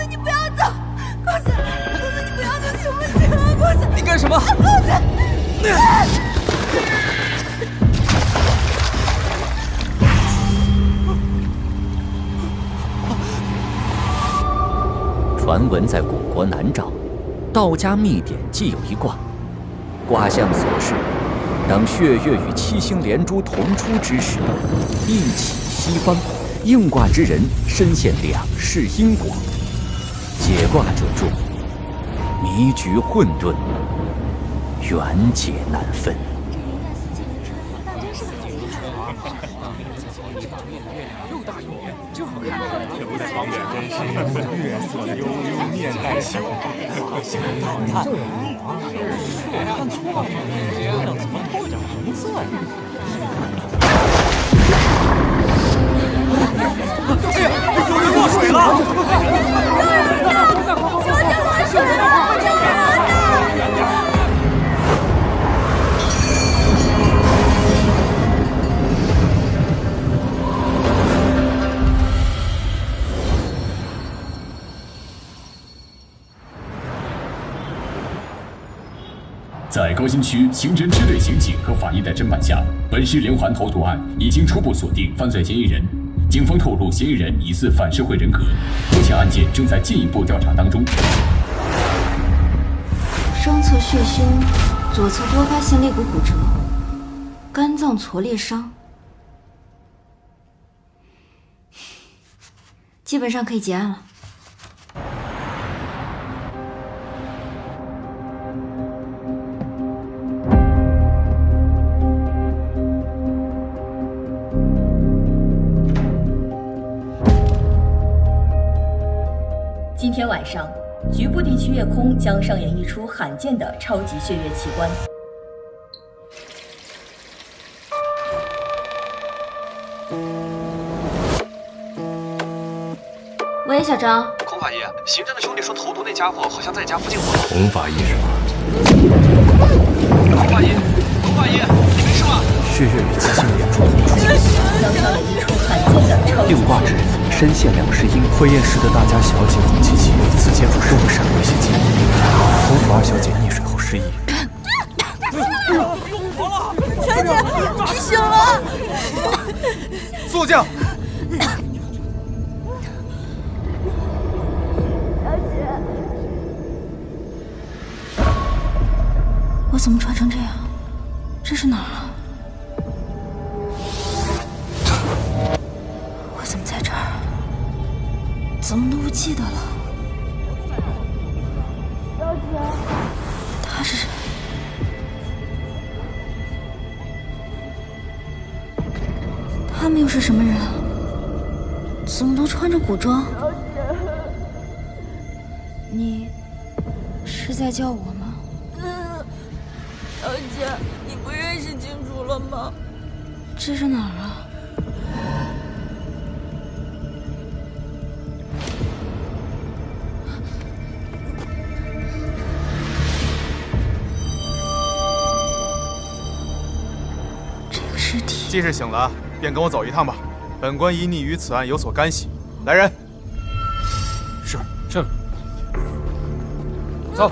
子，你不要走！公子，你不要走，行不行啊？公子，你干什么？公子！传闻在古国南诏，道家秘典既有一卦，卦象所示，当血月与七星连珠同出之时，一起西方，应卦之人身陷两世因果。解卦者注：迷局混沌，缘解难分。又大又圆，真好看。这不长远，真是月色悠悠，面带羞。看错了，怎么透点红色呀？哎呀，有人落水了！救人啊！小姐落水了！救人啊！在高新区刑侦支队刑警和法医的侦办下，本市连环投毒案已经初步锁定犯罪嫌疑人。警方透露，嫌疑人疑似反社会人格，目前案件正在进一步调查当中。双侧血胸，左侧多发性肋骨骨折，肝脏挫裂伤，基本上可以结案了。今天晚上，局部地区夜空将上演一出罕见的超级血月奇观。喂，小张。孔法医，刑侦的兄弟说投毒那家伙好像在家附近活动。孔法医是吗？孔法医，你没事吧？血月与七星连珠同出，将上演一出罕见的超级。应卦之人身陷两世因。会验室的大家小姐孔七七此前主受闪威胁击，孔府二小姐溺水后失忆。小姐，你醒了！肃静！我怎么穿成这样？这是哪儿啊？我怎么在这儿？怎么都不记得了？小姐，他是谁？他们又是什么人啊？怎么都穿着古装？小姐，你是在叫我吗？小姐，你不认识清楚了吗？这是哪儿啊？这个尸体。既是醒了，便跟我走一趟吧。本官疑你与此案有所干系。来人。是。走。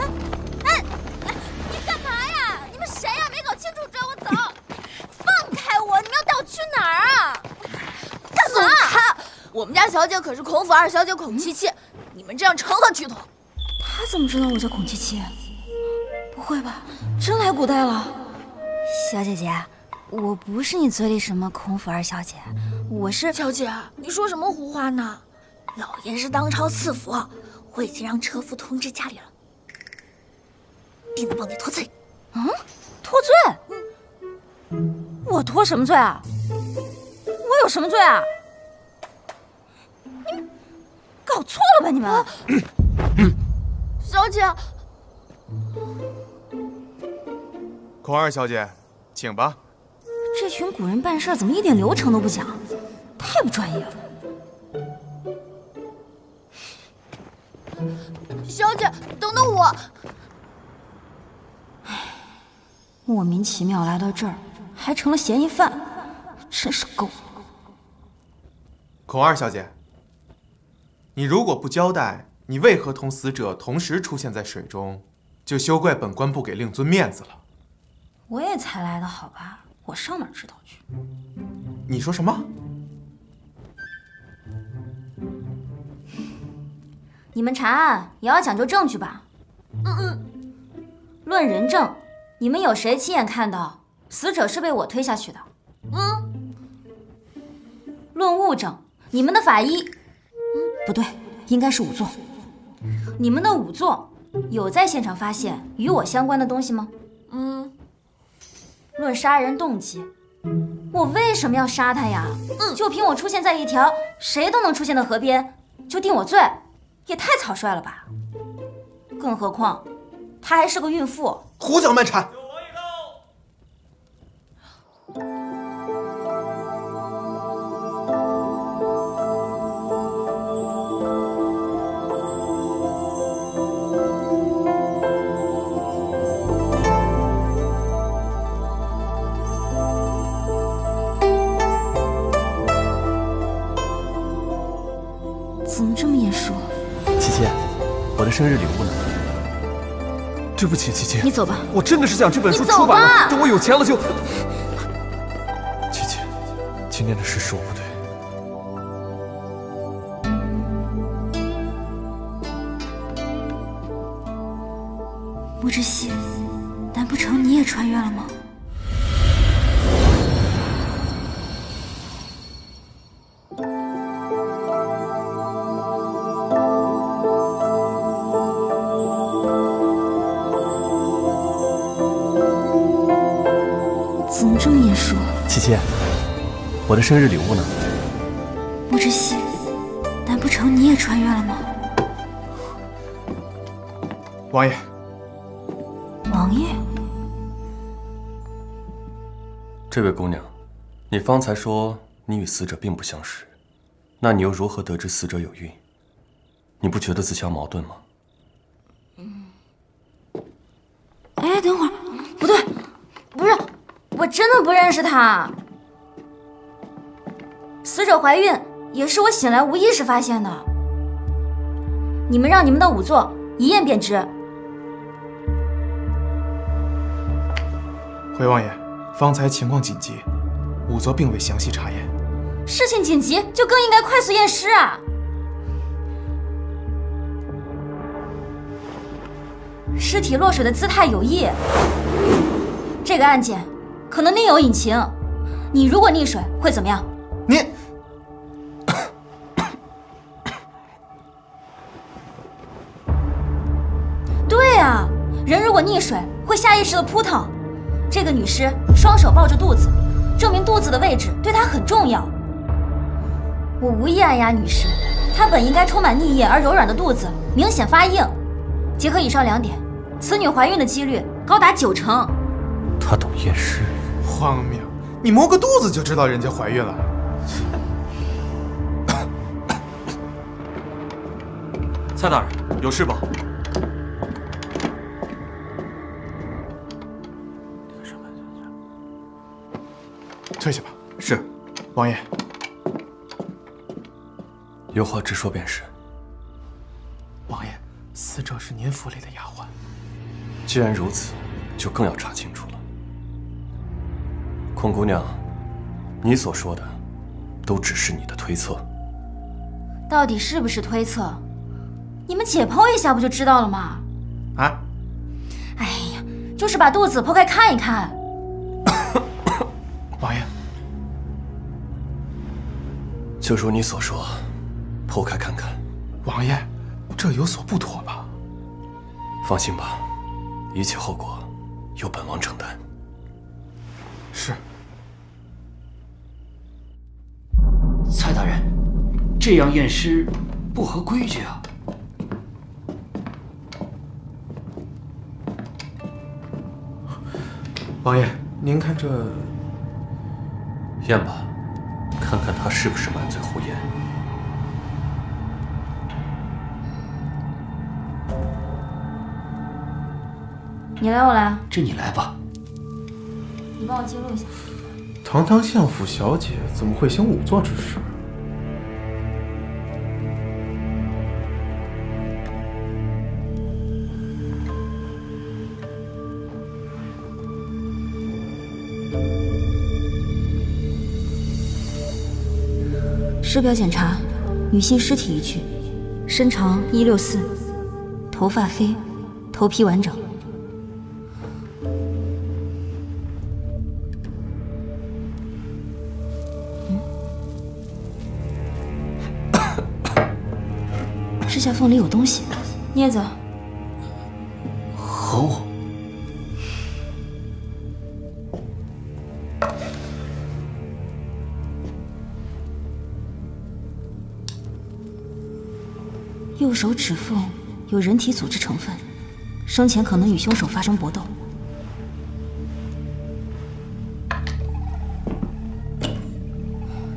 我们家小姐可是孔府二小姐孔七七，你们这样成何体统？他怎么知道我叫孔七七？不会吧，真来古代了？小姐姐，我不是你嘴里什么孔府二小姐，我是……小姐，你说什么胡话呢？老爷是当朝赐福，我已经让车夫通知家里了，定能帮你脱罪。脱罪？我脱什么罪啊？我有什么罪啊？搞错了吧你们？小姐，孔二小姐，请吧。这群古人办事怎么一点流程都不讲，太不专业了。小姐，等等我。莫名其妙来到这儿，还成了嫌疑犯，真是够了。孔二小姐，你如果不交代你为何同死者同时出现在水中，就休怪本官不给令尊面子了。我也才来的好吧，我上哪儿知道去？你说什么？你们查案也要讲究证据吧？论人证，你们有谁亲眼看到死者是被我推下去的？论物证，你们的法医，不对，应该是仵作。你们的仵作有在现场发现与我相关的东西吗？论杀人动机，我为什么要杀他呀？就凭我出现在一条谁都能出现的河边，就定我罪，也太草率了吧！更何况，她还是个孕妇。胡搅蛮缠！怎么这么眼熟？琪琪，我的生日礼物呢？对不起，琪琪，你走吧。我真的是想这本书你走吧出版了，等我有钱了就……琪琪，今天的事是我不对。穆之熙，难不成你也穿越了吗？怎么这么眼熟？琪琪，我的生日礼物呢？穆之熙，难不成你也穿越了吗？王爷，王爷，这位姑娘，你方才说你与死者并不相识，那你又如何得知死者有孕？你不觉得自相矛盾吗？哎，等会儿，不对，不是，我真的不认识她。死者怀孕也是我醒来无意识发现的。你们让你们的仵作一验便知。回王爷，方才情况紧急，仵作并未详细查验。事情紧急就更应该快速验尸啊！尸体落水的姿态有异，这个案件可能另有隐情。你如果溺水会怎么样？你对啊，人如果溺水会下意识的扑腾。这个女尸双手抱着肚子，证明肚子的位置对她很重要。我无意按压女尸，她本应该充满溺液而柔软的肚子明显发硬。结合以上两点，此女怀孕的几率高达90%。她懂验尸？荒谬！你摸个肚子就知道人家怀孕了？蔡大人，有事吧？退下吧。是，王爷。有话直说便是。王爷，死者是您府里的丫鬟。既然如此，就更要查清楚了。孔姑娘，你所说的，都只是你的推测。到底是不是推测？你们解剖一下不就知道了吗？啊？哎呀，就是把肚子剖开看一看。王爷，就如你所说，剖开看看。王爷，这有所不妥吧？放心吧，一切后果由本王承担。是。蔡大人，这样验尸不合规矩啊！王爷，您看这……验吧，看看他是不是满嘴胡言。你来我来？这你来吧。你帮我记录一下。堂堂相府小姐怎么会行仵作之事？尸表检查，女性尸体一具，身长164，头发黑，头皮完整。指甲缝里有东西，镊子。猴。右手指缝有人体组织成分，生前可能与凶手发生搏斗。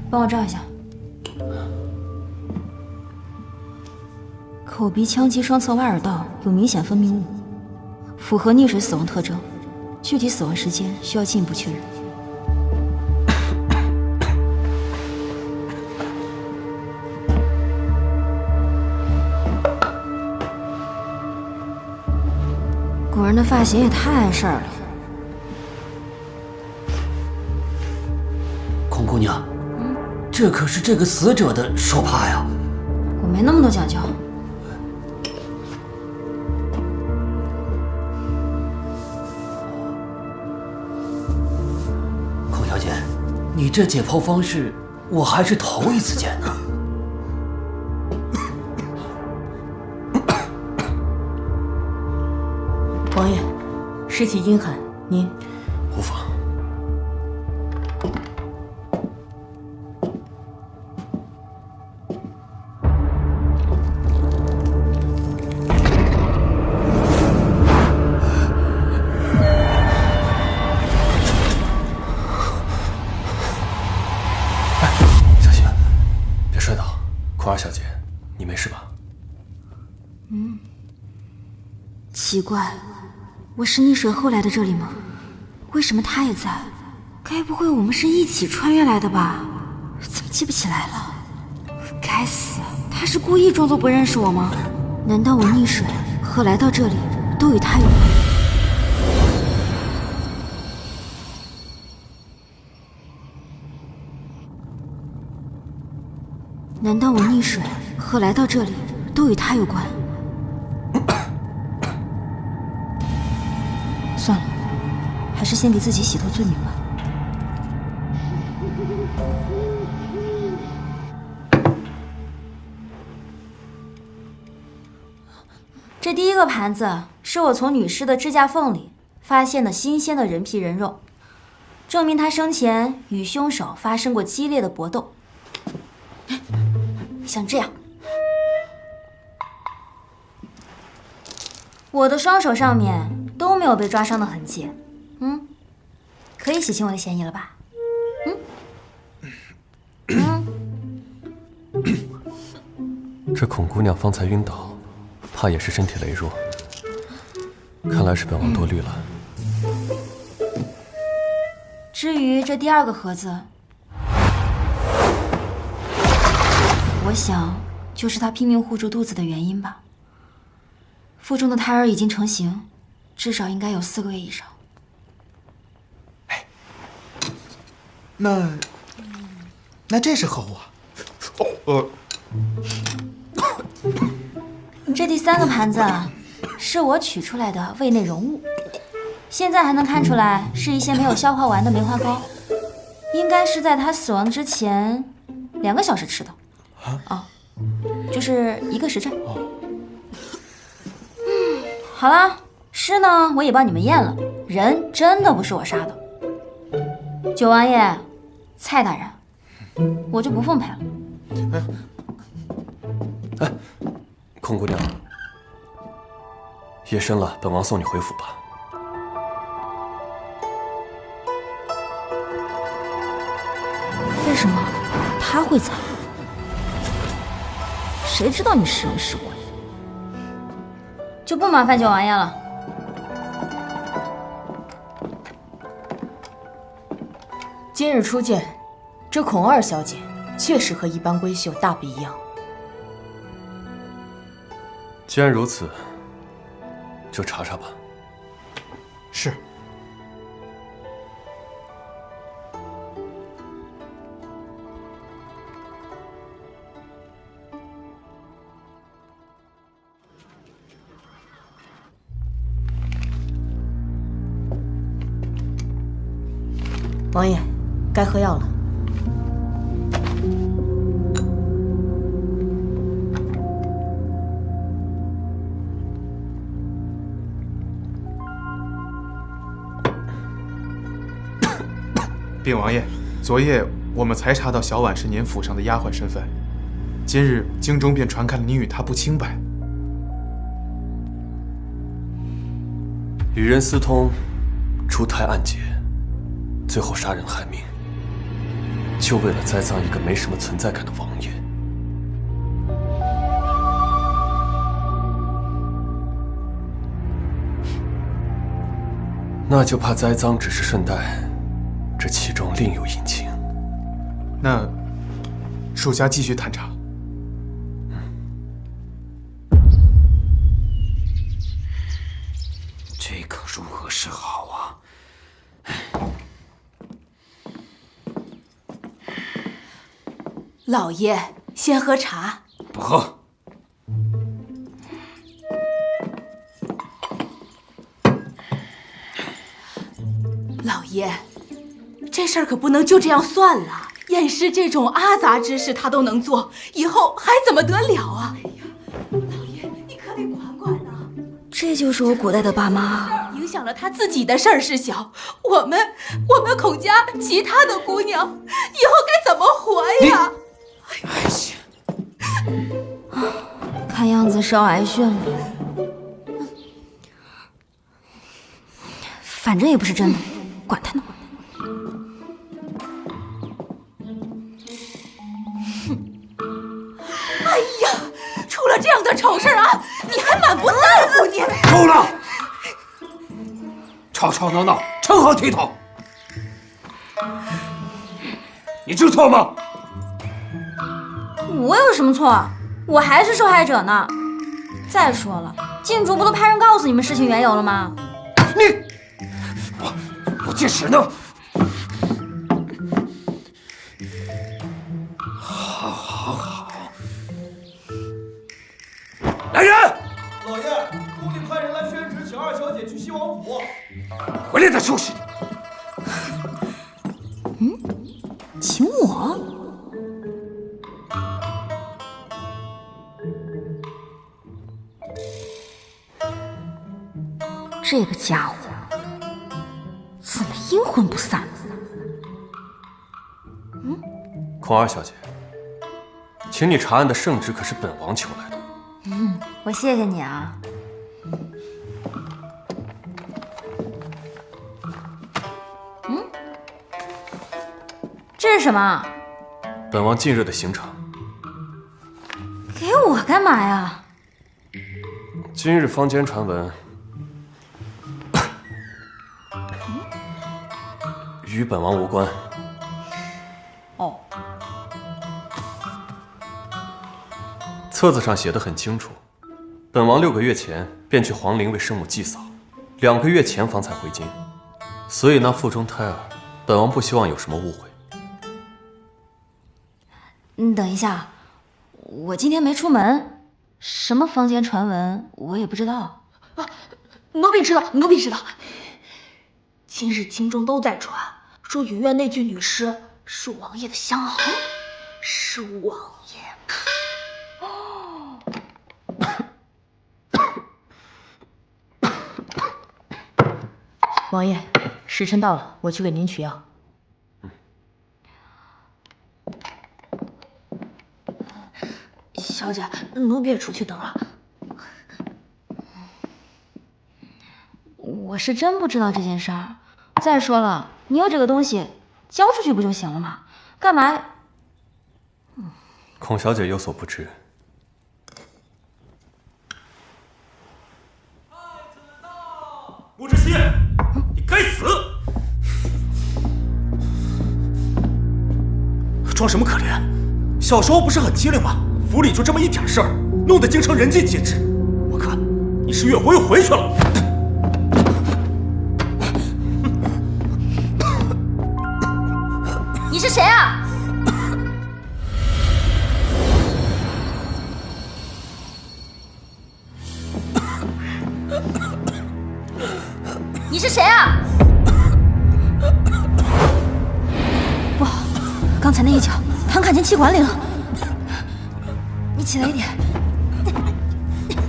帮我照一下。口鼻腔及双侧挖耳道有明显分泌物，符合溺水死亡特征，具体死亡时间需要进一步确认。古人的发型也太碍事儿了。孔姑娘，这可是这个死者的手帕呀！我没那么多讲究。孔小姐，你这解剖方式我还是头一次见呢。王爷，尸体阴寒，您无妨。小心，别摔倒。孔二小姐，你没事吧？奇怪，我是溺水后来的这里吗？为什么他也在？该不会我们是一起穿越来的吧？怎么记不起来了？该死，他是故意装作不认识我吗？难道我溺水和来到这里都与他有关？难道我溺水和来到这里都与他有关？算了，还是先给自己洗脱罪名吧。这第一个盘子是我从女尸的指甲缝里发现的新鲜的人皮人肉，证明她生前与凶手发生过激烈的搏斗。像这样，我的双手上面都没有被抓伤的痕迹，可以洗清我的嫌疑了吧？这孔姑娘方才晕倒，怕也是身体羸弱，看来是本王多虑了。至于这第二个盒子，我想就是他拼命护住肚子的原因吧。腹中的胎儿已经成型，至少应该有4个月以上。那这是何物啊？这第3个盘子是我取出来的胃内容物，现在还能看出来是一些没有消化完的梅花糕，应该是在他死亡之前2个小时吃的。就是1个时辰。好了，尸呢我也帮你们验了，人真的不是我杀的。九王爷，蔡大人，我就不奉陪了。孔姑娘，夜深了，本王送你回府吧。为什么他会在？谁知道你是人是鬼？就不麻烦九王爷了。今日初见，这孔二小姐确实和一般闺秀大不一样。既然如此，就查查吧。是。王爷，该喝药了。禀王爷，昨夜我们才查到小婉是您府上的丫鬟身份，今日京中便传开了您与她不清白。与人私通，出胎暗结，最后杀人害命，就为了栽赃一个没什么存在感的王爷。那就怕栽赃只是顺带，这其中另有隐情。那属下继续探查。这可如何是好啊？老爷，先喝茶。不喝。老爷，这事儿可不能就这样算了。验尸这种阿杂之事他都能做，以后还怎么得了啊？哎呀，老爷，你可得管管呐。这就是我古代的爸妈。影响了他自己的事儿是小，我们孔家其他的姑娘以后该怎么活呀？看样子是要挨训了。反正也不是真的，管他呢。哎呀，出了这样的丑事啊，你还满不在乎你？够了！吵吵闹闹，成何体统？你知错吗？我有什么错？我还是受害者呢。再说了，禁主不都派人告诉你们事情缘由了吗？我届时呢？好。来人！老爷，宫里派人来宣旨，请二小姐去西王府。回来再收拾。请我？这个家伙怎么阴魂不散？孔二小姐，请你查案的圣旨可是本王求来的。我谢谢你啊。这是什么？本王近日的行程。给我干嘛呀？今日坊间传闻，与本王无关。哦。册子上写得很清楚，本王6个月前便去皇陵为生母祭扫，2个月前方才回京，所以那腹中胎儿，本王不希望有什么误会。你等一下，我今天没出门，什么坊间传闻我也不知道。奴婢知道，奴婢知道。今日京中都在传，说云苑那具女尸是王爷的香儿，是王爷。王爷，时辰到了，我去给您取药。小姐，奴婢也出去等了。我是真不知道这件事儿。再说了，你有这个东西，交出去不就行了吗？干嘛？孔小姐有所不知，穆之西，你该死！装什么可怜？小时候不是很机灵吗？府里就这么一点事儿，弄得京城人尽皆知。我看你是越活越回去了。你是谁啊？你是谁啊？那一脚，汤卡进气管里了。你起来一点。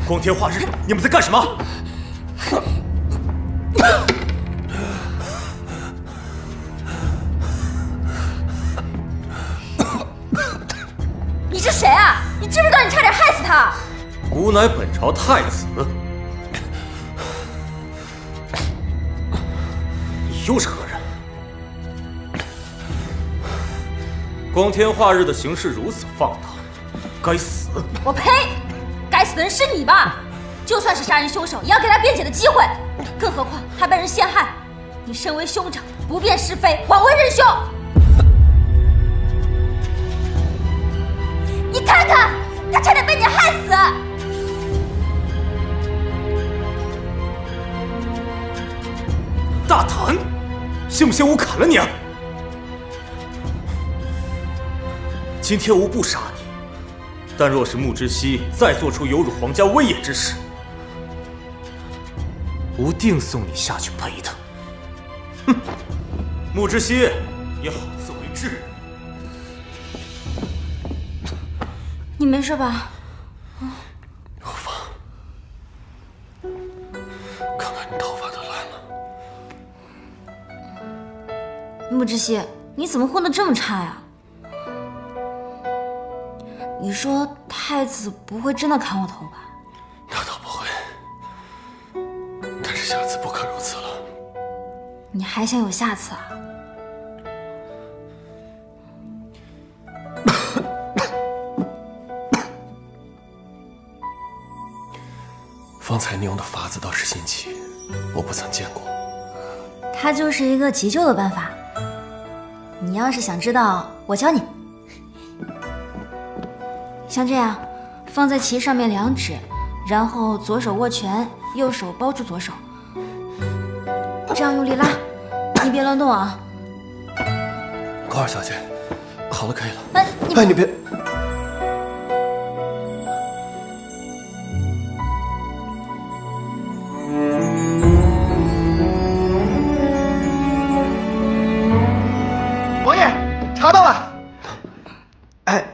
光天化日，你们在干什么？你是谁啊？你知不知道你差点害死他？吾乃本朝太子。你又是何人？光天化日的行事如此放荡，该死！我呸！该死的人是你吧？就算是杀人凶手，也要给他辩解的机会。更何况还被人陷害，你身为兄长，不辨是非，枉为人兄。你看看，他差点被你害死。大胆！信不信我砍了你啊？今天吾不杀你，但若是穆之熙再做出有辱皇家威严之事，吾定送你下去陪他。哼！穆之熙也好自为之。你没事吧？有发，看看你头发都烂了。穆之熙，你怎么混得这么差呀？你说太子不会真的砍我头吧？那倒不会，但是下次不可如此了。你还想有下次啊？方才你用的法子倒是新奇，我不曾见过。它就是一个急救的办法。你要是想知道，我教你。像这样，放在旗上面2指，然后左手握拳，右手包住左手，这样用力拉，你别乱动啊。高二小姐，好了，可以了。哎，你别。王爷，查到了。哎，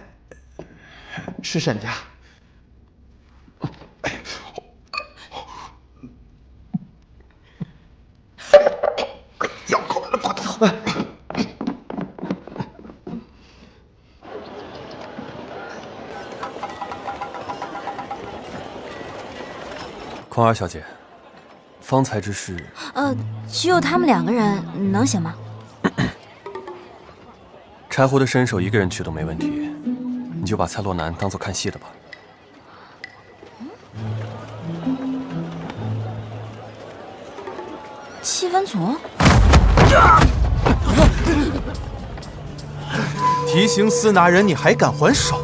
是沈家。咬过来了，跑头。匡儿小姐，方才之事，只有他们2个人，能行吗？柴胡的身手一个人去都没问题，你就把蔡洛南当做看戏的吧。七分组？提刑司拿人，你还敢还手？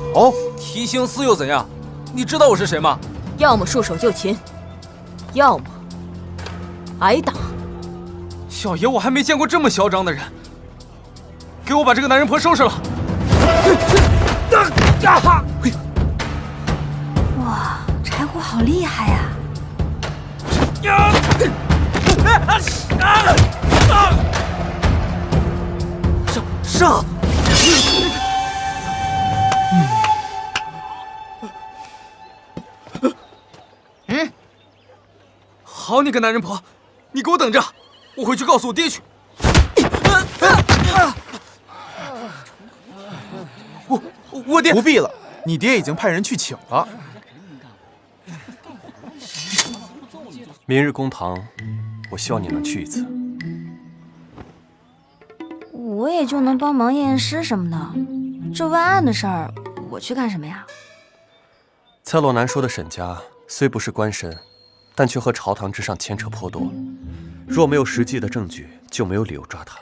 提刑司又怎样？你知道我是谁吗？要么束手就擒，要么挨打。小爷我还没见过这么嚣张的人。给我把这个男人婆收拾了！哇，柴胡好厉害呀！上！好你个男人婆，你给我等着，我回去告诉我爹去。我爹不必了，你爹已经派人去请了。明日公堂，我希望你能去一次。我也就能帮忙验验尸什么的，这问案的事儿，我去干什么呀？蔡洛南说的沈家虽不是官绅，但却和朝堂之上牵扯颇多。若没有实际的证据，就没有理由抓他。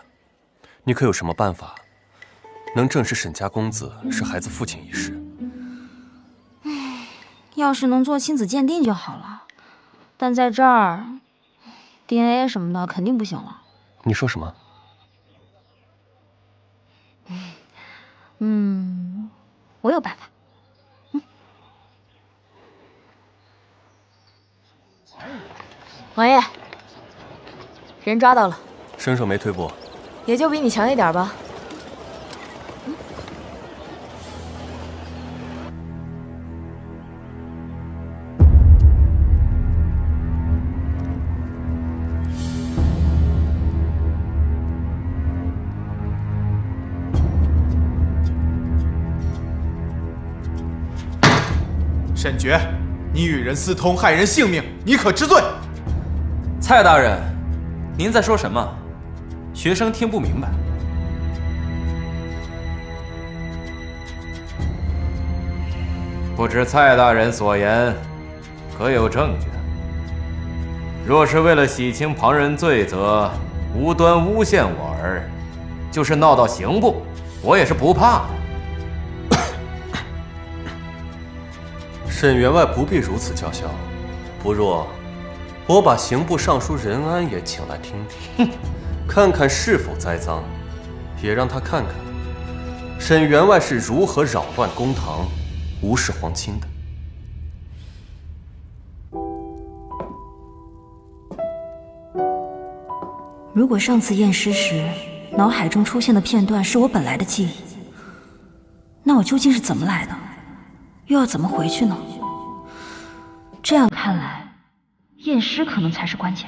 你可有什么办法？能证实沈家公子是孩子父亲一事。要是能做亲子鉴定就好了，但在这儿 ，DNA 什么的肯定不行了。你说什么？我有办法。王爷，人抓到了，身手没退步，也就比你强一点吧。沈觉，你与人私通，害人性命，你可知罪？蔡大人，您在说什么？学生听不明白。不知蔡大人所言，可有证据？若是为了洗清旁人罪责，无端诬陷我儿，就是闹到刑部，我也是不怕的。沈员外不必如此叫嚣，不若我把刑部尚书任安也请来听听，看看是否栽赃，也让他看看沈员外是如何扰乱公堂、无视皇亲的。如果上次验尸时脑海中出现的片段是我本来的记忆，那我究竟是怎么来的，又要怎么回去呢？这样看来，验尸可能才是关键。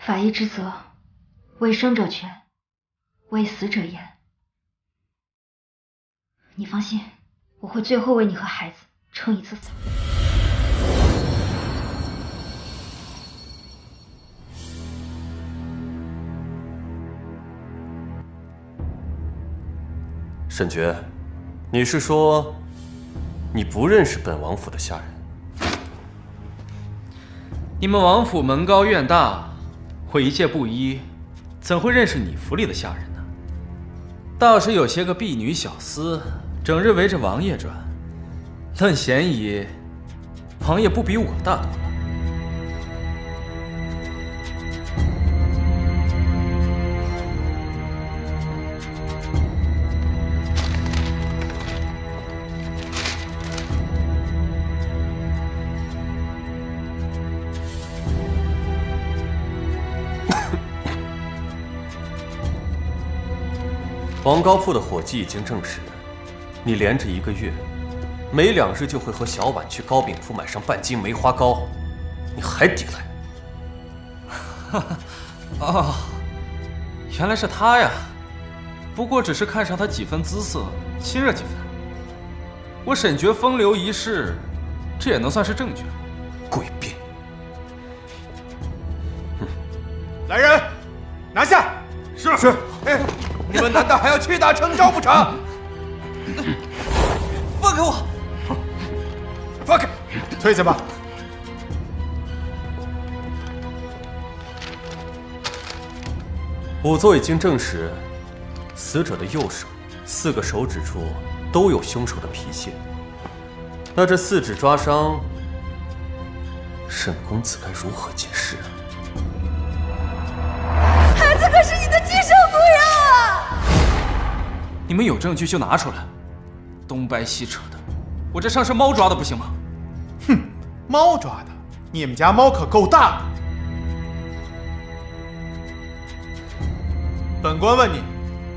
法医之责，为生者权，为死者言。你放心，我会最后为你和孩子撑一次伞。沈觉，你是说你不认识本王府的下人？你们王府门高院大，我一介布衣，怎会认识你府里的下人呢？倒是有些个婢女小厮，整日围着王爷转，论嫌疑，王爷不比我大多了。王高铺的伙计已经证实，你连着1个月，每2日就会和小婉去糕饼铺买上半斤梅花糕，你还抵赖？哦，原来是他呀！不过只是看上他几分姿色，亲热几分。我沈觉风流一世，这也能算是证据。诡辩！来人，拿下！是。哎，你们难道还要屈打成招不成？放开我！放开！退下吧。仵作已经证实，死者的右手4个手指处都有凶手的皮屑。那这4指抓伤，沈公子该如何解释啊？孩子可是你的亲生女儿啊！你们有证据就拿出来，东掰西扯的，我这像是猫抓的不行吗？哼，猫抓的，你们家猫可够大的。本官问你，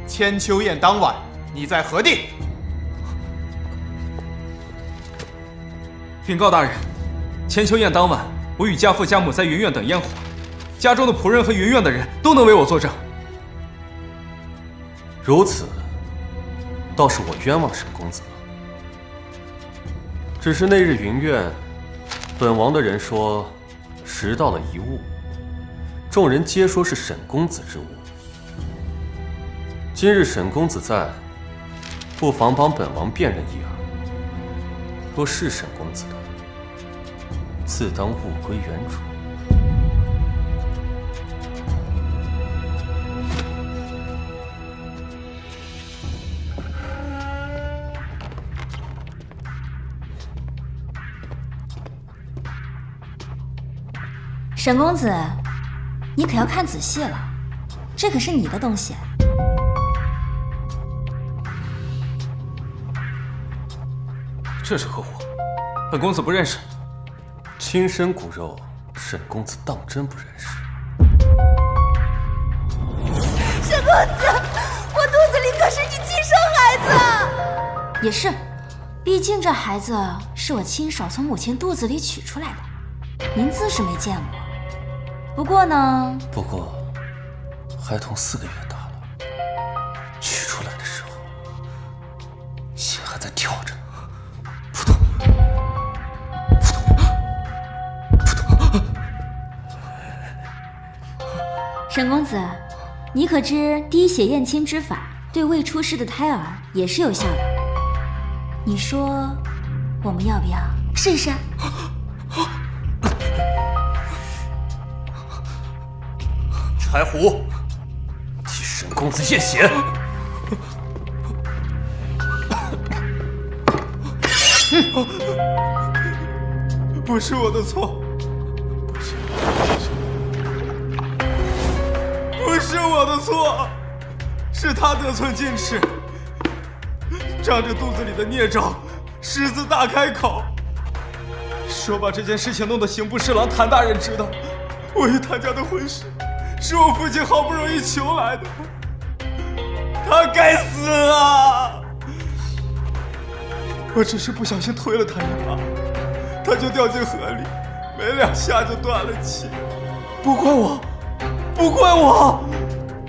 千秋宴当晚你在何地？禀告大人，千秋宴当晚，我与家父家母在云苑等烟火，家中的仆人和云苑的人都能为我作证。如此，倒是我冤枉沈公子了。只是那日云苑，本王的人说拾到了遗物，众人皆说是沈公子之物。今日沈公子在，不妨帮本王辨认一二。若是沈公子的，自当物归原主。沈公子，你可要看仔细了，这可是你的东西。这是何物？本公子不认识。亲生骨肉，沈公子当真不认识？沈公子，我肚子里可是你亲生孩子。也是，毕竟这孩子是我亲手从母亲肚子里取出来的，您自是没见过。不过呢，孩童4个月大了，取出来的时候，在跳着。沈公子，你可知滴血验亲之法对未出世的胎儿也是有效的？你说，我们要不要试试？柴胡，替沈公子验血。不是我的错，不是我的错，是他得寸进尺，仗着肚子里的孽障，狮子大开口，说把这件事情弄得刑部侍郎谭大人知道，我与他家的婚事是我父亲好不容易求来的，他该死啊！我只是不小心推了他一把，他就掉进河里，没2下就断了气。不怪我，不怪我，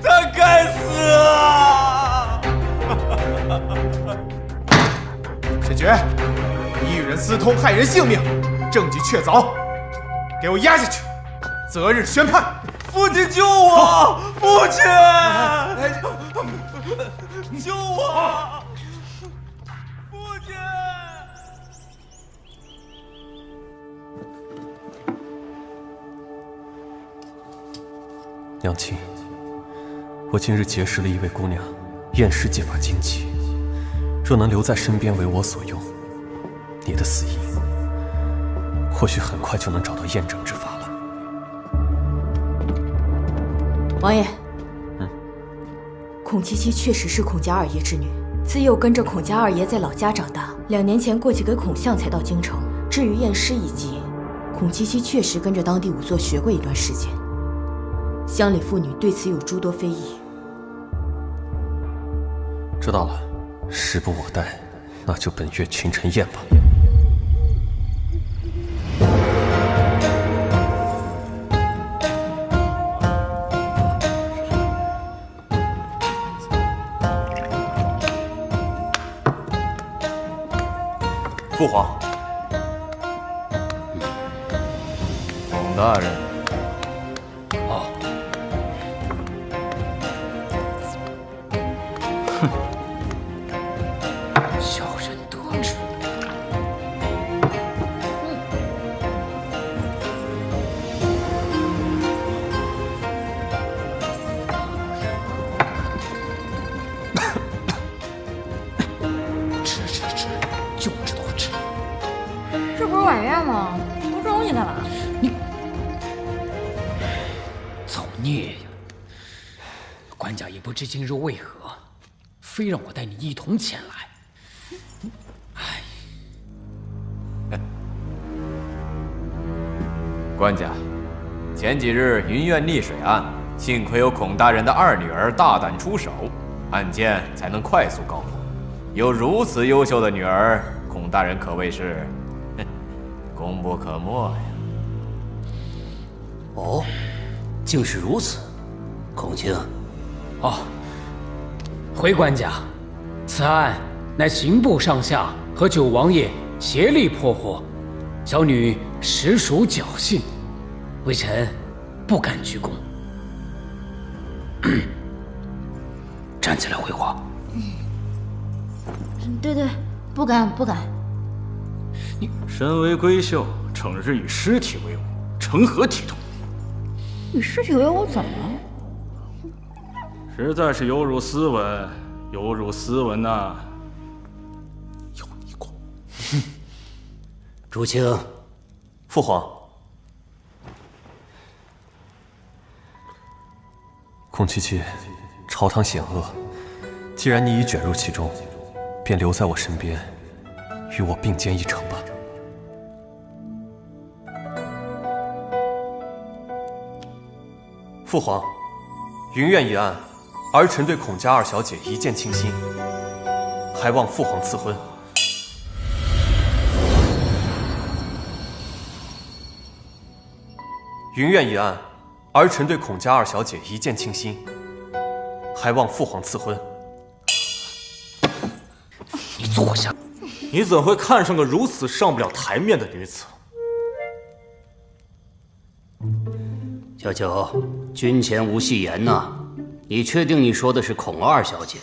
他该死啊！沈觉，你与人私通，害人性命，证据确凿，给我押下去，择日宣判。父亲救我！父亲，救我！父亲！娘亲，我今日结识了一位姑娘，验尸技法精奇，若能留在身边为我所用，你的死因或许很快就能找到验证之法了。王爷，孔七七确实是孔家二爷之女，自幼跟着孔家二爷在老家长大，2年前过继给孔相才到京城。至于验尸一技，孔七七确实跟着当地仵作学过一段时间。乡里妇女对此有诸多非议。知道了，时不我待，那就本月群臣宴吧。父皇，孔大人。哦。哼，小人得知。吃，就知道吃。这不是晚宴吗？多这东西干嘛？你造孽呀！官家也不知今日为何，非让我带你一同前来。官家，前几日云苑溺水案，幸亏有孔大人的二女儿大胆出手，案件才能快速告破。有如此优秀的女儿，孔大人可谓是功不可没呀。哦，竟是如此，孔卿。哦，回官家，此案乃刑部上下和九王爷协力破获，小女实属侥幸，微臣不敢居功。站起来回话。对，不敢。你身为闺秀，整日与尸体为伍，成何体统？与尸体为伍怎么了？实在是有辱斯文，有辱斯文呐！有你过。竹青，父皇，孔七七，朝堂险恶，既然你已卷入其中，便留在我身边，与我并肩一程吧。父皇，云苑一案，儿臣对孔家二小姐一见倾心，还望父皇赐婚。云苑一案，儿臣对孔家二小姐一见倾心，还望父皇赐婚。你坐下。你怎会看上个如此上不了台面的女子？小九，君前无戏言呐。你确定你说的是孔二小姐？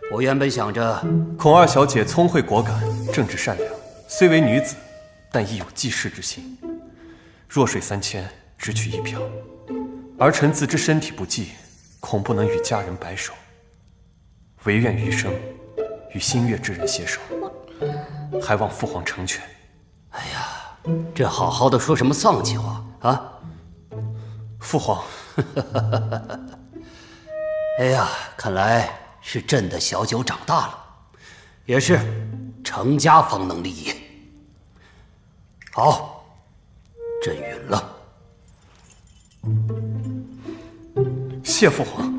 我原本想着，孔二小姐聪慧果敢，正直善良，虽为女子，但亦有济世之心。弱水三千，只取一瓢。儿臣自知身体不济，恐不能与家人白首，唯愿余生与心悦之人携手，还望父皇成全。哎呀，这好好的说什么丧气话啊！父皇，哎呀，看来是朕的小九长大了，也是成家方能立业。好，朕允了。谢父皇。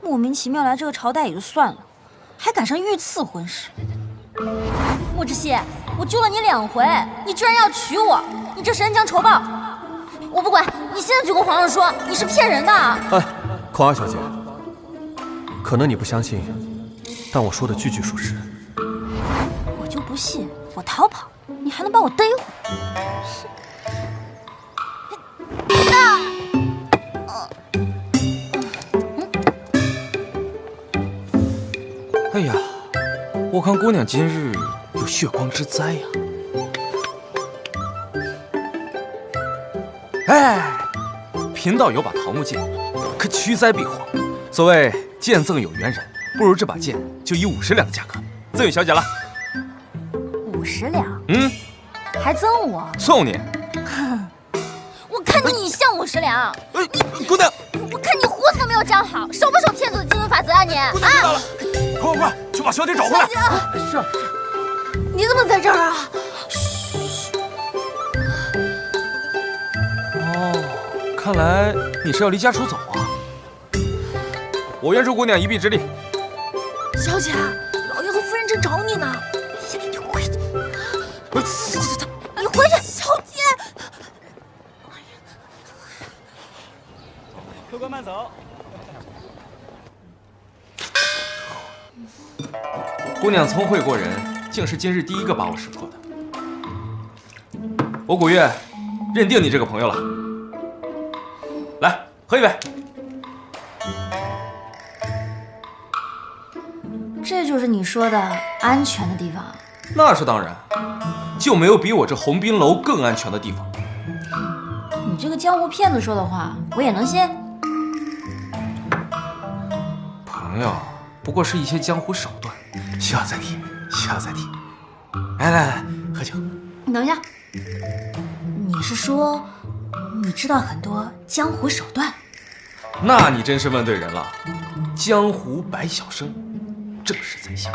莫名其妙来这个朝代也就算了，还赶上御赐婚事。莫知悉，我救了你2回，你居然要娶我，你这是恩将仇报！我不管，你现在就跟皇上说你是骗人的！哎，孔二小姐，可能你不相信，但我说的句句属实。我就不信，我逃跑，你还能把我逮回？哎呀，我看姑娘今日有血光之灾呀！哎，贫道有把桃木剑，可驱灾避祸。所谓剑赠有缘人，不如这把剑就以50两的价格赠与小姐了。50两？嗯，还赠我？送你。我看你像50两。你姑娘，我看你胡子都没有长好，守不守骗子的经文法则啊你？姑娘知道了，快去把小姐找回来！是，你怎么在这儿啊？哦，看来你是要离家出走啊！我愿助姑娘一臂之力。小姐，老爷和夫人正找你呢。你回去。你回去，小姐。客官慢走。姑娘聪慧过人，竟是今日第一个把我识破的。我古月认定你这个朋友了。来，喝一杯。这就是你说的安全的地方？那是当然，就没有比我这鸿宾楼更安全的地方。你这个江湖骗子说的话，我也能信？朋友，不过是一些江湖手段，需要再提，需要再提。来，喝酒。你等一下，你是说你知道很多江湖手段？那你真是问对人了。江湖百晓生，正是在下。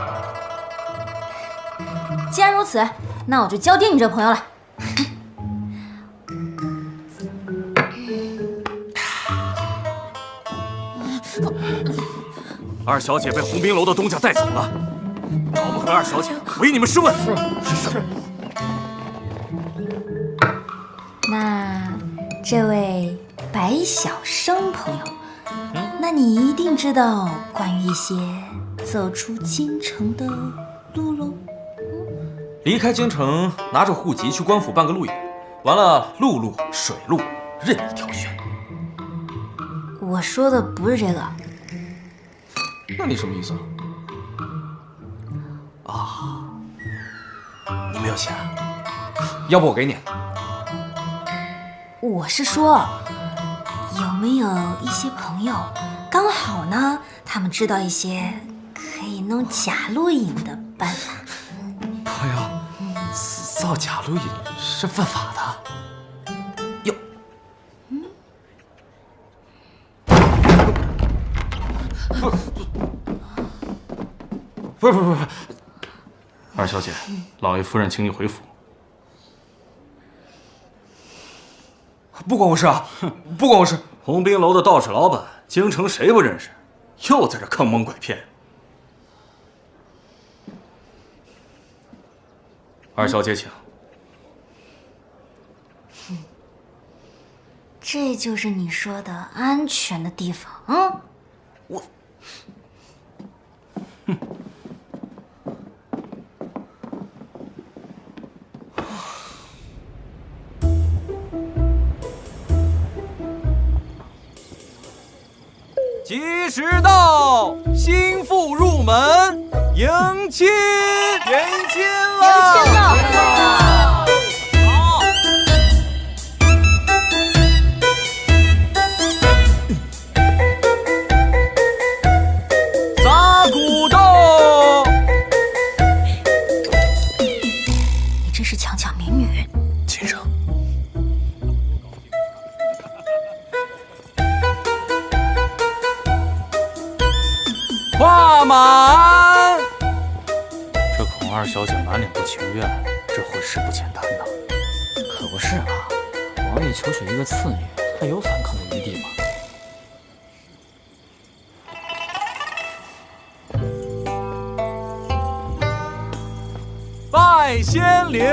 既然如此，那我就交定你这朋友了。二小姐被鸿宾楼的东家带走了，找不回二小姐，唯你们是问。是。那这位白晓生朋友，那你一定知道关于一些走出京城的路喽？离开京城，拿着户籍去官府办个路演，完了陆路、水路任你挑选。我说的不是这个。那你什么意思啊？你没有钱？要不我给你。我是说，有没有一些朋友，刚好呢，他们知道一些可以弄假录影的办法？朋友，造假录影是犯法的。哟，不是，二小姐，老爷夫人请你回府。不关我事啊，不关我事。鸿宾楼的道士老板，京城谁不认识？又在这坑蒙拐骗。二小姐，请。这就是你说的安全的地方啊！我，吉时到，新妇入门，迎亲，迎亲了，迎亲了。撒鼓豆，你真是强抢民女。秦生。画满。这孔二小姐满脸不情愿，这婚事不简单呐。可不是嘛，王爷求娶一个次女，还有反抗的余地吗？拜仙灵。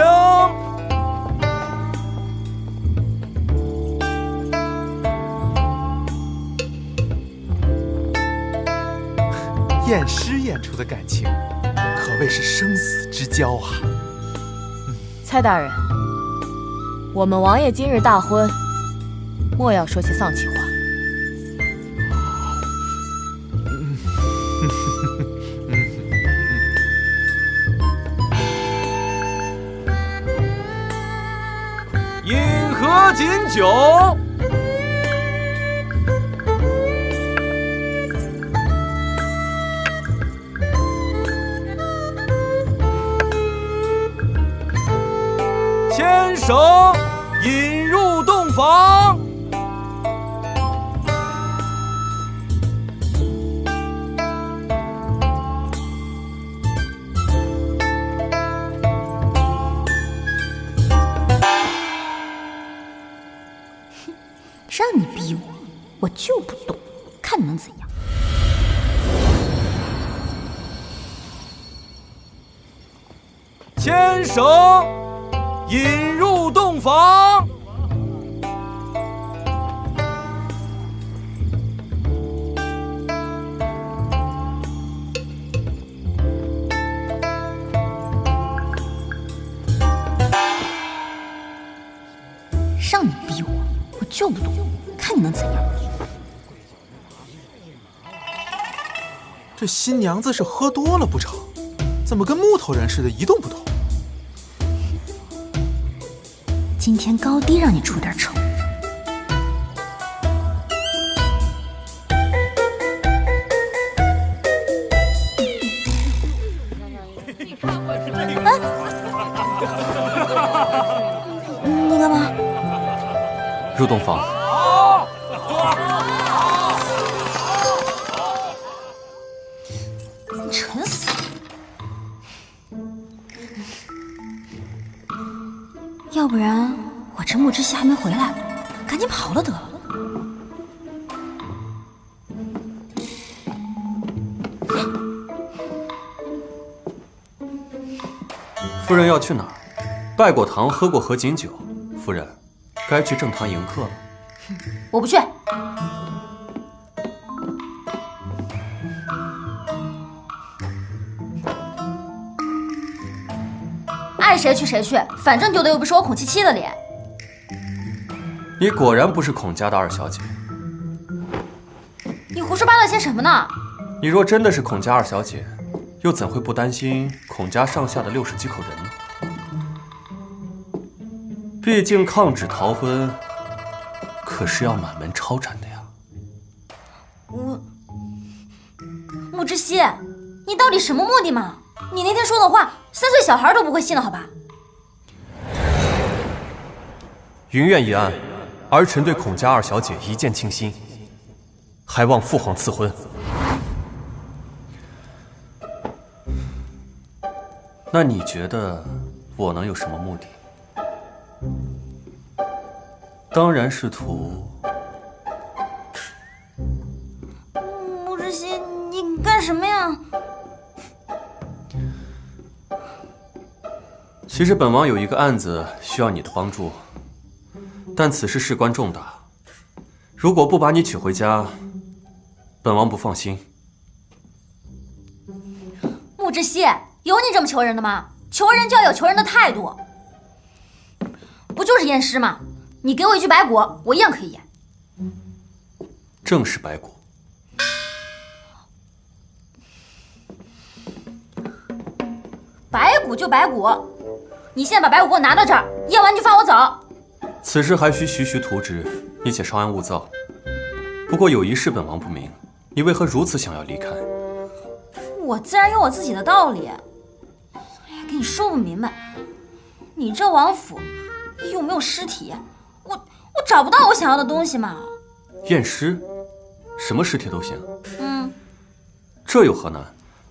验尸验出的感情，可谓是生死之交啊！蔡大人，我们王爷今日大婚，莫要说些丧气话。饮河锦酒。牵手引入洞房。让你逼我，我就不动，看你能怎样。牵手引入洞房。让你逼我，我就不动，看你能怎样。这新娘子是喝多了不成？怎么跟木头人似的，一动不动？今天高低让你出点丑。你干嘛？入洞房。沉死！要不然我这木之熙还没回来，赶紧跑了得了。夫人要去哪儿？拜过堂，喝过合卺酒，夫人该去正堂迎客了。我不去。爱谁去谁去，反正丢的又不是我孔七七的脸。你果然不是孔家的二小姐。你胡说八道些什么呢？你若真的是孔家二小姐，又怎会不担心孔家上下的60几口人呢？毕竟抗旨逃婚，可是要满门抄斩的呀。木之熙，你到底什么目的嘛？你那天说的话，3岁小孩都不会信的好吧？云苑一案，儿臣对孔家二小姐一见倾心，还望父皇赐婚。那你觉得我能有什么目的？当然是图……木之熙，你干什么呀？其实本王有一个案子需要你的帮助，但此事事关重大，如果不把你娶回家，本王不放心。穆之熙，有你这么求人的吗？求人就要有求人的态度。不就是验尸吗？你给我一具白骨，我一样可以验。正是白骨。白骨就白骨，你现在把白骨给我拿到这儿，验完就放我走。此事还需徐徐图纸，你且稍安勿躁。不过有一事本王不明，你为何如此想要离开？我自然有我自己的道理。哎呀，跟你说不明白，你这王府有没有尸体？我找不到我想要的东西嘛。验尸，什么尸体都行。这有何难？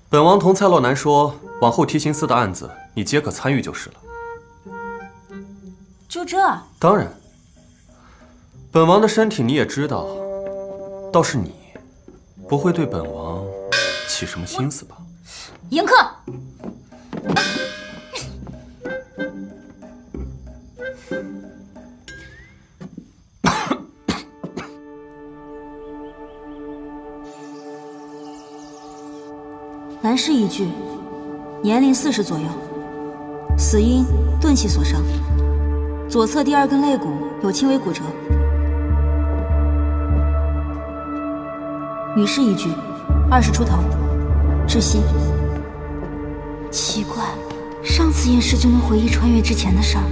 本王同蔡洛南说，往后提刑司的案子，你皆可参与就是了。就这？当然。本王的身体你也知道，倒是你，不会对本王起什么心思吧？迎客。男尸一具，年龄40左右，死因钝器所伤，左侧第2根肋骨有轻微骨折。女尸一具，20出头，窒息。奇怪，上次验尸就能回忆穿越之前的事儿，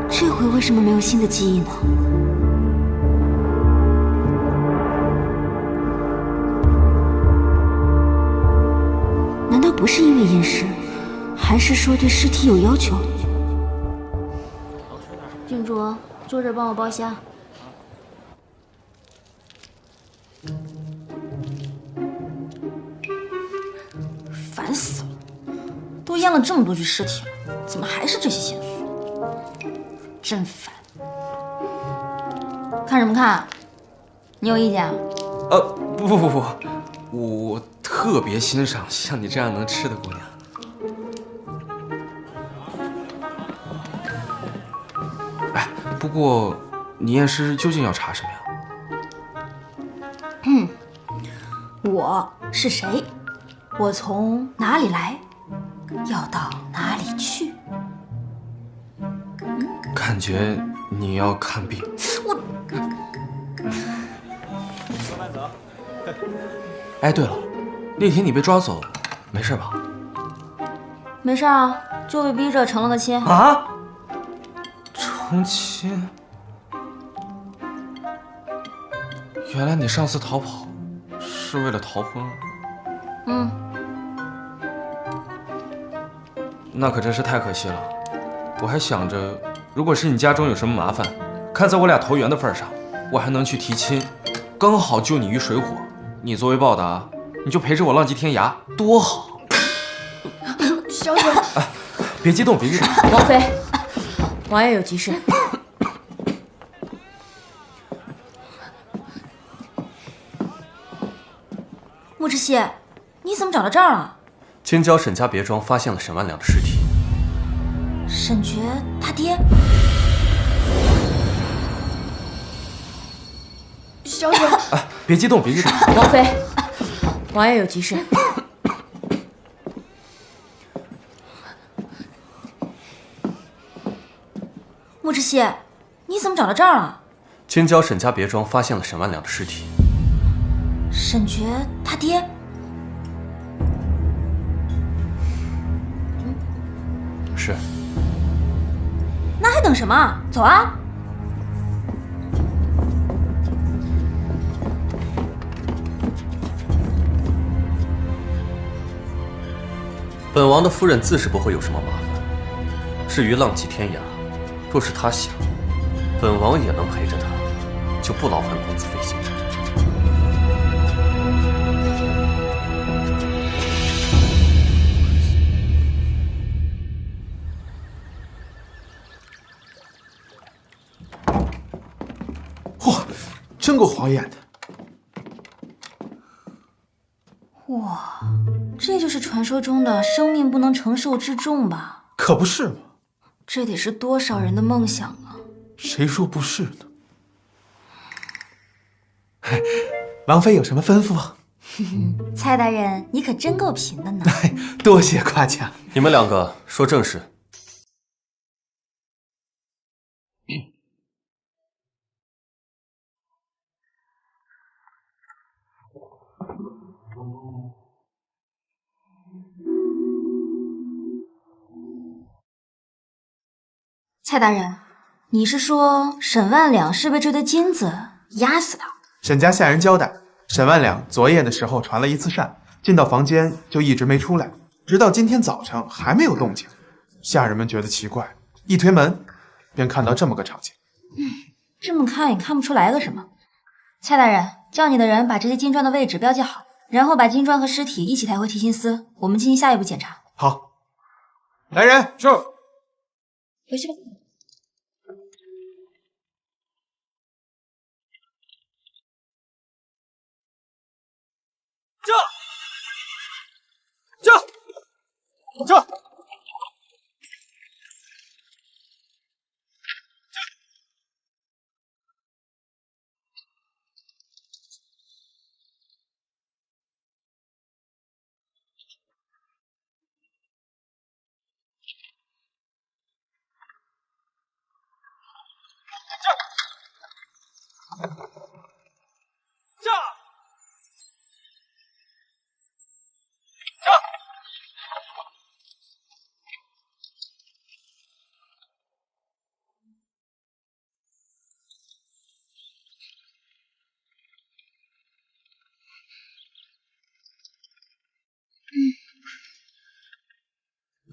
这回为什么没有新的记忆呢？难道不是因为验尸，还是说对尸体有要求？郡主，坐这儿帮我剥虾。烦死了！都腌了这么多具尸体了，怎么还是这些线索？真烦！看什么看？你有意见啊？不，我特别欣赏像你这样能吃的姑娘。哎，不过你验尸究竟要查什么呀？我是谁？我从哪里来？要到哪里去？感觉你要看病。我。哎，对了，那天你被抓走，没事吧？没事啊，就被逼着成了个亲。啊？成亲？原来你上次逃跑是为了逃婚啊？那可真是太可惜了。我还想着，如果是你家中有什么麻烦，看在我俩投缘的份上，我还能去提亲，刚好救你于水火。你作为报答，你就陪着我浪迹天涯，多好！小姐，别激动，别激动。王妃，王爷有急事。穆之熙，你怎么找到这儿了？京郊沈家别庄发现了沈万良的尸体。沈爵他爹？小姐，别激动，别激动。王妃，王爷有急事。穆之熙，你怎么找到这儿了？京郊沈家别庄发现了沈万良的尸体。沈爵他爹？是。那还等什么？走啊！本王的夫人自是不会有什么麻烦。至于浪迹天涯，若是她想，本王也能陪着她，就不劳烦公子费心。嚯，真够晃眼的！哇，这就是传说中的生命不能承受之重吧？可不是嘛！这得是多少人的梦想啊！谁说不是呢？王妃有什么吩咐？蔡大人，你可真够贫的呢！多谢夸奖。你们两个说正事。蔡大人，你是说沈万两是被这堆金子压死的？沈家下人交代，沈万两昨夜的时候传了一次扇，进到房间就一直没出来，直到今天早上还没有动静。下人们觉得奇怪，一推门便看到这么个场景。这么看也看不出来个什么。蔡大人，叫你的人把这些金砖的位置标记好，然后把金砖和尸体一起抬回提刑司，我们进行下一步检查。好。来人，是。回去吧。这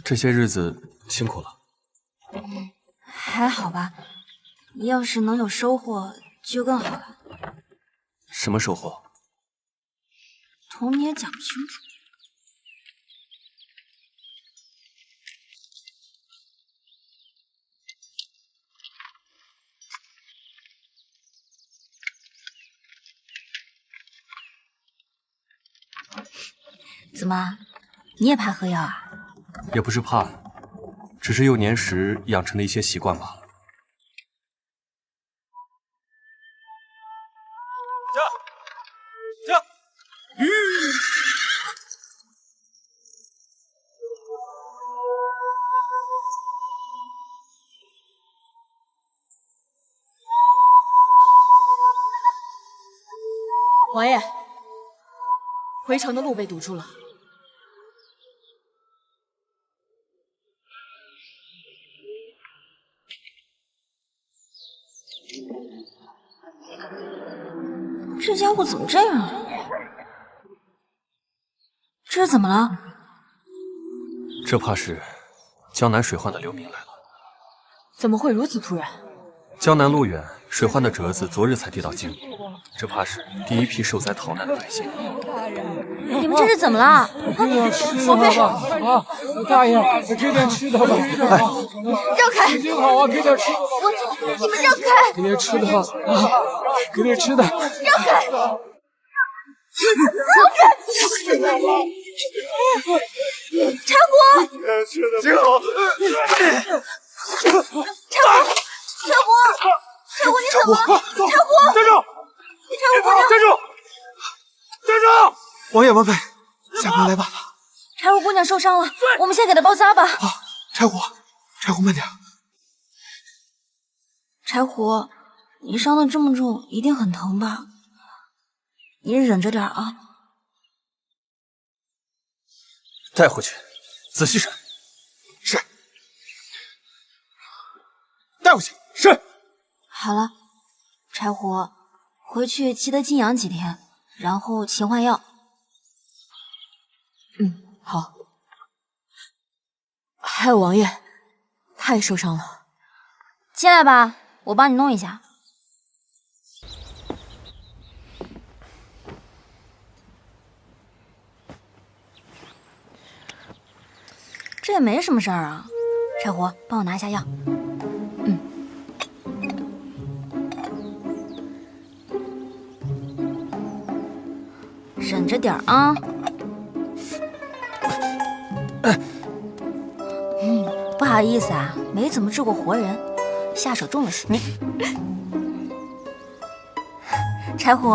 这些日子辛苦了。还好吧，要是能有收获就更好了。什么收获？童你也讲不清楚。怎么，你也怕喝药啊？也不是怕，只是幼年时养成的一些习惯罢了。王爷，回城的路被堵住了。这家伙怎么这样啊？这是怎么了？这怕是江南水患的流民来了。怎么会如此突然？江南路远，水患的折子昨日才递到京，这怕是第一批受灾逃难的百姓。你们这是怎么了？王妃，大爷，给点吃的吧！让开！心情好啊，给点吃。你们让开！给点吃的啊，给点吃的。让开！让开！柴火！金好。柴火，你怎么了？柴火！站住！柴火，站住！站住！王爷王妃，下官来晚了。柴火姑娘受伤了，我们先给她包扎吧。柴火慢点。柴火，你伤得这么重，一定很疼吧？你忍着点啊。带回去，仔细审。是。带回去。是。好了，柴火，回去记得静养几天，然后勤换药。好。还有王爷，他也受伤了。进来吧，我帮你弄一下。这也没什么事儿啊。柴火，帮我拿一下药。忍着点啊。不好好意思啊，没怎么治过活人，下手重了些。你，柴胡，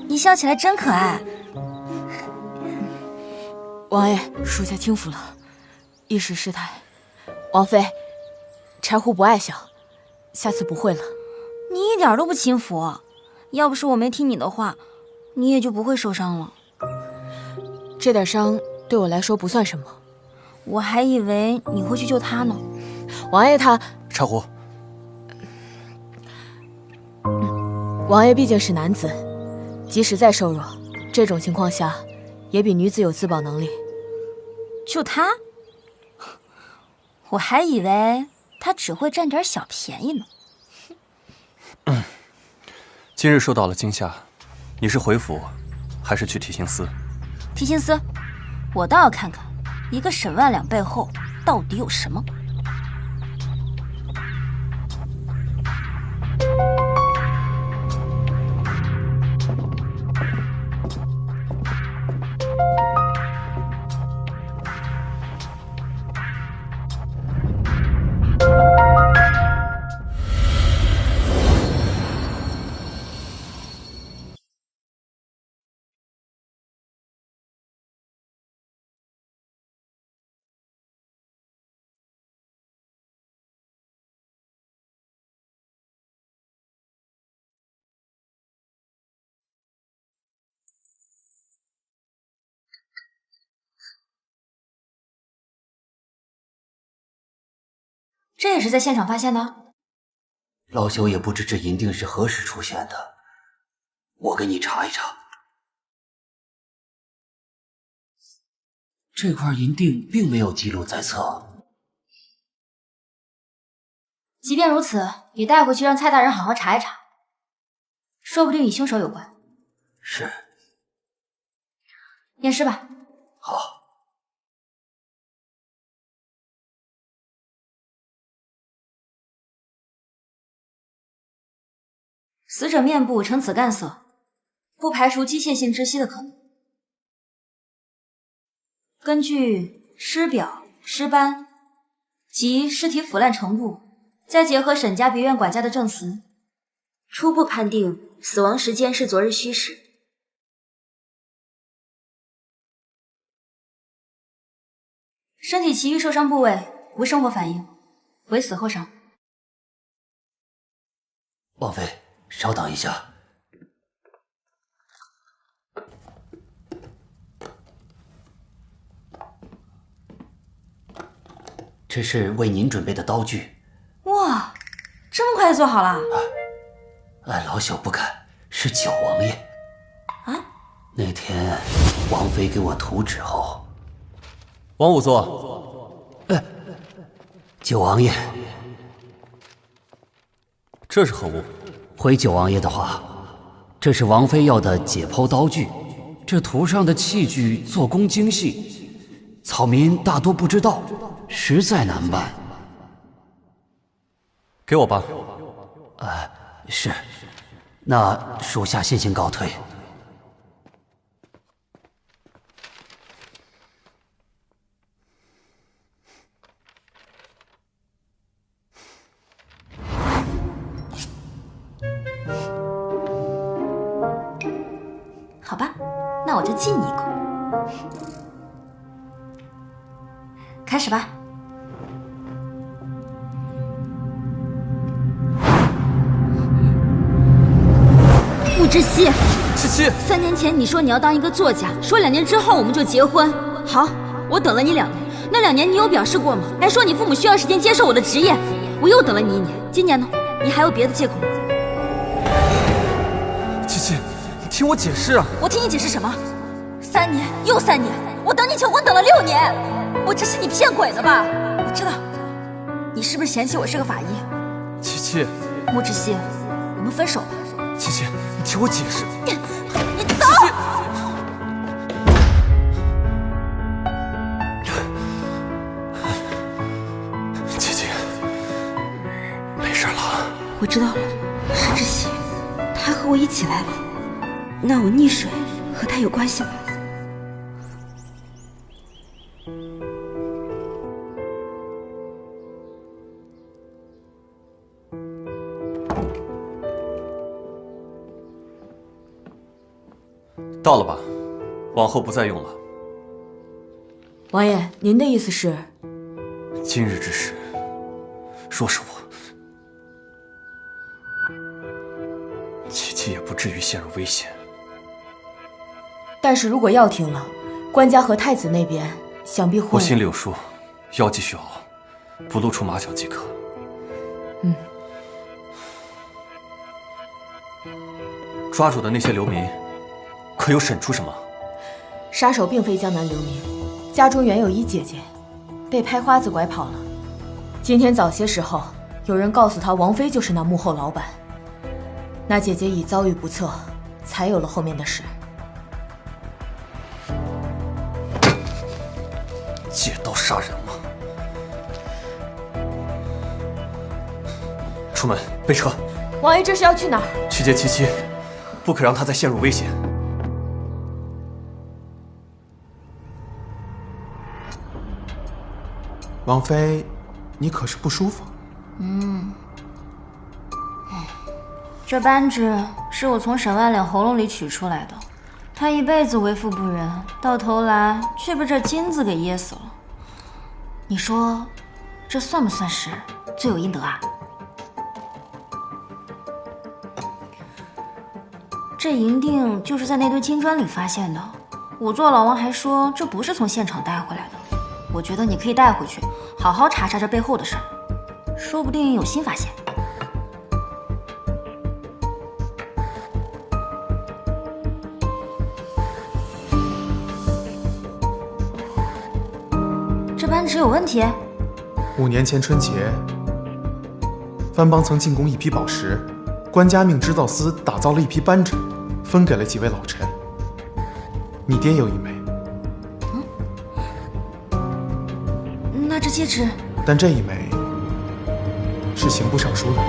你笑起来真可爱。王爷，属下轻浮了，一时失态。王妃，柴胡不爱笑，下次不会了。你一点都不轻浮，要不是我没听你的话，你也就不会受伤了。这点伤对我来说不算什么。我还以为你会去救他呢。王爷他……柴胡，王爷毕竟是男子，即使再瘦弱，这种情况下也比女子有自保能力。就他？我还以为他只会占点小便宜呢。今日受到了惊吓，你是回府，还是去提刑司？提刑司，我倒要看看一个沈万两背后到底有什么。这也是在现场发现的？老朽也不知这银锭是何时出现的，我给你查一查。这块银锭并没有记录在册。即便如此，也带回去让蔡大人好好查一查，说不定与凶手有关。是。验尸吧。好。死者面部呈紫干色，不排除机械性窒息的可能。根据尸表、尸斑及尸体腐烂程度，再结合沈家别院管家的证词，初步判定死亡时间是昨日戌时。身体其余受伤部位无生活反应，为死后伤。王妃，稍等一下。这是为您准备的刀具。哇，这么快就做好了？老朽不敢，是九王爷。啊？那天王妃给我图纸后，王仵作，九王爷，这是何物？回九王爷的话，这是王妃要的解剖刀具。这图上的器具做工精细，草民大多不知道，实在难办。给我吧。是。那属下先行告退。好吧，那我就敬你一口。开始吧。穆之熙，七七，3年前你说你要当一个作家，说2年之后我们就结婚。好，我等了你2年，那2年你有表示过吗？还说你父母需要时间接受我的职业，我又等了你1年。今年呢？你还有别的借口吗？七七，你听我解释啊！我听你解释什么？3年又3年，我等你求婚等了6年，我这是你骗鬼的吧？我知道，你是不是嫌弃我是个法医？七七，穆之熙，我们分手吧。七七，你听我解释。你走！七七，没事了。我知道了，是之熙，他和我一起来了。那我溺水和他有关系吗？到了吧？往后不再用了。王爷，您的意思是？今日之事，若是我，琪琪也不至于陷入危险。但是如果药停了，官家和太子那边想必会……我心里有数，药继续熬，不露出马脚即可。嗯。抓住的那些流民，可有审出什么？杀手并非江南流民，家中原有一姐姐，被拍花子拐跑了。今天早些时候，有人告诉他王妃就是那幕后老板。那姐姐已遭遇不测，才有了后面的事。借刀杀人吗？出门备车。王爷这是要去哪儿？去接七七，不可让她再陷入危险。王妃，你可是不舒服？这扳指是我从沈万两喉咙里取出来的，他一辈子为富不仁，到头来却被这金子给噎死了。你说，这算不算是罪有应得啊？这银锭就是在那堆金砖里发现的，仵作老王还说这不是从现场带回来的。我觉得你可以带回去，好好查查这背后的事儿，说不定有新发现。这扳指有问题？5年前春节，藩邦曾进贡一批宝石，官家命织造司打造了一批扳指，分给了几位老臣。你爹有一枚。那这戒指，但这一枚是刑部尚书的。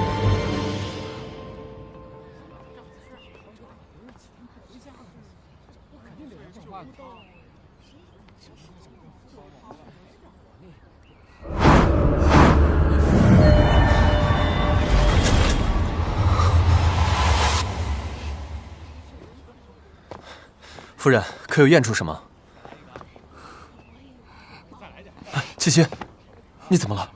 夫人，可有验出什么？七七，你怎么了？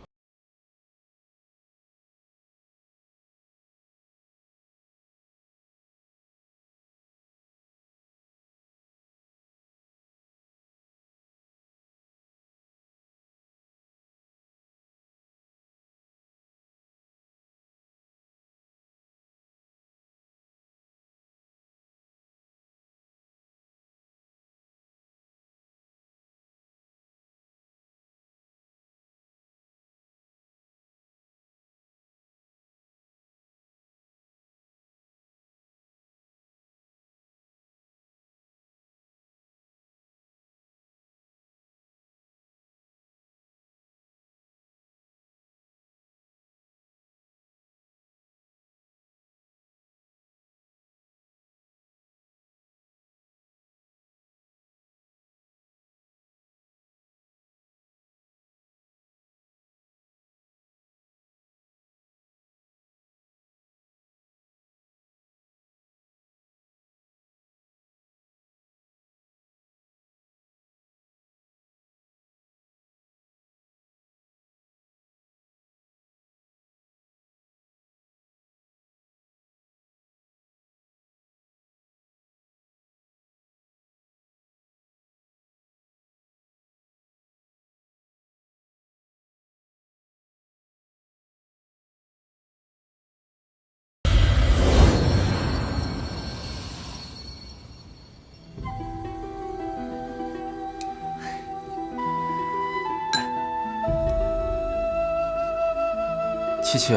七七，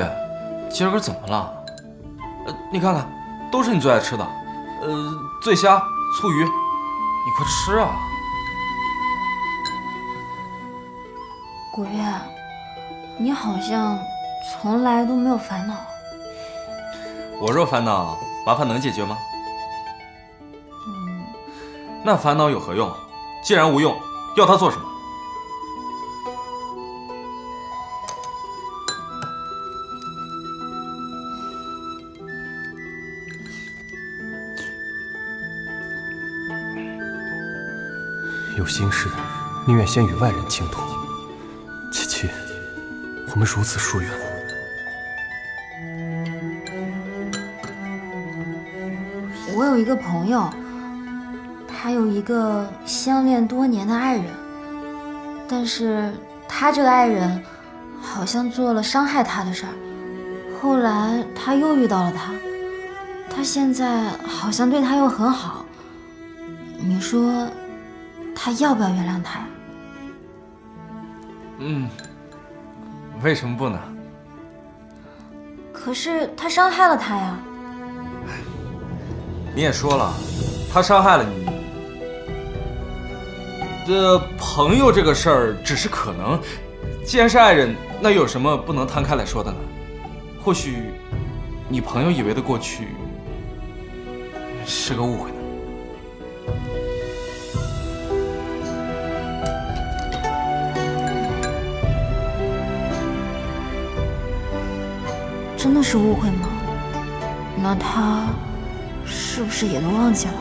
今儿个怎么了？你看看，都是你最爱吃的，醉虾、醋鱼，你快吃啊！古月，你好像从来都没有烦恼。我若烦恼，麻烦能解决吗？那烦恼有何用？既然无用，要它做什么？心事，宁愿先与外人倾吐。七七，我们如此疏远了。我有一个朋友，他有一个相恋多年的爱人，但是他这个爱人好像做了伤害他的事儿，后来他又遇到了他，他现在好像对他又很好，你说他要不要原谅他呀？为什么不呢？可是他伤害了他呀。你也说了，他伤害了你。朋友这个事儿只是可能，既然是爱人，那有什么不能摊开来说的呢？或许你朋友以为的过去是个误会呢。真的是误会吗？那他是不是也都忘记了？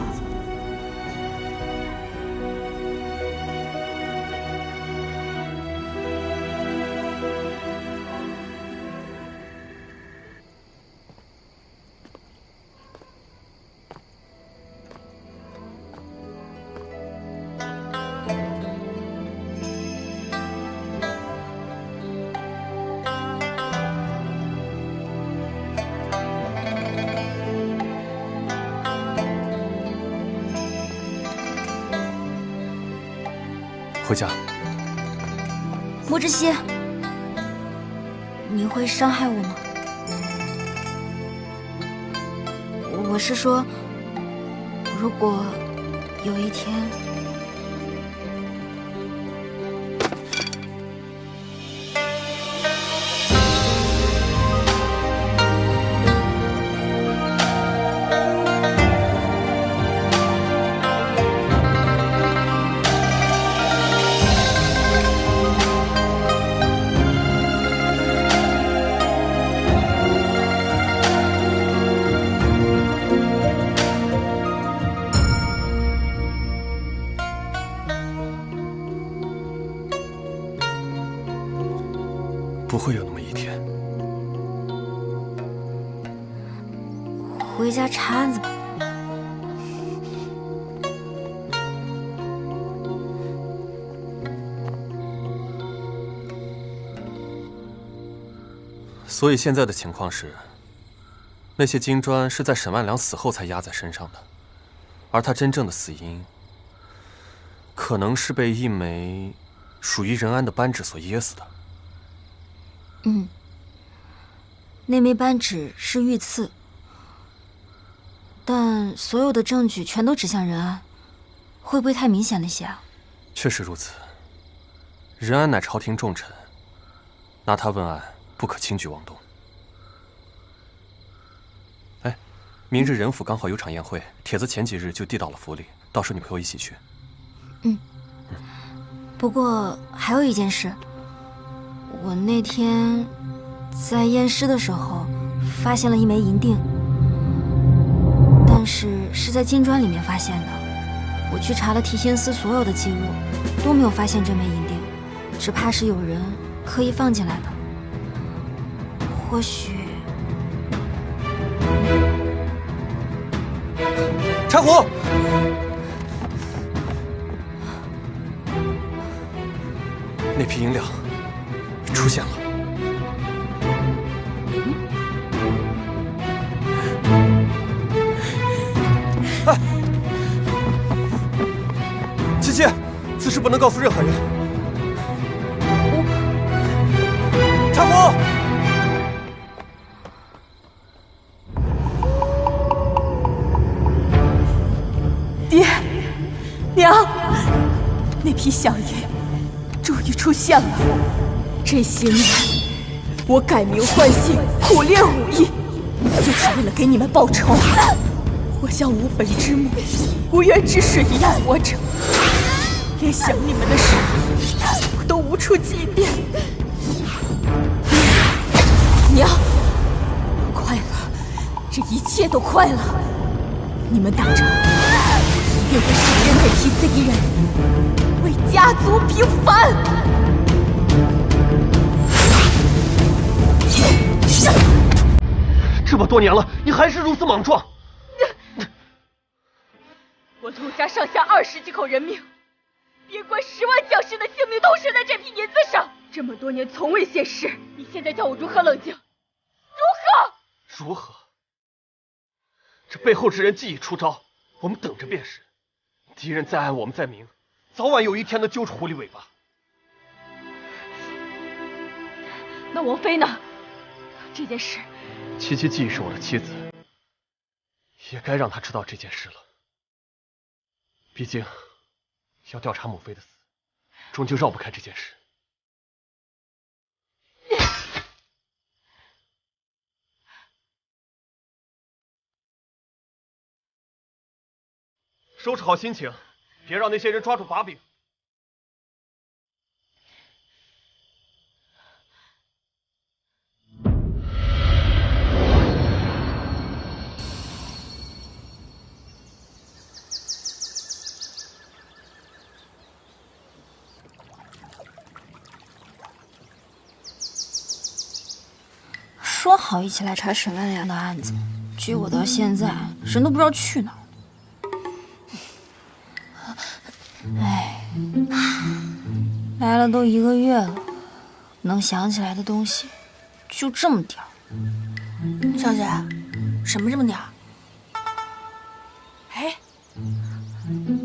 回家。莫之熙，你会伤害我吗？我是说，如果有一天……不会有那么一天。回家查案子吧。所以现在的情况是，那些金砖是在沈万良死后才压在身上的，而他真正的死因，可能是被一枚属于任安的扳指所噎死的。那枚扳指是御刺，但所有的证据全都指向任安，会不会太明显了些啊？确实如此。任安乃朝廷重臣，拿他问案不可轻举妄动。哎，明日任府刚好有场宴会，帖子前几日就递到了府里，到时候你陪我一起去。不过还有一件事，我那天在验尸的时候发现了一枚银锭，但是在金砖里面发现的。我去查了提刑司所有的记录，都没有发现这枚银锭，只怕是有人刻意放进来的。或许……柴胡，那批银两出现了。哎，七七，此事不能告诉任何人。柴胡。爹，娘，那批响银终于出现了。这些年，我改名换姓，苦练武艺，就是为了给你们报仇。我像无本之木、无源之水一样活着，连想你们的时候，我都无处祭奠。娘，快了，这一切都快了。你们等着，愿为世人代替贼人，为家族平反。这么多年了，你还是如此莽撞。我陆家上下20几口人命，边关10万将士的性命都悬在这批银子上，这么多年从未现世。你现在叫我如何冷静？如何？这背后之人既已出招，我们等着便是。敌人在暗，我们在明，早晚有一天能揪出狐狸尾巴。那王妃呢？这件事，七七既是我的妻子，也该让她知道这件事了。毕竟，要调查母妃的死，终究绕不开这件事。收拾好心情，别让那些人抓住把柄。说好一起来查沈万良的案子，结果到现在人都不知道去哪儿。哎，来了都1个月了，能想起来的东西就这么点儿。小姐，什么这么点儿？哎，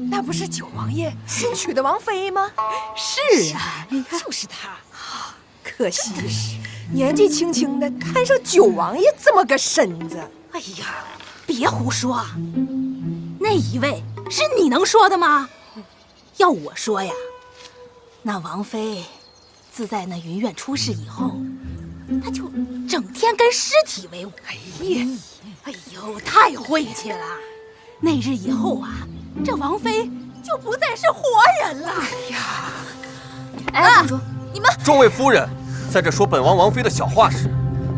那不是九王爷新娶的王妃吗？是啊，你看，就是她。可惜是年纪轻轻的，摊上九王爷这么个身子。哎呀，别胡说，那一位是你能说的吗？要我说呀，那王妃自在那云苑出事以后，她就整天跟尸体为伍。哎呦，太晦气了！那日以后啊，这王妃就不再是活人了。哎，公主，你们众位夫人，在这说本王王妃的小话时，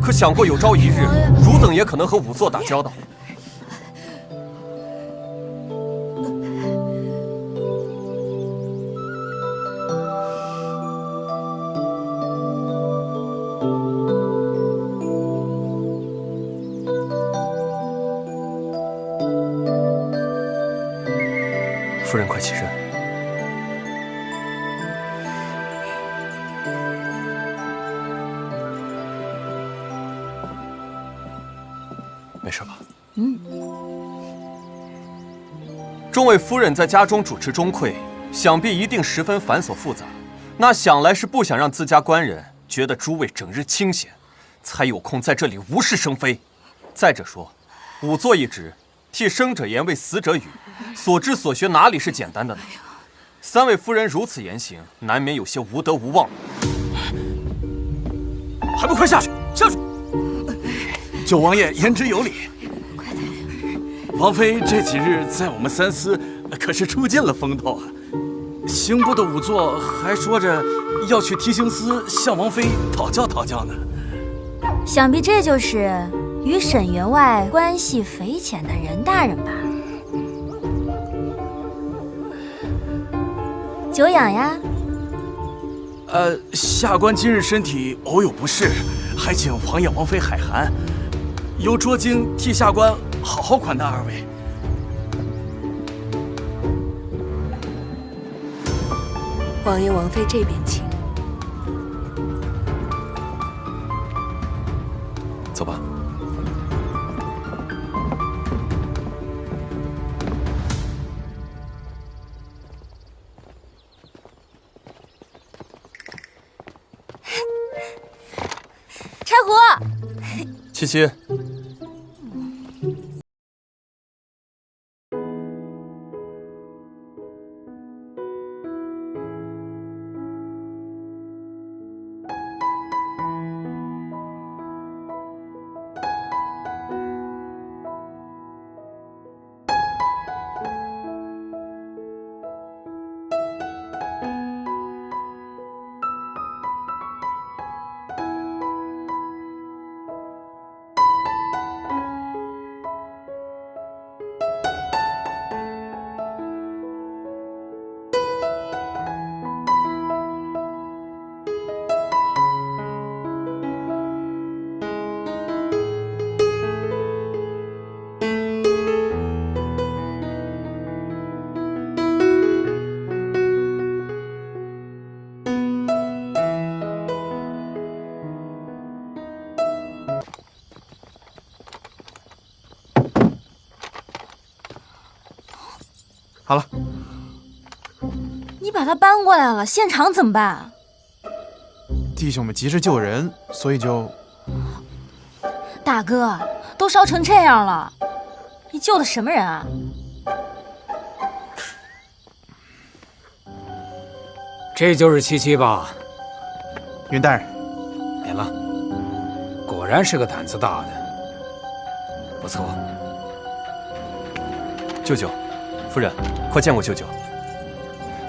可想过有朝一日，汝等也可能和仵作打交道？夫人，快起身。没事吧？众位夫人在家中主持钟馗，想必一定十分繁琐复杂。那想来是不想让自家官人觉得诸位整日清闲，才有空在这里无事生非。再者说，仵作一职，替生者言，为死者语，所知所学哪里是简单的呢？三位夫人如此言行，难免有些无德无望。还不快下去！下去！九王爷言之有理。王妃这几日在我们三司可是出尽了风头啊！刑部的仵作还说着要去提刑司向王妃讨教讨教呢。想必这就是与沈员外关系匪浅的任大人吧？久仰呀。下官今日身体偶有不适，还请王爷王妃海涵，由卓京替下官好好款待二位。王爷王妃这边请。走吧。柴胡，七七。好了，你把他搬过来了，现场怎么办？弟兄们急着救人，所以就……大哥，都烧成这样了，你救的什么人啊？这就是七七吧？云大人，免了。果然是个胆子大的，不错。舅舅，夫人，快见过舅舅。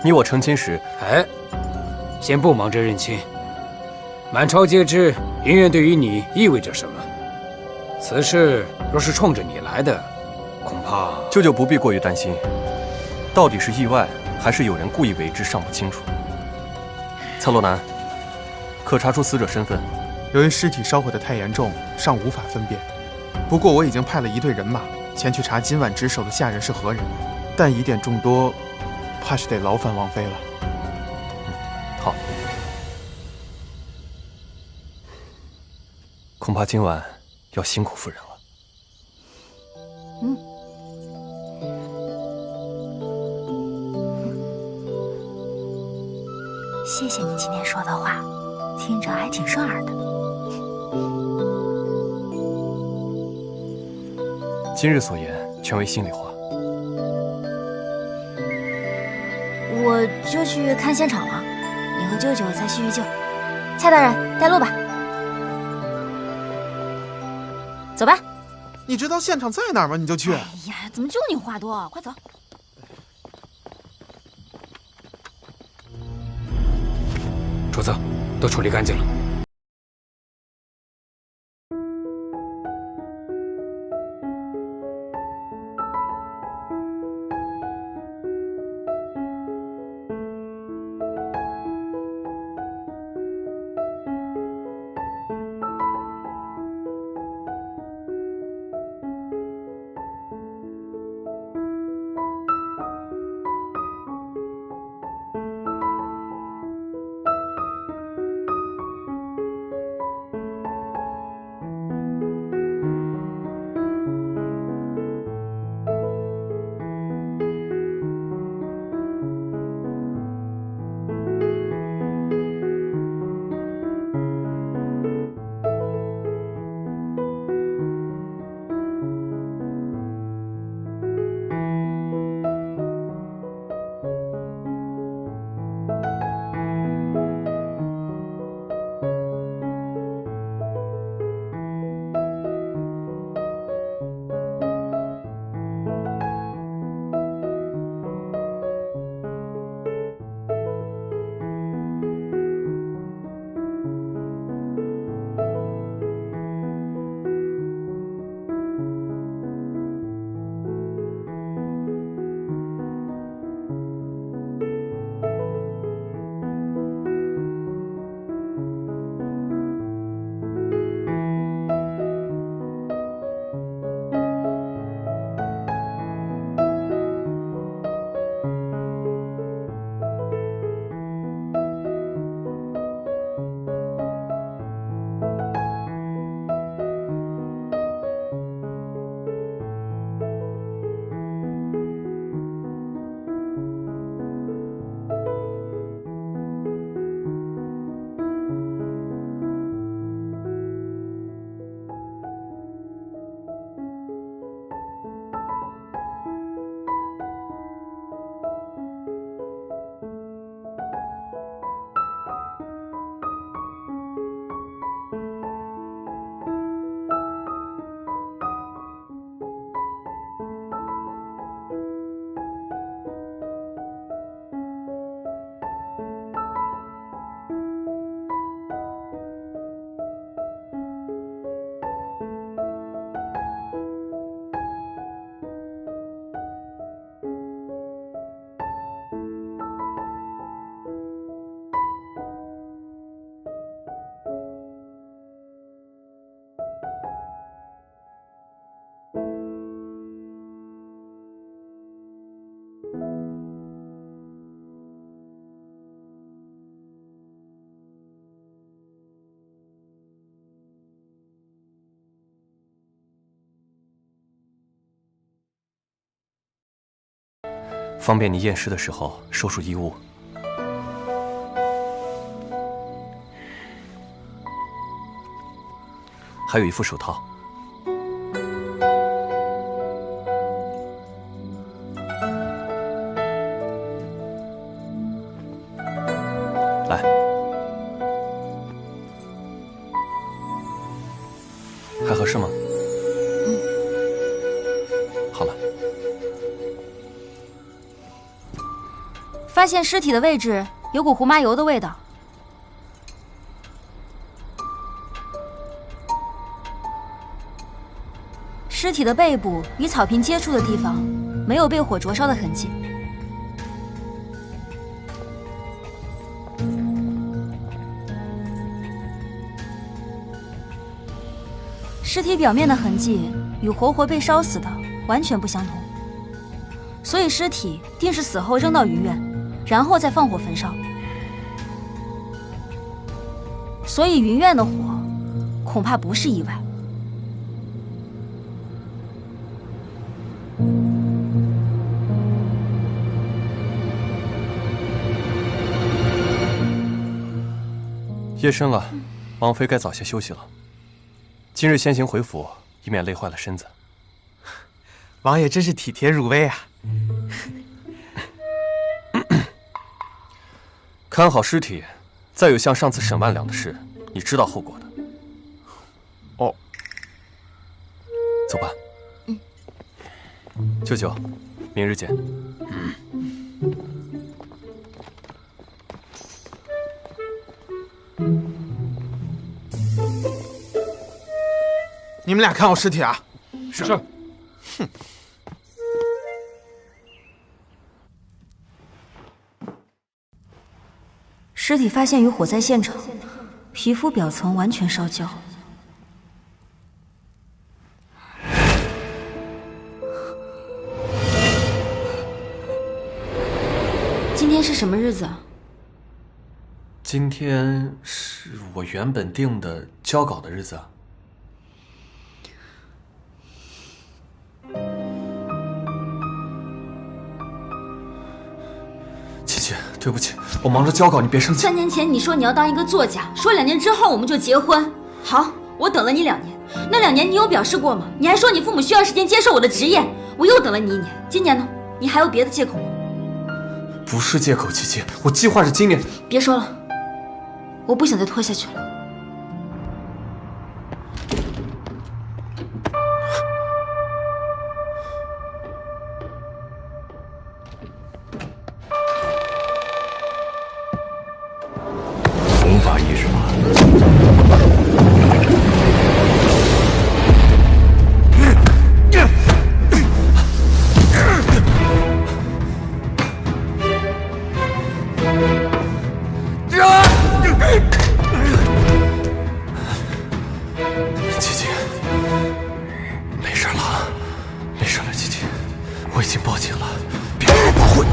你我成亲时，哎，先不忙着认亲。满朝皆知，云远对于你意味着什么。此事若是冲着你来的，恐怕……舅舅不必过于担心，到底是意外，还是有人故意为之，尚不清楚。策洛南，可查出死者身份？由于尸体烧毁的太严重，尚无法分辨。不过我已经派了一队人马前去查今晚值守的下人是何人，但疑点众多，怕是得劳烦王妃了。好，恐怕今晚要辛苦夫人了。谢谢你今天说的话，听着还挺顺耳的。今日所言全为心里话。我就去看现场了，你和舅舅再叙叙旧。蔡大人，带路吧。走吧。你知道现场在哪儿吗？你就去。哎呀，怎么就你话多？快走。主子，都处理干净了。方便你验尸的时候收束衣物。还有一副手套。来，还合适吗？好了。发现尸体的位置有股胡麻油的味道。尸体的背部与草坪接触的地方没有被火灼烧的痕迹。尸体表面的痕迹与活被烧死的完全不相同，所以尸体定是死后扔到云院，然后再放火焚烧。所以云院的火恐怕不是意外。夜深了，王妃该早些休息了。今日先行回府，以免累坏了身子。王爷真是体贴入微啊！看好尸体，再有像上次沈万两的事，你知道后果的。哦，走吧。舅舅，明日见。你们俩看好尸体啊！是。哼。尸体发现于火灾现场，皮肤表层完全烧焦。今天是什么日子啊？今天是我原本定的交稿的日子啊。琪琪，对不起，我忙着交稿，你别生气。3年前你说你要当一个作家，说2年之后我们就结婚。好，我等了你2年，那2年你有表示过吗？你还说你父母需要时间接受我的职业，我又等了你1年。今年呢？你还有别的借口吗？不是借口，琪琪，我计划着今年。别说了，我不想再拖下去了。弘法意识吗？琪琪，没事了，没事了，琪琪，我已经报警了，别让我保护你。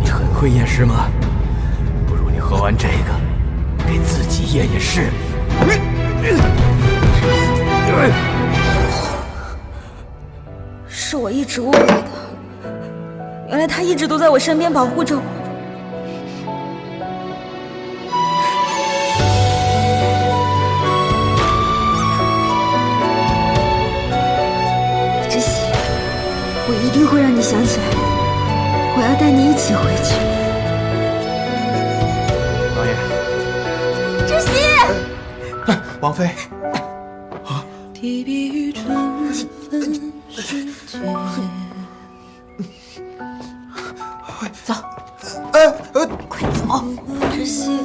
你很会验尸吗？不如你喝完这个，给自己验验尸。是我一直误会的，原来他一直都在我身边保护着我。知悉，我一定会让你想起来的，我要带你一起回去。王爷，知悉，王妃。提笔于春分时节。走，快走！知悉，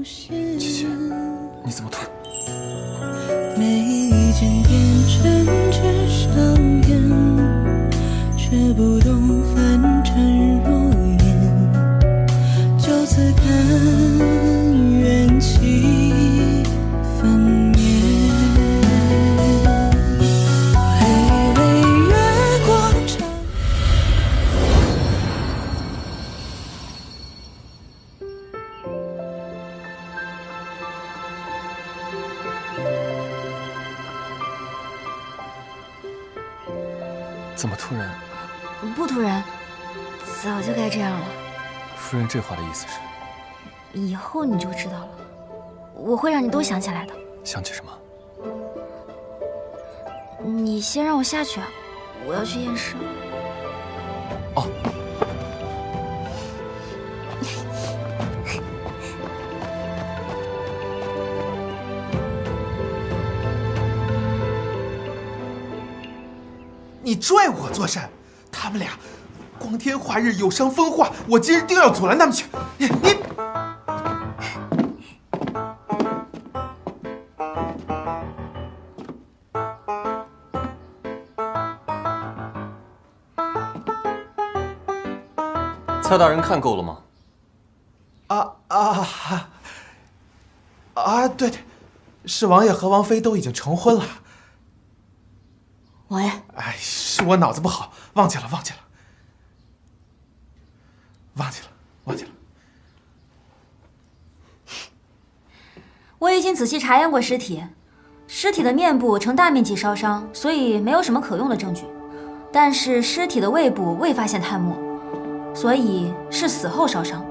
琪琪，你怎么突然？眉间变成纸上烟，却不懂凡尘若烟。就此看缘起分灭。怎么突然？不突然，早就该这样了。夫人这话的意思是？以后你就知道了，我会让你都想起来的。想起什么？你先让我下去，我要去验尸。哦。你拽我做甚？他们俩光天化日，有伤风化，我今日定要阻拦他们去。你。蔡大人看够了吗？对，是王爷和王妃都已经成婚了。王爷，哎，是我脑子不好，忘记了。我已经仔细查验过尸体，尸体的面部呈大面积烧伤，所以没有什么可用的证据。但是尸体的胃部未发现炭末，所以是死后烧伤。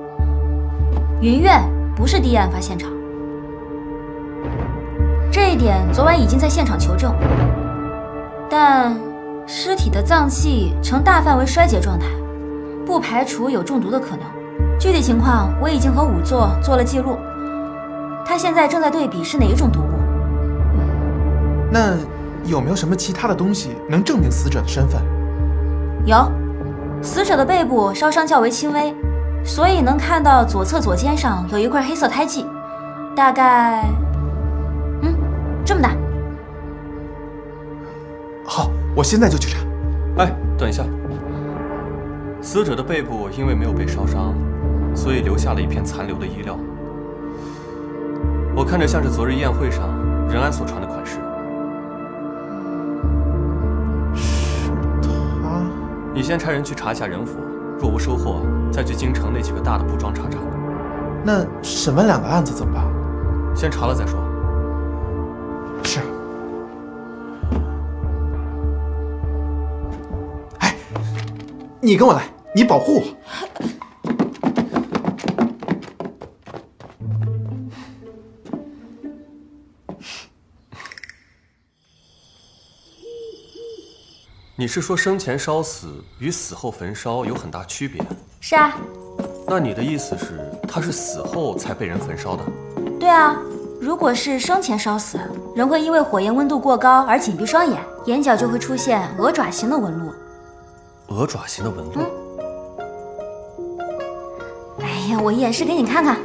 云苑不是第一案发现场，这一点昨晚已经在现场求证。但尸体的脏器呈大范围衰竭状态，不排除有中毒的可能。具体情况我已经和仵作做了记录，他现在正在对比是哪一种毒物。那有没有什么其他的东西能证明死者的身份？有，死者的背部烧伤较为轻微，所以能看到左侧左肩上有一块黑色胎记，大概这么大。好，我现在就去查。哎，等一下，死者的背部因为没有被烧伤，所以留下了一片残留的衣料。我看着像是昨日宴会上任安所穿的款式。是他？你先差人去查一下人府，若无收获，再去京城那几个大的布庄查查。那沈万两的案子怎么办？先查了再说。是。你跟我来，你保护我。你是说生前烧死与死后焚烧有很大区别？是啊。那你的意思是，他是死后才被人焚烧的？对啊，如果是生前烧死，人会因为火焰温度过高而紧闭双眼，眼角就会出现鹅爪形的纹路。鹅爪形的纹路。哎呀，我演示给你看看，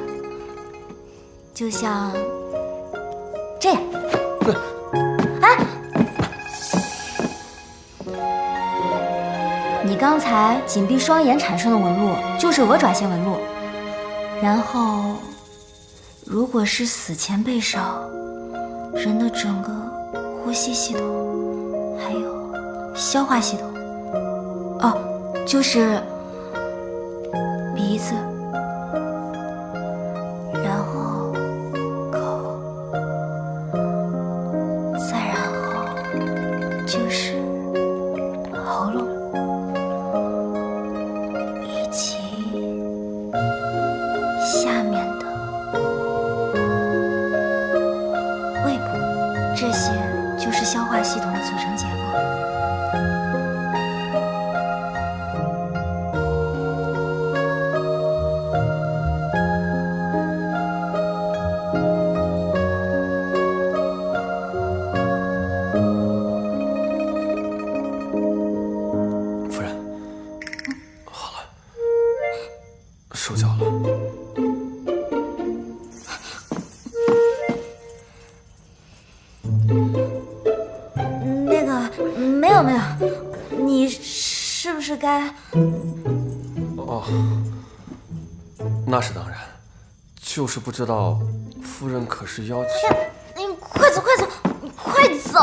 就像这样。哎，你刚才紧闭双眼产生的纹路就是鹅爪形纹路。然后，如果是死前被烧，人的整个呼吸系统还有消化系统。哦，就是鼻子，然后口，再然后就是喉咙，以及下面的胃部，这些就是消化系统的组成结构。受脚了。那个，没有，你是不是该……哦，那是当然，就是不知道夫人可是要求……你快走，你快走！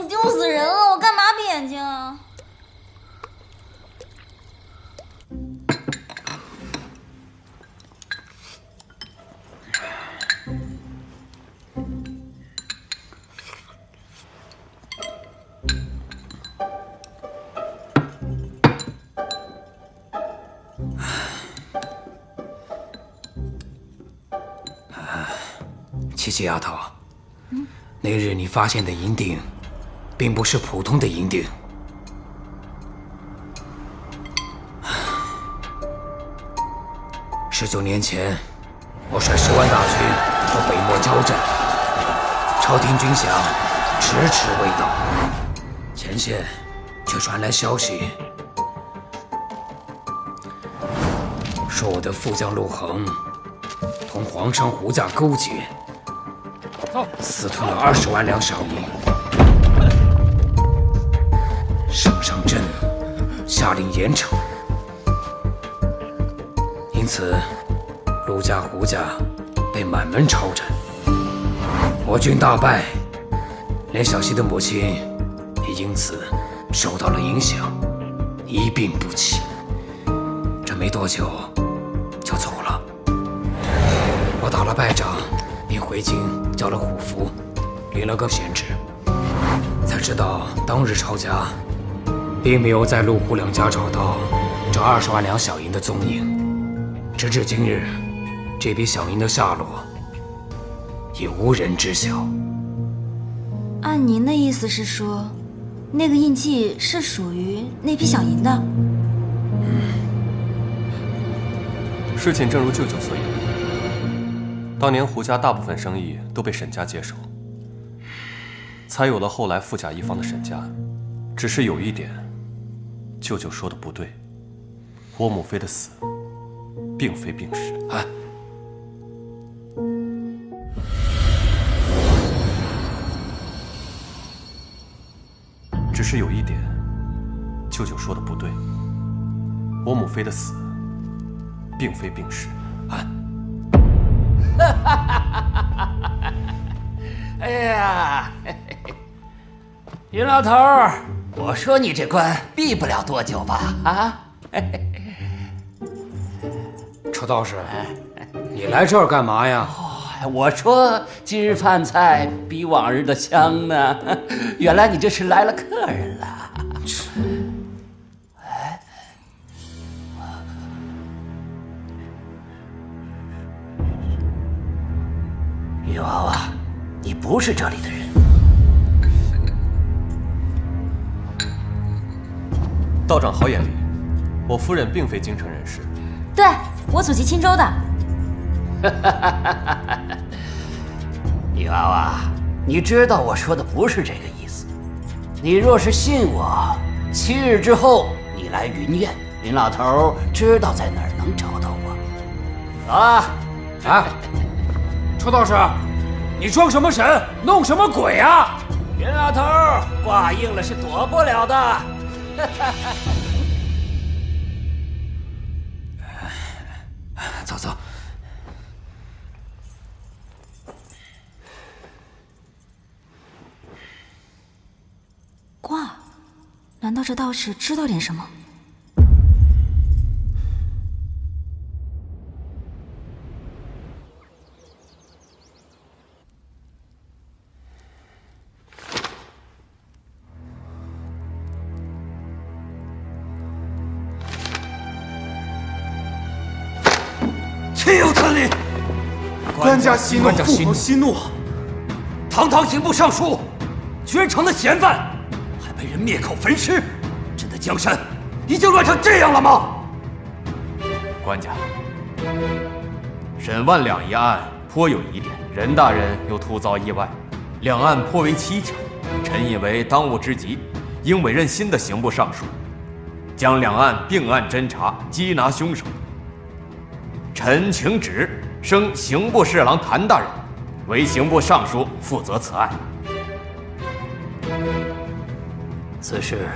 丢死人了！我干嘛闭眼睛啊？七七丫头，那日你发现的银锭，并不是普通的银锭。19年前，我率10万大军到北漠交战，朝廷军饷迟迟未到，前线却传来消息，说我的副将陆衡同皇上胡家勾结，私吞了20万两赏银。圣上震怒，下令严惩。因此，陆家、胡家被满门抄斩，我军大败，连小溪的母亲也因此受到了影响，一病不起。这没多久就走了。我打了败仗，便回京交了虎符，领了个闲职，才知道当日抄家并没有在陆胡两家找到这20万两小银的踪影。直至今日，这笔小银的下落也无人知晓。按您的意思是说，那个印记是属于那批小银的？事情正如舅舅所言，当年胡家大部分生意都被沈家接手，才有了后来富甲一方的沈家。只是有一点，舅舅说的不对，我母妃的死并非病逝。只是有一点，舅舅说的不对，我母妃的死并非病逝。哎呀，云老头儿，我说你这关闭不了多久吧？啊？仇道士，你来这儿干嘛呀？我说今日饭菜比往日的香呢，原来你这是来了客人了。玉娃娃，你不是这里的人。道长好眼力，我夫人并非京城人士。对，我祖籍青州的。女娃娃，你知道我说的不是这个意思。你若是信我，7日之后你来云苑，林老头知道在哪儿能找到我。走啊！啊！仇道士，你装什么神，弄什么鬼啊？云老头挂硬了是躲不了的。走走。卦，难道这道士知道点什么？岂有此理！官家息怒，官家息怒，息怒！堂堂刑部尚书，绝城的嫌犯，还被人灭口焚尸，朕的江山已经乱成这样了吗？官家，沈万两一案颇有疑点，任大人又突遭意外，两案颇为蹊跷。臣以为当务之急，应委任新的刑部尚书，将两案并案侦查，缉拿凶手。臣请旨升刑部侍郎谭大人为刑部尚书，负责此案。此事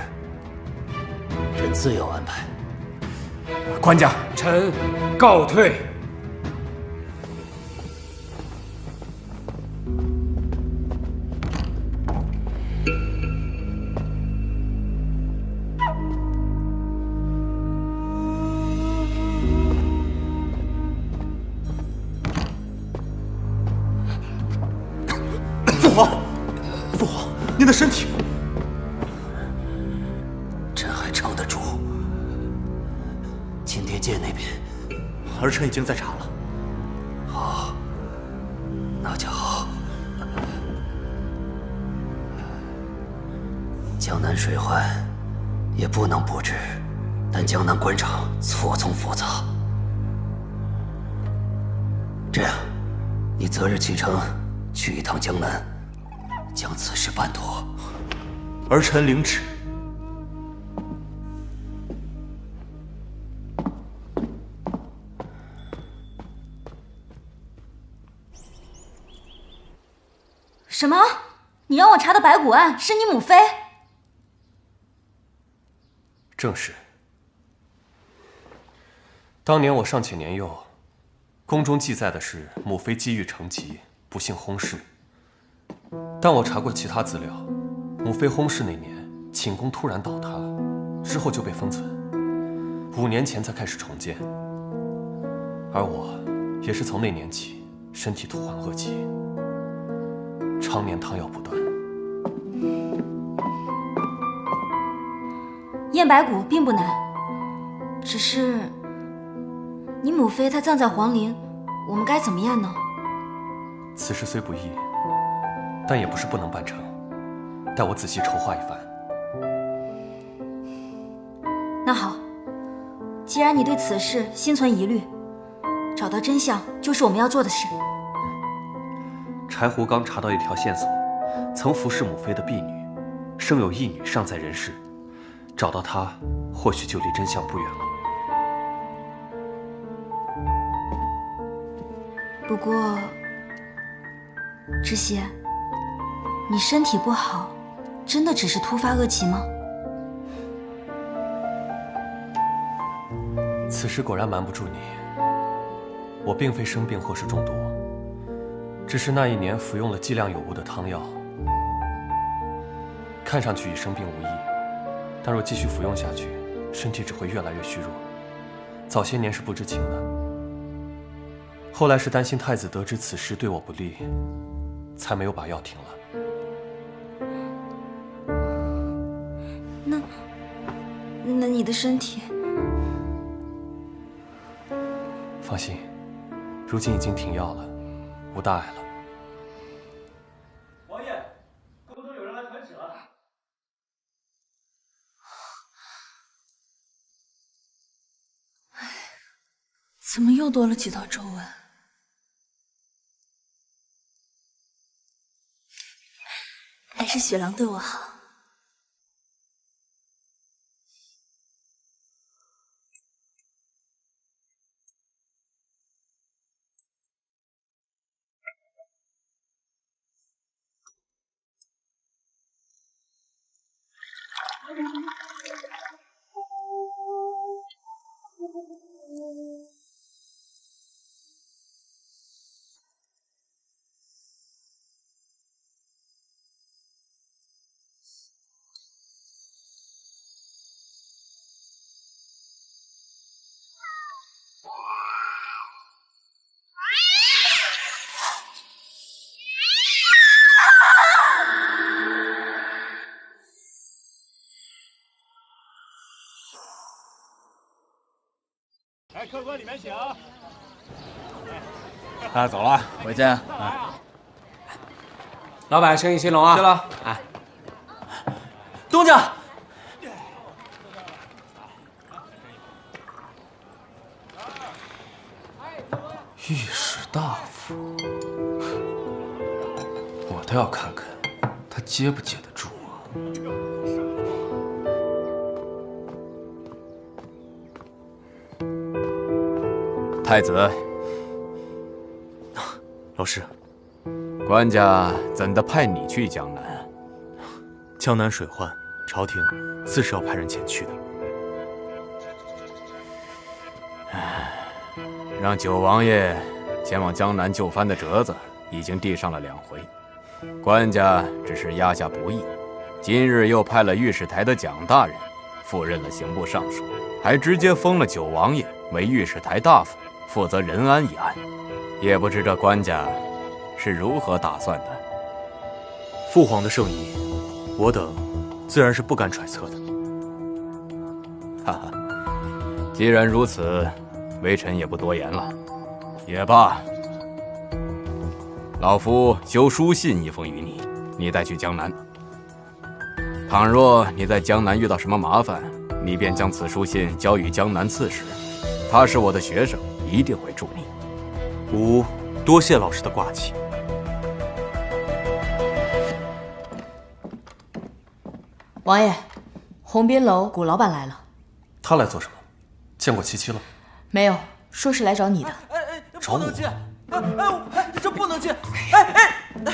朕自有安排。官家，臣告退。父皇，您的身体，朕还撑得住。金蝶界那边，儿臣已经在查了。好，那就好。江南水患也不能不治，但江南官场错综复杂。这样，你择日启程，去一趟江南，将此事办妥。儿臣领旨。什么？你让我查的白骨案是你母妃？正是。当年我尚且年幼，宫中记载的是母妃积郁成疾，不幸薨逝。但我查过其他资料，母妃薨逝那年，寝宫突然倒塌，之后就被封存，5年前才开始重建。而我也是从那年起，身体突患恶疾，常年汤药不断。验白骨并不难，只是你母妃她葬在皇陵，我们该怎么验呢？此事虽不易，但也不是不能办成。待我仔细筹划一番。那好，既然你对此事心存疑虑，找到真相就是我们要做的事。柴胡刚查到一条线索，曾服侍母妃的婢女，生有一女尚在人世。找到她，或许就离真相不远了。不过，知邪，你身体不好，真的只是突发恶疾吗？此时果然瞒不住你，我并非生病或是中毒，只是那一年服用了剂量有误的汤药，看上去与生病无异。但若继续服用下去，身体只会越来越虚弱。早些年是不知情的，后来是担心太子得知此事对我不利，才没有把药停了。那你的身体？放心，如今已经停药了，无大碍了。王爷，宫中有人来传旨了。怎么又多了几道皱纹？还是雪狼对我好。来，客官里面请。走了，回见。老板，生意兴隆啊！对了，东家，御史大夫，我倒要看看他接不接得住啊！太子，老师，官家怎的派你去江南？江南水患，朝廷自是要派人前去的。让九王爷前往江南救藩的折子已经递上了2回，官家只是压下不义，今日又派了御史台的蒋大人赴任了刑部尚书，还直接封了九王爷为御史台大夫，负责仁安一案，也不知这官家是如何打算的。父皇的圣意，我等自然是不敢揣测的。哈哈，既然如此，微臣也不多言了。也罢，老夫修书信一封于你，你带去江南。倘若你在江南遇到什么麻烦，你便将此书信交与江南刺史，他是我的学生，一定会助你。吾多谢老师的挂记。王爷，鸿宾楼谷老板来了。他来做什么？见过77了？没有，说是来找你的。找我？这不能进！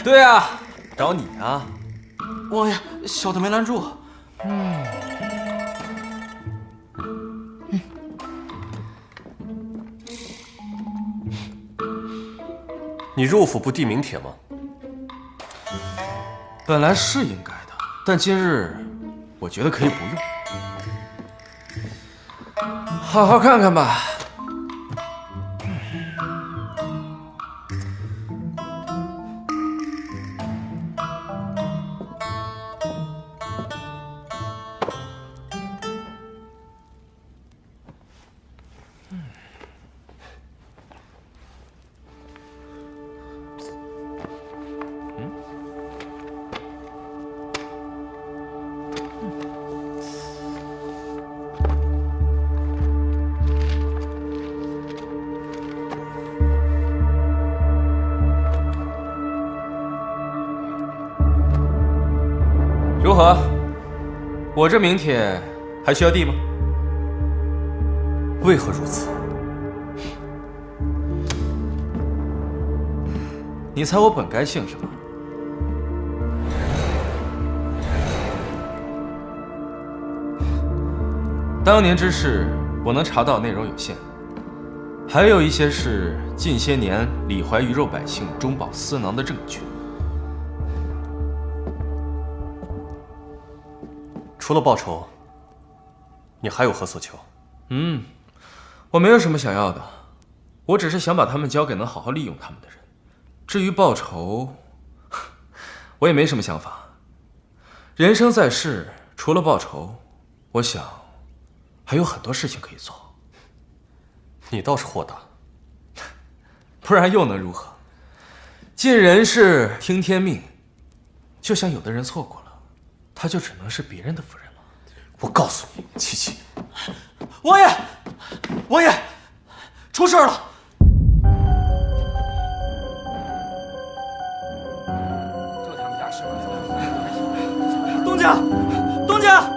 对啊，找你啊！王爷，小的没拦住。你入府不递名帖吗？本来是应该的，但今日我觉得可以不用。好好看看吧。如何？我这名帖还需要递吗？为何如此？你猜我本该姓什么？当年之事，我能查到内容有限，还有一些是近些年李怀鱼肉百姓中饱私囊的证据。除了报仇，你还有何所求？我没有什么想要的，我只是想把他们交给能好好利用他们的人。至于报仇，我也没什么想法。人生在世，除了报仇，我想还有很多事情可以做。你倒是豁达，不然又能如何？尽人事，听天命。就像有的人错过了，他就只能是别人的夫人了。我告诉你，77，王爷，王爷，出事了！东家，东家！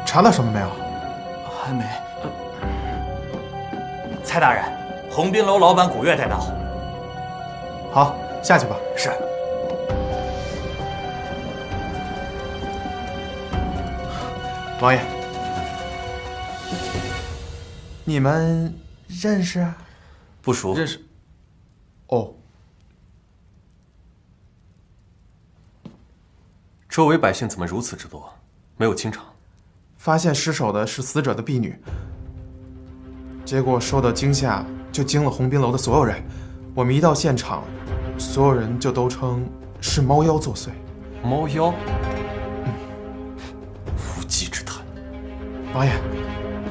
查到什么没有？还没。蔡大人，鸿宾楼老板古月带到。好，下去吧。是。王爷，你们认识？不熟。认识。哦。周围百姓怎么如此之多？没有清场。发现尸首的是死者的婢女。结果受到惊吓，就惊了鸿宾楼的所有人。我们一到现场，所有人就都称是猫妖作祟。猫妖？无稽之谈。王爷，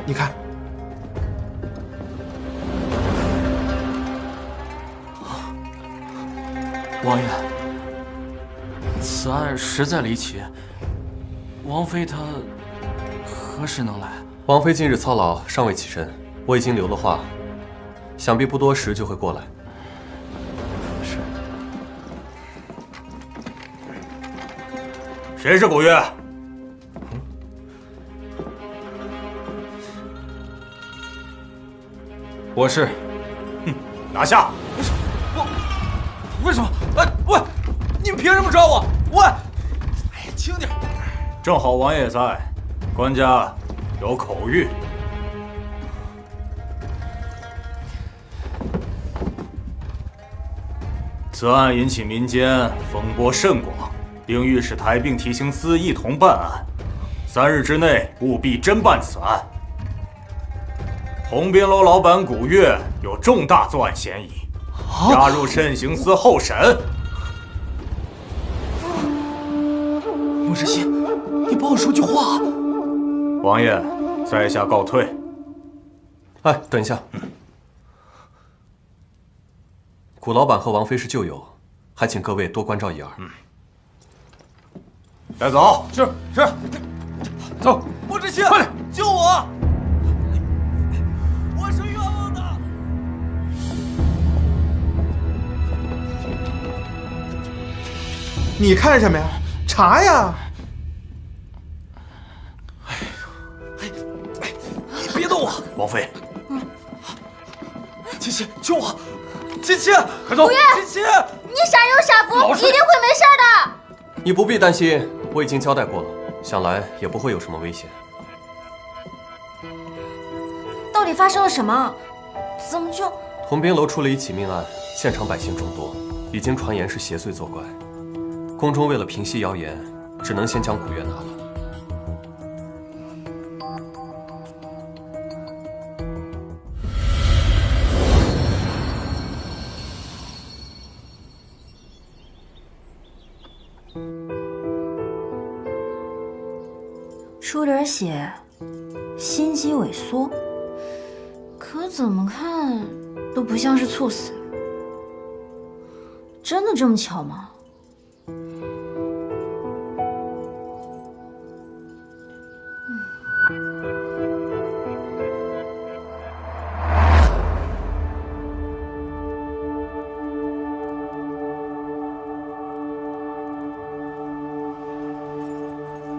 你看，王爷，此案实在离奇。王妃她何时能来？王妃近日操劳，尚未起身。我已经留了话，想必不多时就会过来。是。谁是古月？我是。拿下！为什么？喂，你们凭什么抓我？喂，哎呀，轻点！正好王爷在，官家有口谕。此案引起民间风波甚广，并欲使台并提刑司一同办案，3日之内务必侦办此案。鸿宾楼老板古月有重大作案嫌疑，押入慎刑司候审。莫知悉，你帮我说句话。王爷，在下告退。哎，等一下。古老板和王妃是旧友，还请各位多关照一二。带走。是。走。莫知悉，快点救我！我是冤枉的。你看什么呀？查呀！你别动我！王妃，七七，救我！七七，快走！不愿，七七，你傻有傻福，一定会没事的。你不必担心，我已经交代过了，想来也不会有什么危险。到底发生了什么？怎么就……同宾楼出了一起命案，现场百姓众多，已经传言是邪祟作怪。宫中为了平息谣言，只能先将古月拿了。出点血，心肌萎缩，可怎么看都不像是猝死。真的这么巧吗？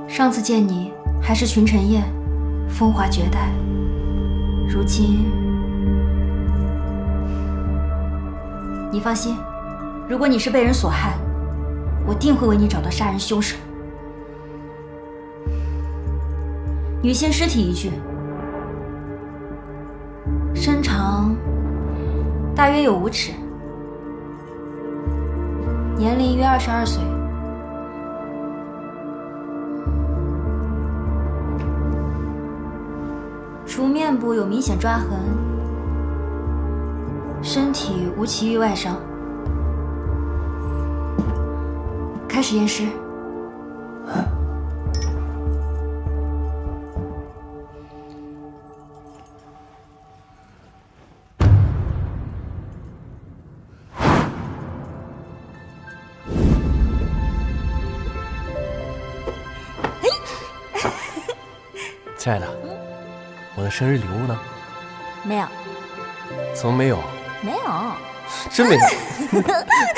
上次见你还是群臣宴，风华绝代。如今，你放心，如果你是被人所害，我定会为你找到杀人凶手。女性尸体一具，身长大约有5尺，年龄约22岁。除面部有明显抓痕，身体无其余外伤。开始验尸。亲爱的，我的生日礼物呢？没有。怎么没有？没有。真没有。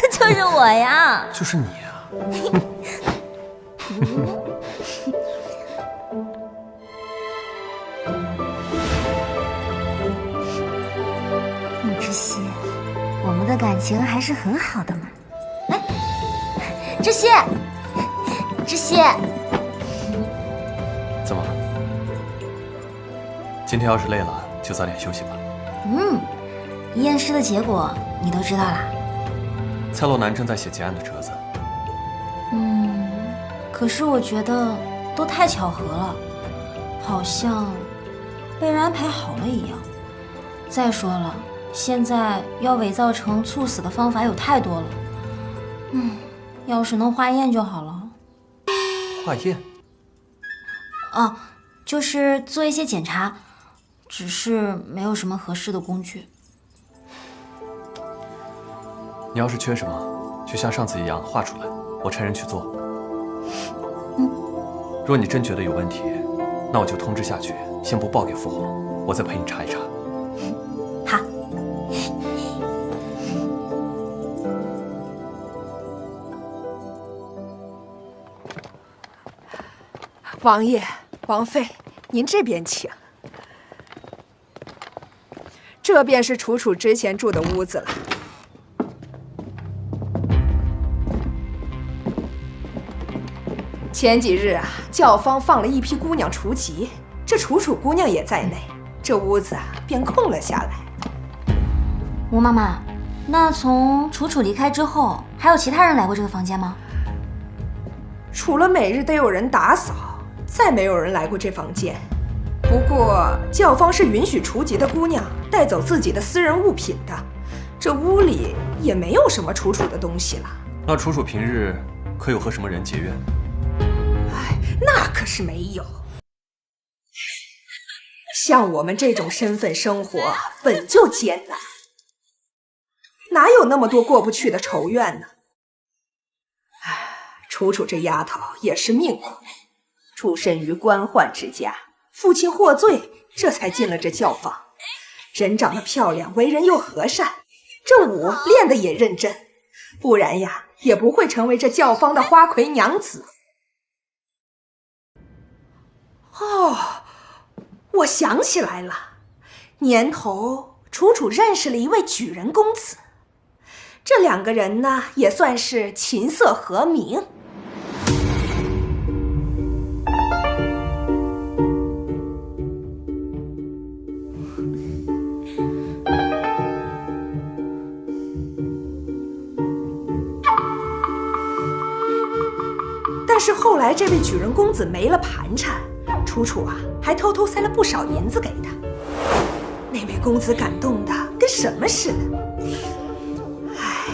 就是我呀。就是你啊。穆知悉，我们的感情还是很好的嘛。哎，知悉，知悉。怎么了？今天要是累了，就早点休息吧。验尸的结果你都知道啦？蔡洛南正在写结案的折子。可是我觉得都太巧合了，好像被人安排好了一样。再说了，现在要伪造成猝死的方法有太多了。要是能化验就好了。化验？哦，就是做一些检查，只是没有什么合适的工具。你要是缺什么，就像上次一样画出来，我差人去做。若你真觉得有问题，那我就通知下去，先不报给父皇，我再陪你查一查。好。王爷、王妃，您这边请。这便是楚楚之前住的屋子了。前几日啊，教坊放了一批姑娘除籍，这楚楚姑娘也在内，这屋子啊便空了下来。吴妈妈，那从楚楚离开之后，还有其他人来过这个房间吗？除了每日得有人打扫，再没有人来过这房间。不过教坊是允许除籍的姑娘带走自己的私人物品的，这屋里也没有什么楚楚的东西了。那楚楚平日可有和什么人结怨？哎，那可是没有。像我们这种身份生活本就艰难，哪有那么多过不去的仇怨呢？哎，楚楚这丫头也是命苦，出身于官宦之家，父亲获罪，这才进了这教坊。人长得漂亮，为人又和善，这舞练得也认真，不然呀，也不会成为这教坊的花魁娘子。哦，我想起来了，年头楚楚认识了一位举人公子，这两个人呢，也算是琴瑟和鸣。但是后来这位举人公子没了盘缠，楚楚啊还偷偷塞了不少银子给他。那位公子感动的跟什么似的。唉，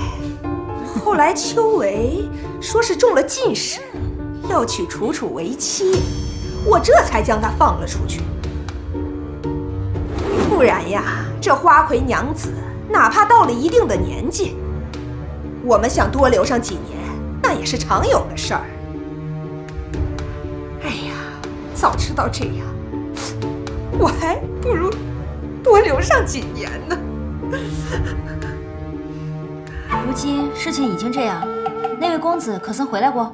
后来秋维说是中了进士，要娶楚楚为妻，我这才将她放了出去。不然呀，这花魁娘子哪怕到了一定的年纪，我们想多留上几年，那也是常有的事儿。哎呀，早知道这样，我还不如多留上几年呢。如今事情已经这样，那位公子可曾回来过？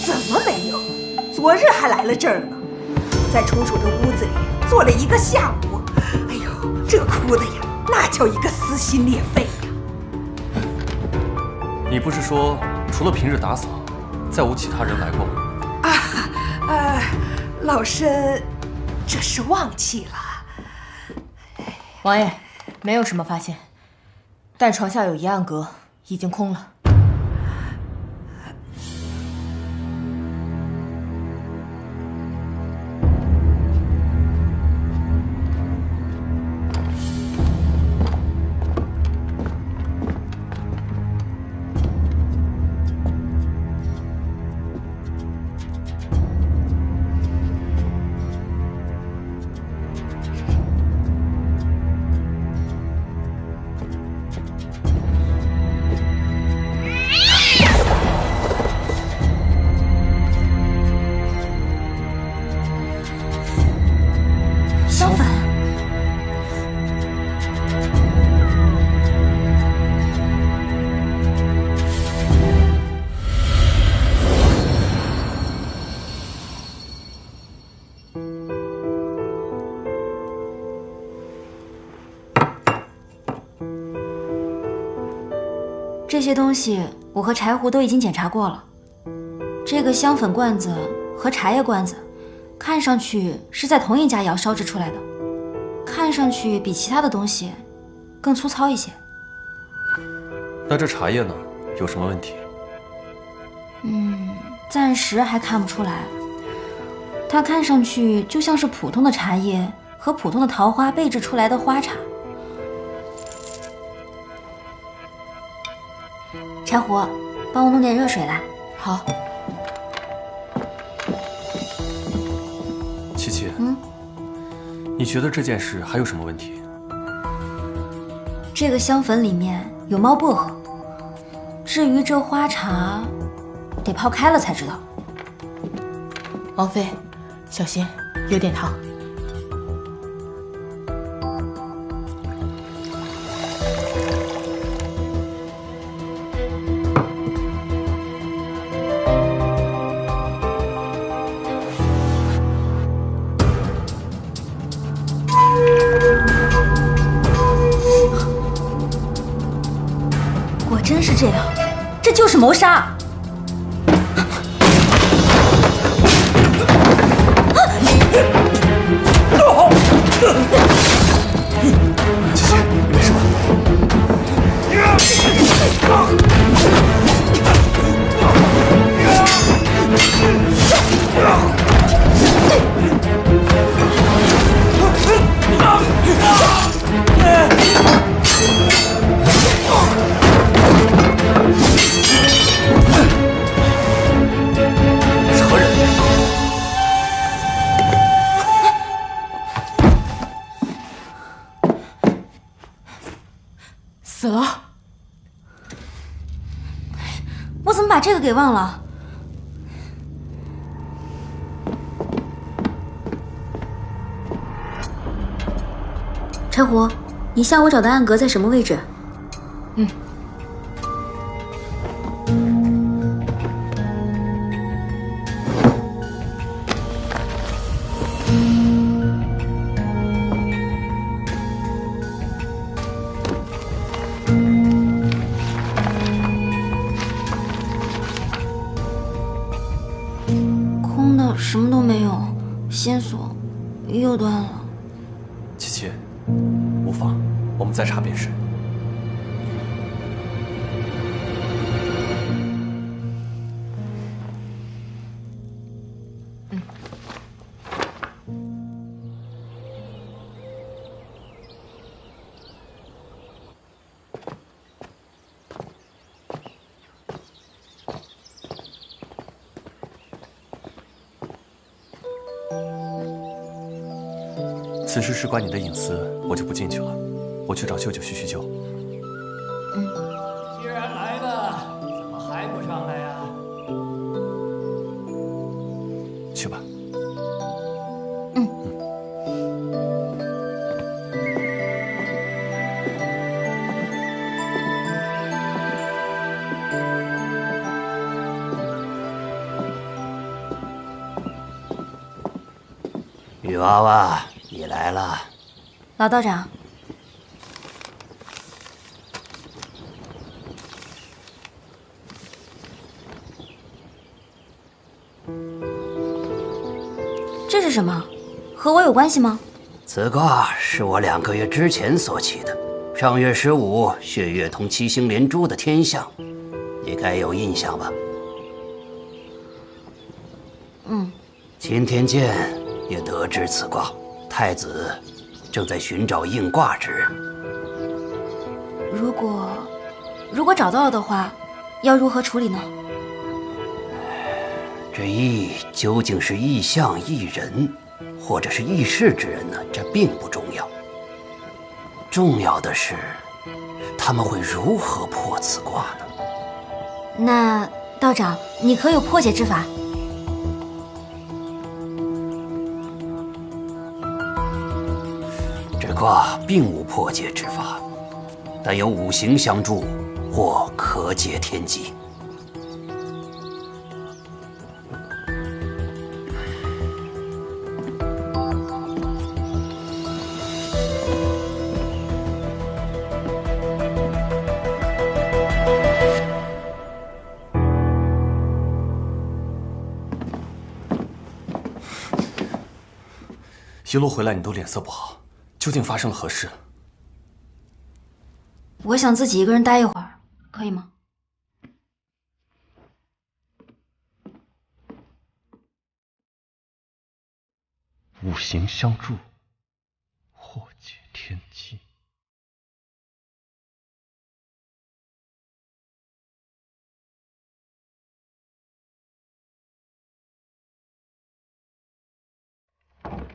怎么没有？昨日还来了这儿呢，在楚楚的屋子里坐了一个下午。哎呦，这哭的呀，那叫一个撕心裂肺呀！你不是说除了平日打扫，再无其他人来过吗？老身这是忘记了。王爷，没有什么发现，但床下有一暗格，已经空了。这些东西我和柴胡都已经检查过了。这个香粉罐子和茶叶罐子，看上去是在同一家窑烧制出来的，看上去比其他的东西更粗糙一些。那这茶叶呢，有什么问题？暂时还看不出来。它看上去就像是普通的茶叶和普通的桃花焙制出来的花茶。柴胡，帮我弄点热水来。好。琪琪，你觉得这件事还有什么问题？这个香粉里面有猫薄荷，至于这花茶，得泡开了才知道。王妃，小心，有点烫。果真是这样，这就是谋杀！琪琪，你没事吧？我怎么把这个给忘了？柴胡，你下午找的暗格在什么位置？嗯。空的，什么都没有，线索又断了。琪琪，无妨，我们再查便是。此事事关你的隐私，我就不进去了。我去找舅舅叙叙旧。既然来了，怎么还不上来呀？去吧。女娃娃，你来了。老道长，这是什么？和我有关系吗？此卦是我2个月之前所起的，上月15血月同七星连珠的天象，你该有印象吧？今天见也得知此卦，太子正在寻找应卦之人。如果找到了的话，要如何处理呢？这意究竟是异象异人，或者是异事之人呢？这并不重要，重要的是他们会如何破此卦呢？那道长，你可有破解之法？这卦并无破解之法，但有五行相助，或可解天机。一路回来你都脸色不好，究竟发生了何事？我想自己一个人待一会儿，可以吗？五行相助，或解天机。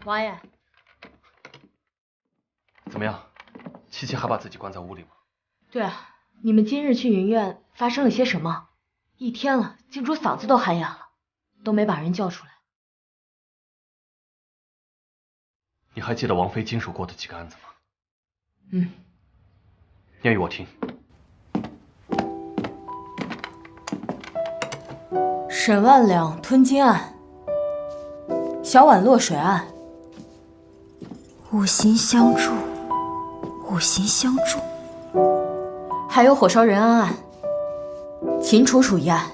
王爷，怎么样？七七还把自己关在屋里吗？对啊，你们今日去云苑发生了些什么？一天了，静主嗓子都喊哑了，都没把人叫出来。你还记得王妃经手过的几个案子吗？念与我听。沈万两吞金案，小婉落水案，五行相助，五行相助，还有火烧仁安案，秦楚楚一案。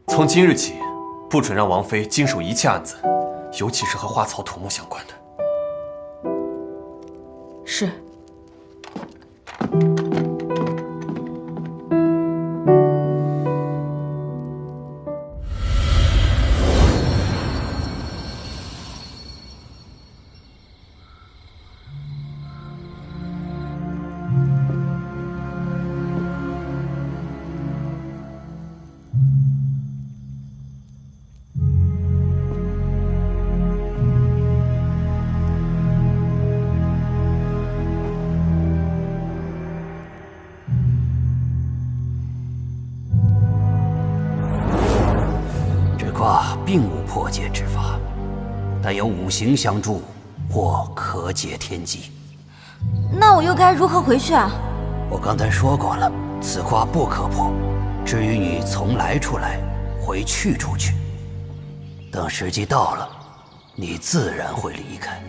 从今日起，不准让王妃经手一切案子，尤其是和花草土木相关的。是。但有五行相助，或可解天机。那我又该如何回去啊？我刚才说过了，此卦不可破。至于你从来出来，回去出去，等时机到了，你自然会离开。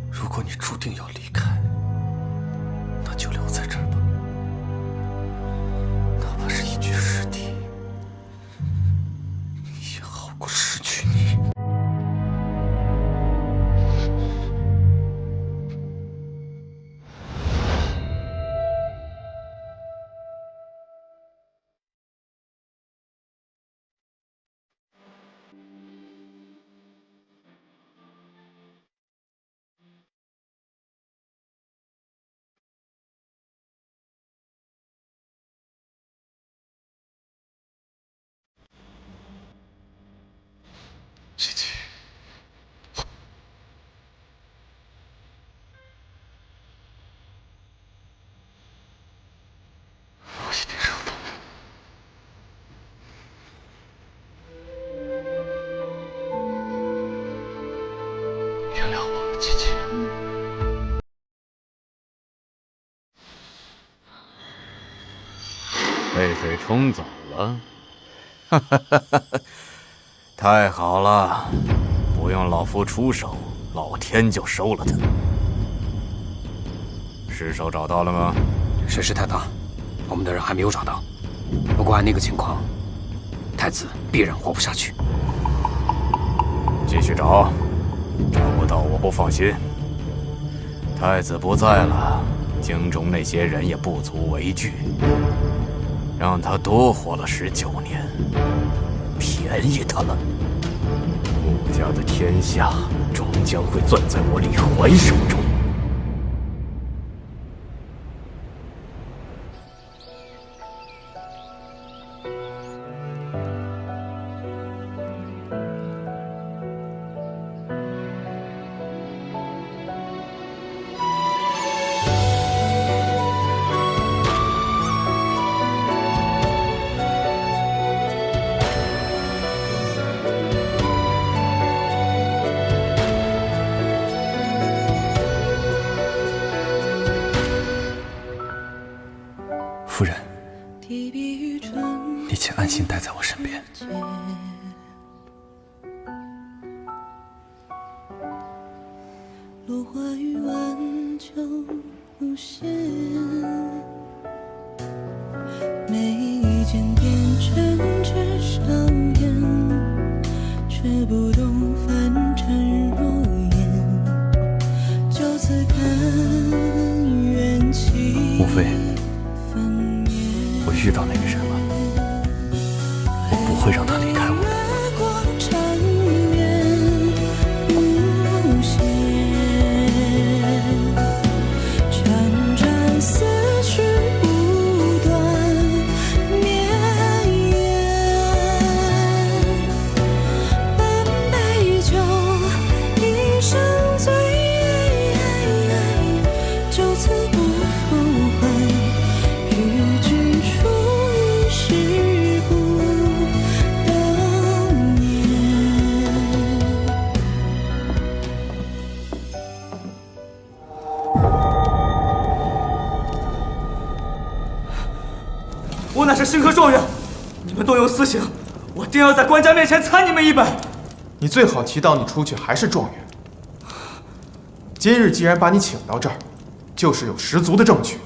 如果你注定要离开，那就留在这儿吧，哪怕是一具尸体，也好过失去你。琪琪，我一定让他们原谅我，琪琪。被水冲走了，哈哈哈哈！太好了，不用老夫出手，老天就收了他。尸首找到了吗？声势太大，我们的人还没有找到。不过按那个情况，太子必然活不下去。继续找，找不到我不放心。太子不在了，京中那些人也不足为惧。让他多活了19年，便宜他了。穆家的天下终将会攥在我李环手中。夫人，你且安心待在我身边。落花与晚秋无限，每一件点针至少眼，却不懂凡尘若烟，就此看缘起。莫非我遇到那个人了？我不会让他离开我的。我乃是星河状元，你们动用私刑，我定要在官家面前参你们一本。你最好祈祷你出去还是状元。今日既然把你请到这儿，就是有十足的证据。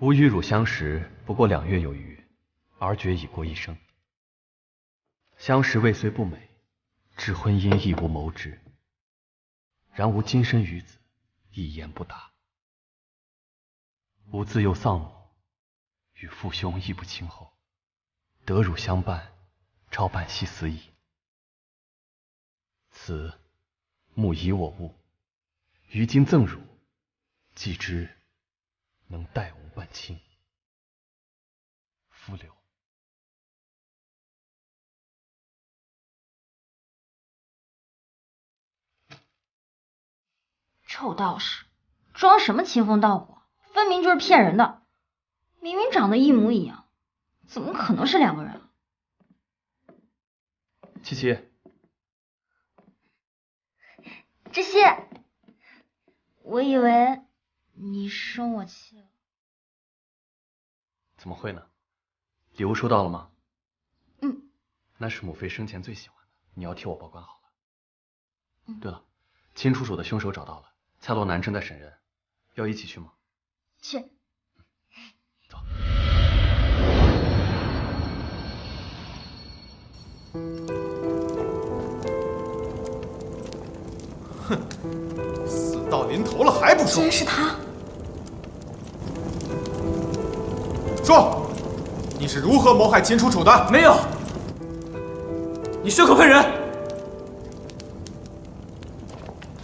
吾与汝相识不过2月有余，而觉已过一生。相识未虽不美，至婚姻亦无谋之。然吾今身于子，一言不答。吾自幼丧母，与父兄亦不亲厚，得汝相伴，朝伴夕死矣。此母以我物，于今赠汝，既知能待吾半亲。夫留。臭道士，装什么清风道骨？分明就是骗人的！明明长得一模一样，怎么可能是2个人？七七，知悉，我以为你生我气了。怎么会呢？礼物收到了吗？嗯，那是母妃生前最喜欢的，你要替我保管好了。对了，秦楚楚的凶手找到了，蔡洛南正在审人，要一起去吗？去。走。哼，死到临头了还不说！竟然是他！说，你是如何谋害秦楚楚的？没有，你血口喷人！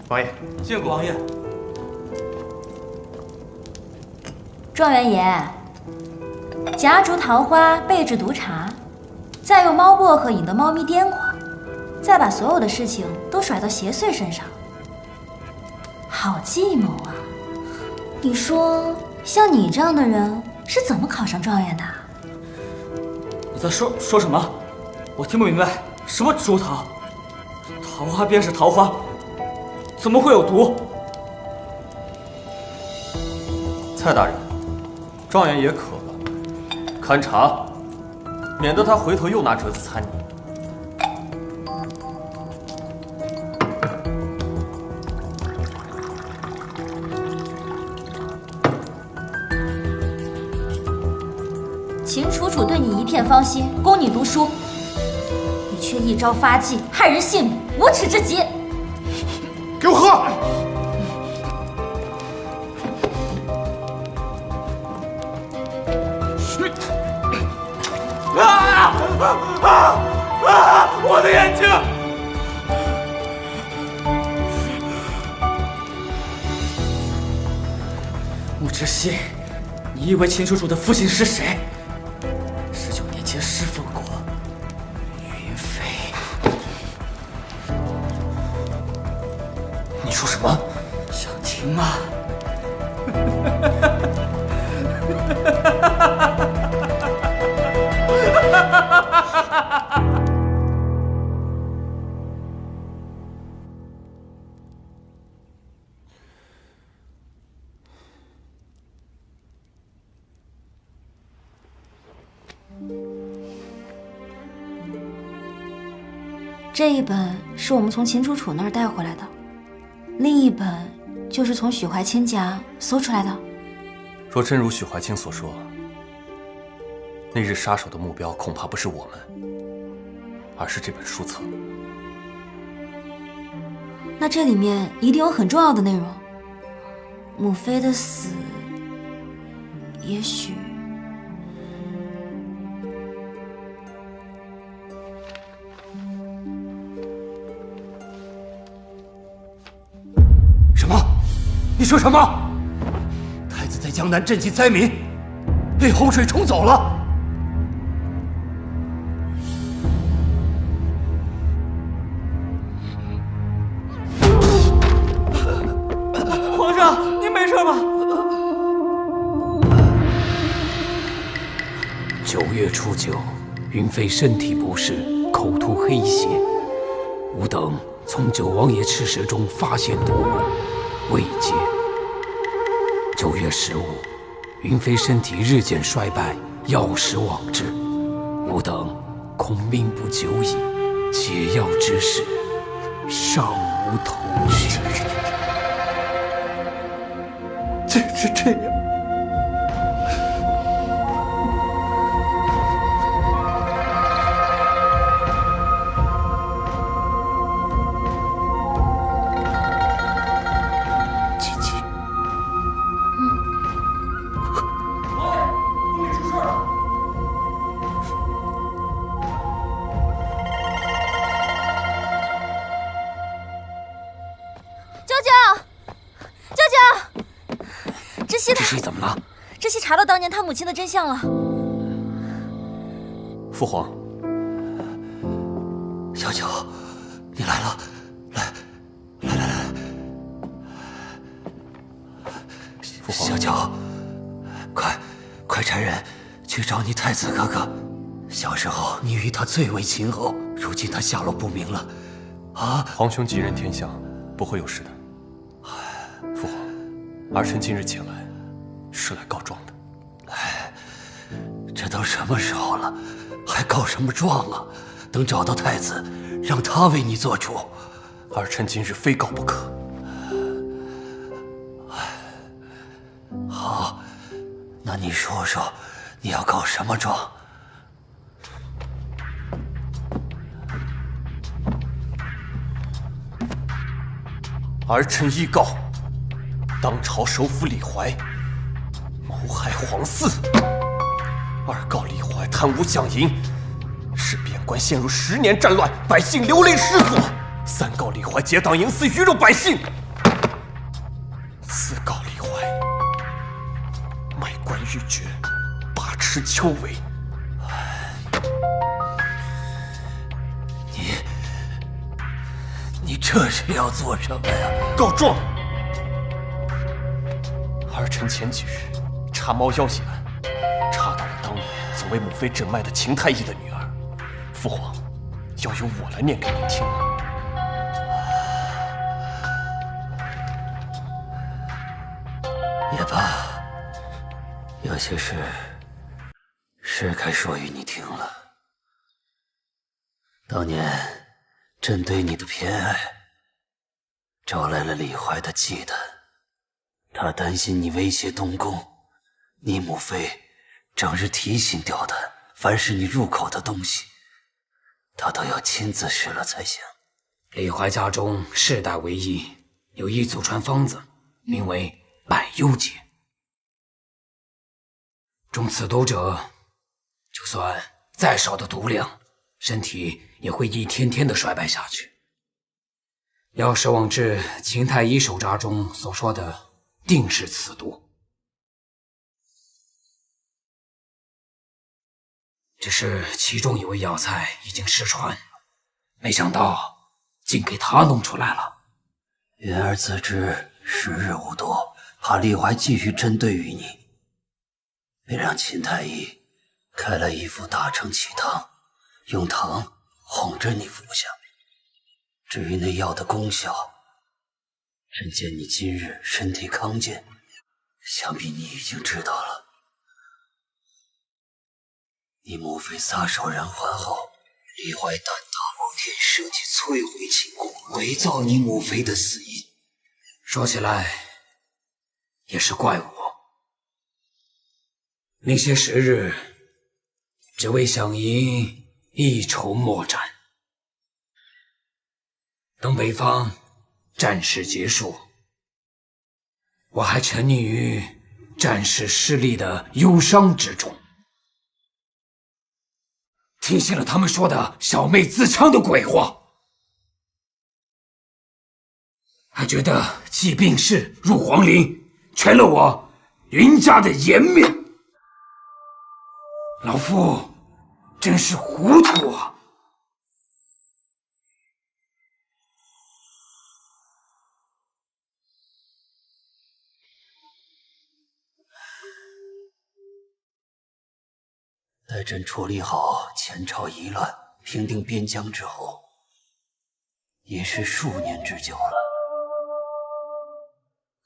王爷，见过王爷。状元爷，夹竹桃花备制毒茶，再用猫薄荷引得猫咪癫狂，再把所有的事情都甩到邪祟身上，好计谋啊！你说，像你这样的人是怎么考上状元的？你在说什么？我听不明白。什么竹桃？桃花便是桃花，怎么会有毒？蔡大人，状元爷渴了，看茶，免得他回头又拿折子参你。秦楚楚对你一片芳心，供你读书，你却一朝发迹，害人性命，无耻至极！给我喝！我的眼睛！穆知悉，你以为秦楚楚的父亲是谁？19年前侍奉过云飞。你说什么？想听吗？这一本是我们从秦楚楚那儿带回来的，另一本就是从许怀清家搜出来的。若真如许怀清所说，那日杀手的目标恐怕不是我们，而是这本书册。那这里面一定有很重要的内容。母妃的死，也许……什么？你说什么？太子在江南赈济灾民，被洪水冲走了。皇上，您没事吧？9月初9，云妃身体不适，口吐黑血。吾等从九王爷赤蛇中发现毒物，未解。9月15，云妃身体日渐衰败，药石罔至，吾等恐命不久矣，解药之时，尚无头绪。竟是这样！熙他，这是怎么了？知悉查到当年他母亲的真相了。父皇，小九，你来了，来，父皇，小九，快差人去找你太子哥哥。小时候你与他最为亲厚，如今他下落不明了，啊！皇兄吉人天相，不会有事的。父皇，儿臣今日前来，是来告状的。这都什么时候了，还告什么状啊？等找到太子，让他为你做主。儿臣今日非告不可。好，那你说说，你要告什么状？儿臣依告，当朝首辅李怀谋害皇嗣；二告李怀贪污奖银，使边关陷入10年战乱，百姓流离失所；三告李怀结党营私，鱼肉百姓；四告李怀卖官鬻爵，把持丘闱。你这是要做什么呀？告状！儿臣前几日查猫妖一案，查到了当年曾为母妃诊脉的秦太医的女儿。父皇，要由我来念给您听吗？也罢，有些事是该说与你听了。当年朕对你的偏爱，招来了李怀的忌惮。他担心你威胁东宫，你母妃整日提心吊胆，凡是你入口的东西，他都要亲自试了才行。李怀家中世代为医，有一祖传方子，名为百忧解。中此毒者，就算再少的毒量，身体也会一天天的衰败下去。要是往至秦太医手札中所说的，定是此毒。只是其中一味药材已经失传，没想到竟给他弄出来了。元儿自知时日无多，怕李怀继续针对于你，便让秦太医开了一副大承气汤，用糖哄着你服下。至于那药的功效，朕见你今日身体康健，想必你已经知道了。你母妃撒手人寰后，李怀胆大包天，设计摧毁秦宫，伪造你母妃的死因。说起来，也是怪我。那些时日，只为想赢一筹莫展。等北方战事结束，我还沉溺于战事失利的忧伤之中，听信了他们说的小妹自戕的鬼话，还觉得弃病逝入皇陵，全了我云家的颜面。老夫真是糊涂啊！待朕处理好前朝疑乱，平定边疆之后，也是数年之久了。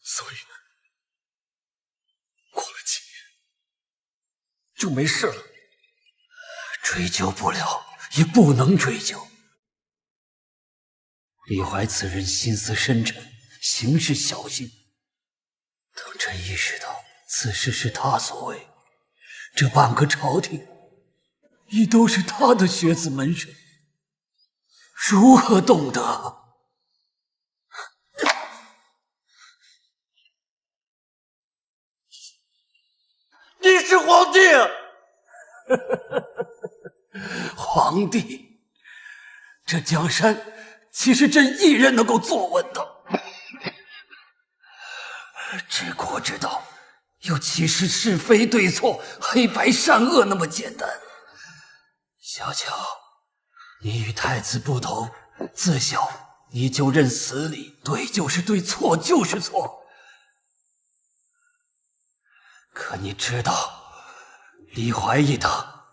所以呢，过了几年就没事了。追究不了，也不能追究。李怀此人心思深沉，行事小心。等朕意识到此事是他所为，这半个朝廷亦都是他的学子门生，如何动得？你是皇帝啊！皇帝，这江山岂是朕一人能够坐稳的？治国之道，又岂是是非对错、黑白善恶那么简单？小乔，你与太子不同，自小你就认死理，对就是对，错就是错。可你知道，李怀义他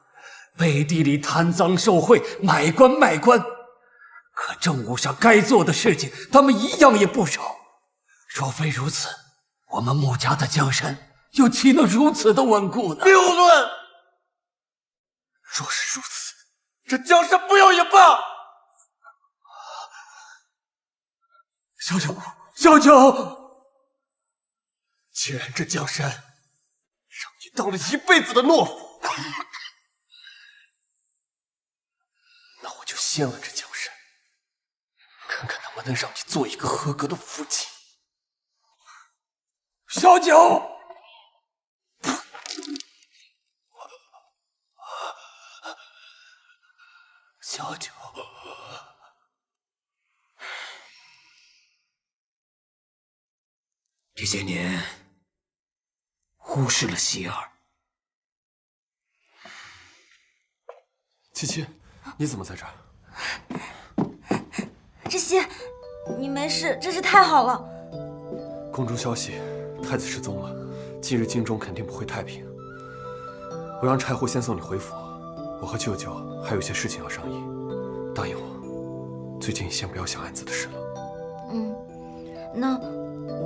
背地里贪赃受贿、买官卖官，可政务上该做的事情，他们一样也不少。若非如此，我们穆家的江山又岂能如此的稳固呢？谬论！若是如此，这江山不要也罢。小九，小九，既然这江山让你当了一辈子的懦夫，那我就掀了这江山，看看能不能让你做一个合格的夫妻。小九，小九，这些年忽视了希儿。七七，你怎么在这儿？知悉，你没事，真是太好了。宫中消息，太子失踪了，近日京中肯定不会太平。我让柴户先送你回府，我和舅舅还有些事情要商议，答应我，最近先不要想案子的事了。那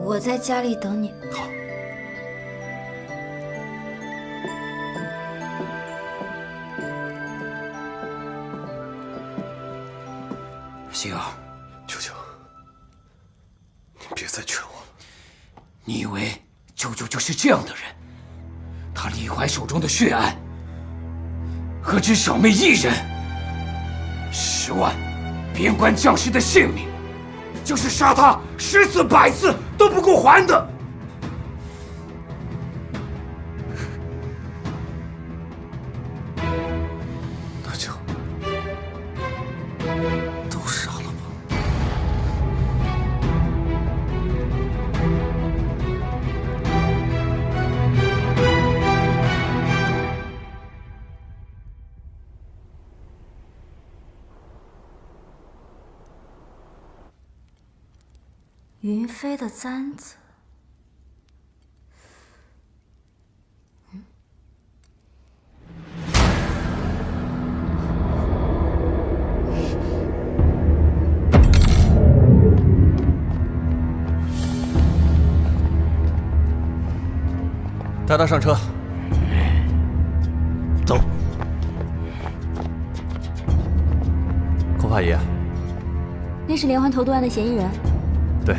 我在家里等你。好。希儿，舅舅，你别再劝我了。你以为舅舅就是这样的人？他李怀手中的血案，何止小妹一人，10万边关将士的性命，就是杀他10次100次都不够还的。那就都杀了吧。云飞的簪子，带他上车。走。孔法爷，那是连环投毒案的嫌疑人。对，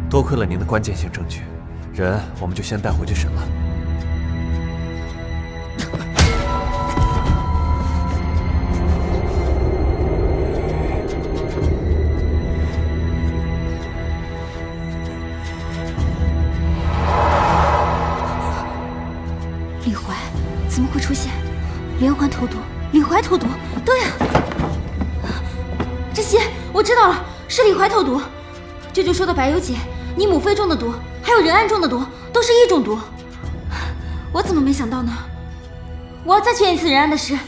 多亏了您的关键性证据，人我们就先带回去审了。李怀怎么会出现？连环投毒，李怀投毒，对啊！知悉，我知道了，是李怀投毒。舅舅说的白油姐、你母妃中的毒，还有仁安中的毒，都是一种毒。我怎么没想到呢？我要再确认一次仁安的事。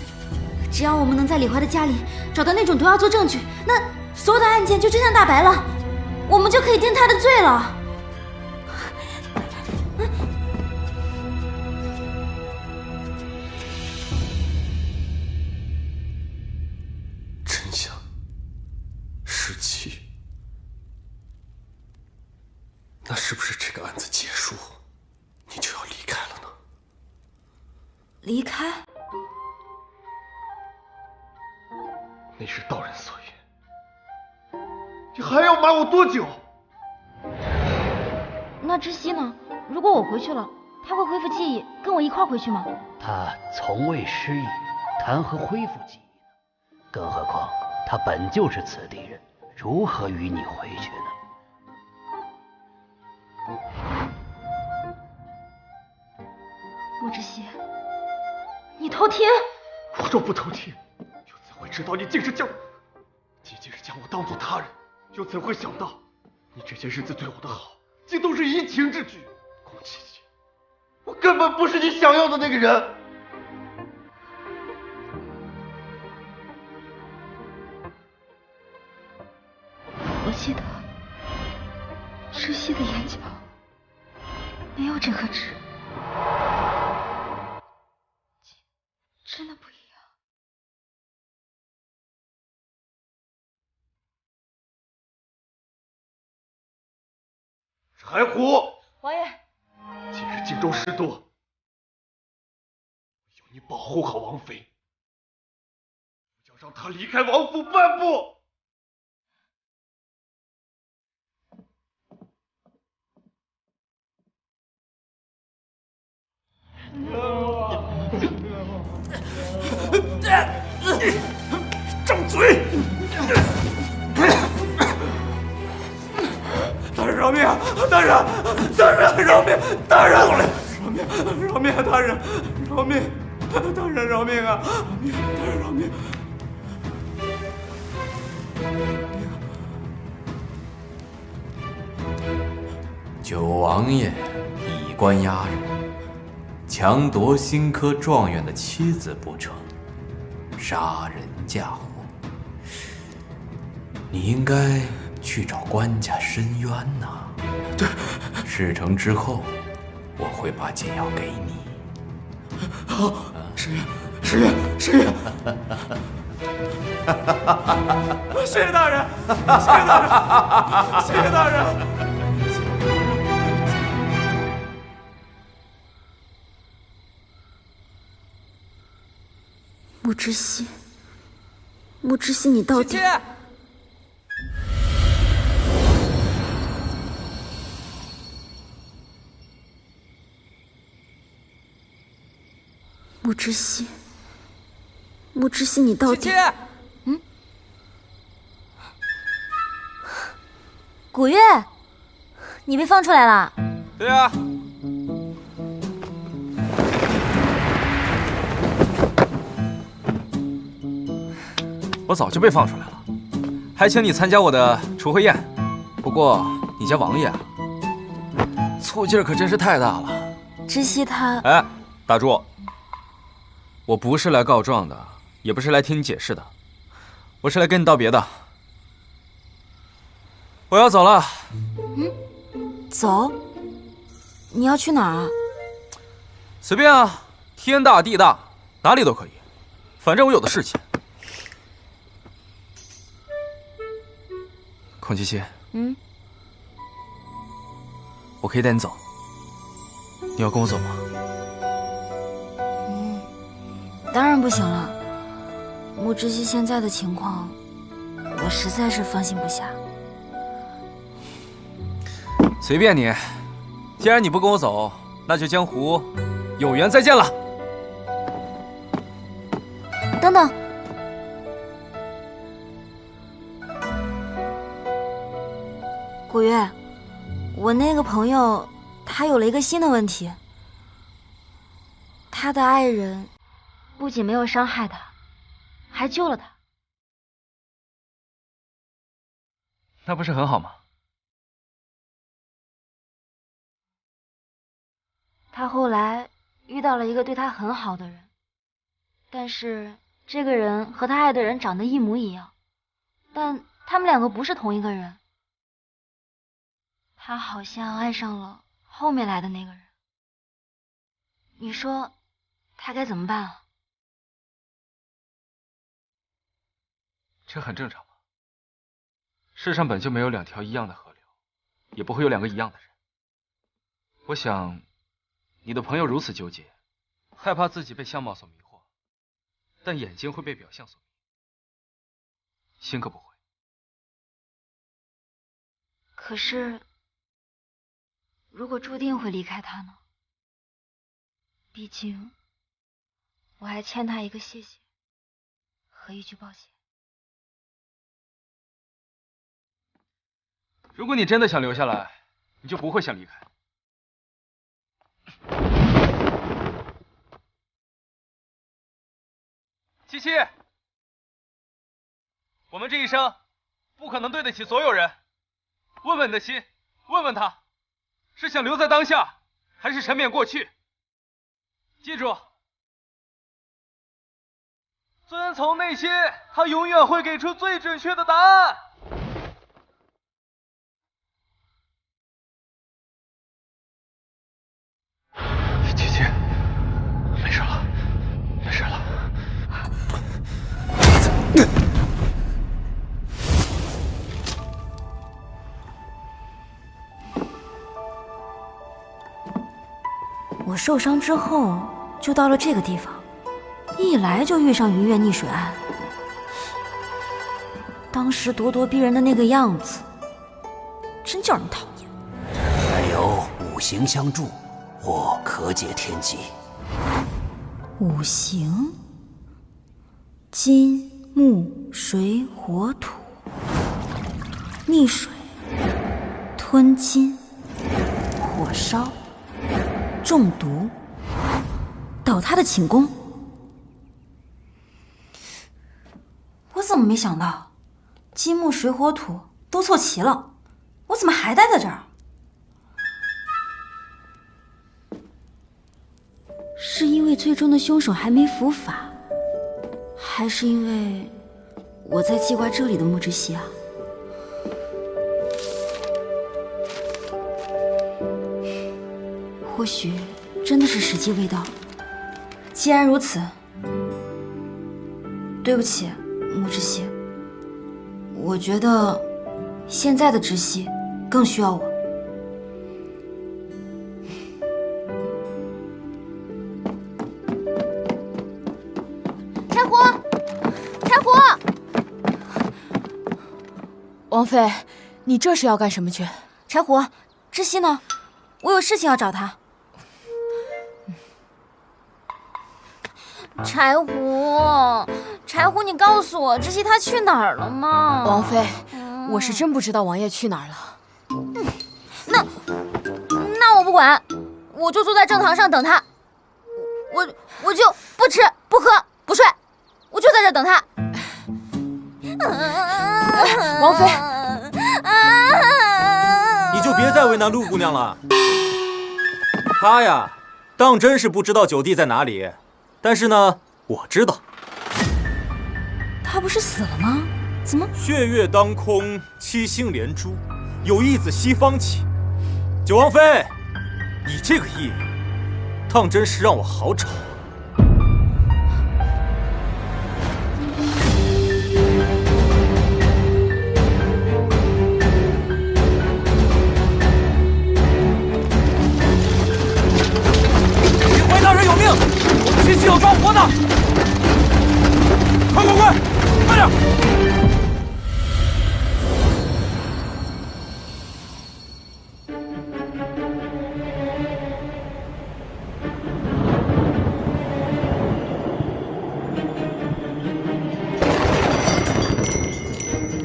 只要我们能在李怀的家里找到那种毒药做证据，那所有的案件就真相大白了，我们就可以定他的罪了。真相17，那是不是这个案子结束，你就要离开了呢？离开？那是道人所言，你还要瞒我多久？那知悉呢？如果我回去了，他会恢复记忆，跟我一块回去吗？他从未失忆，谈何恢复记忆呢？更何况他本就是此地人，如何与你回去呢？穆知悉，你偷听！我若不偷听，又怎会知道你竟是将我当做他人？又怎会想到你这些日子对我的好，竟都是移情之举？宫七七，本不是你想要的那个人。我记得窒息的眼角没有这颗痣，真的不一样。柴胡，王爷，今日荆州事多，有你保护好王妃，不要让她离开王府半步。张嘴！大人饶命啊！大人饶命！大人饶命！大人饶命！大人饶命啊！大人饶命！九王爷以官压人，强夺新科状元的妻子不成，杀人嫁祸。你应该去找官家申冤呐。对，事成之后，我会把解药给你。好，申冤！谢谢大人！谢谢大人！穆之熙，你到底……穆之熙，你到底……古月，你被放出来了？对啊。我早就被放出来了，还请你参加我的除会宴。不过你家王爷啊，醋劲儿可真是太大了。知悉他……哎，打住！我不是来告状的，也不是来听你解释的，我是来跟你道别的。我要走了。走？你要去哪儿啊？随便啊，天大地大，哪里都可以，反正我有的是钱。孔七七，我可以带你走，你要跟我走吗？当然不行了。穆之熙现在的情况，我实在是放心不下。随便你，既然你不跟我走，那就江湖有缘再见了。等等。古月，我那个朋友他有了一个新的问题，他的爱人不仅没有伤害他，还救了他。那不是很好吗？他后来遇到了一个对他很好的人，但是这个人和他爱的人长得一模一样，但他们两个不是同一个人。他好像爱上了后面来的那个人，你说他该怎么办啊？这很正常吧？世上本就没有两条一样的河流，也不会有两个一样的人。我想，你的朋友如此纠结，害怕自己被相貌所迷惑，但眼睛会被表象所迷，心可不会。可是，如果注定会离开他呢？毕竟，我还欠他一个谢谢和一句抱歉。如果你真的想留下来，你就不会想离开。七七，我们这一生不可能对得起所有人。问问你的心，问问他，是想留在当下，还是沉湎过去？记住，遵从内心，它永远会给出最准确的答案。姐姐，没事了，没事了。我受伤之后就到了这个地方，一来就遇上云月溺水案。当时咄咄逼人的那个样子，真叫人讨厌。还有五行相助，或可解天机。五行：金、木、水、火、土。溺水、吞金、火烧、中毒、倒塌的寝宫。我怎么没想到，金木水火土都凑齐了，我怎么还待在这儿？是因为最终的凶手还没伏法，还是因为我在记挂这里的木之息啊？或许真的是时机未到。既然如此，对不起，木之息，我觉得现在的知悉更需要我。柴火，柴火！王妃，你这是要干什么去？柴火，知悉呢？我有事情要找他。柴胡，柴胡，你告诉我，知悉他去哪儿了吗？王妃，我是真不知道王爷去哪儿了。那我不管，我就坐在正堂上等他。我就不吃不喝不睡，我就在这等他。王妃，你就别再为难陆姑娘了。她呀，当真是不知道九弟在哪里。但是呢，我知道。他不是死了吗？怎么？血月当空，七星连珠，有意自西方起。九王妃，你这个意，当真是让我好找。李怀大人有命！七夕要抓活的，快快快，快点！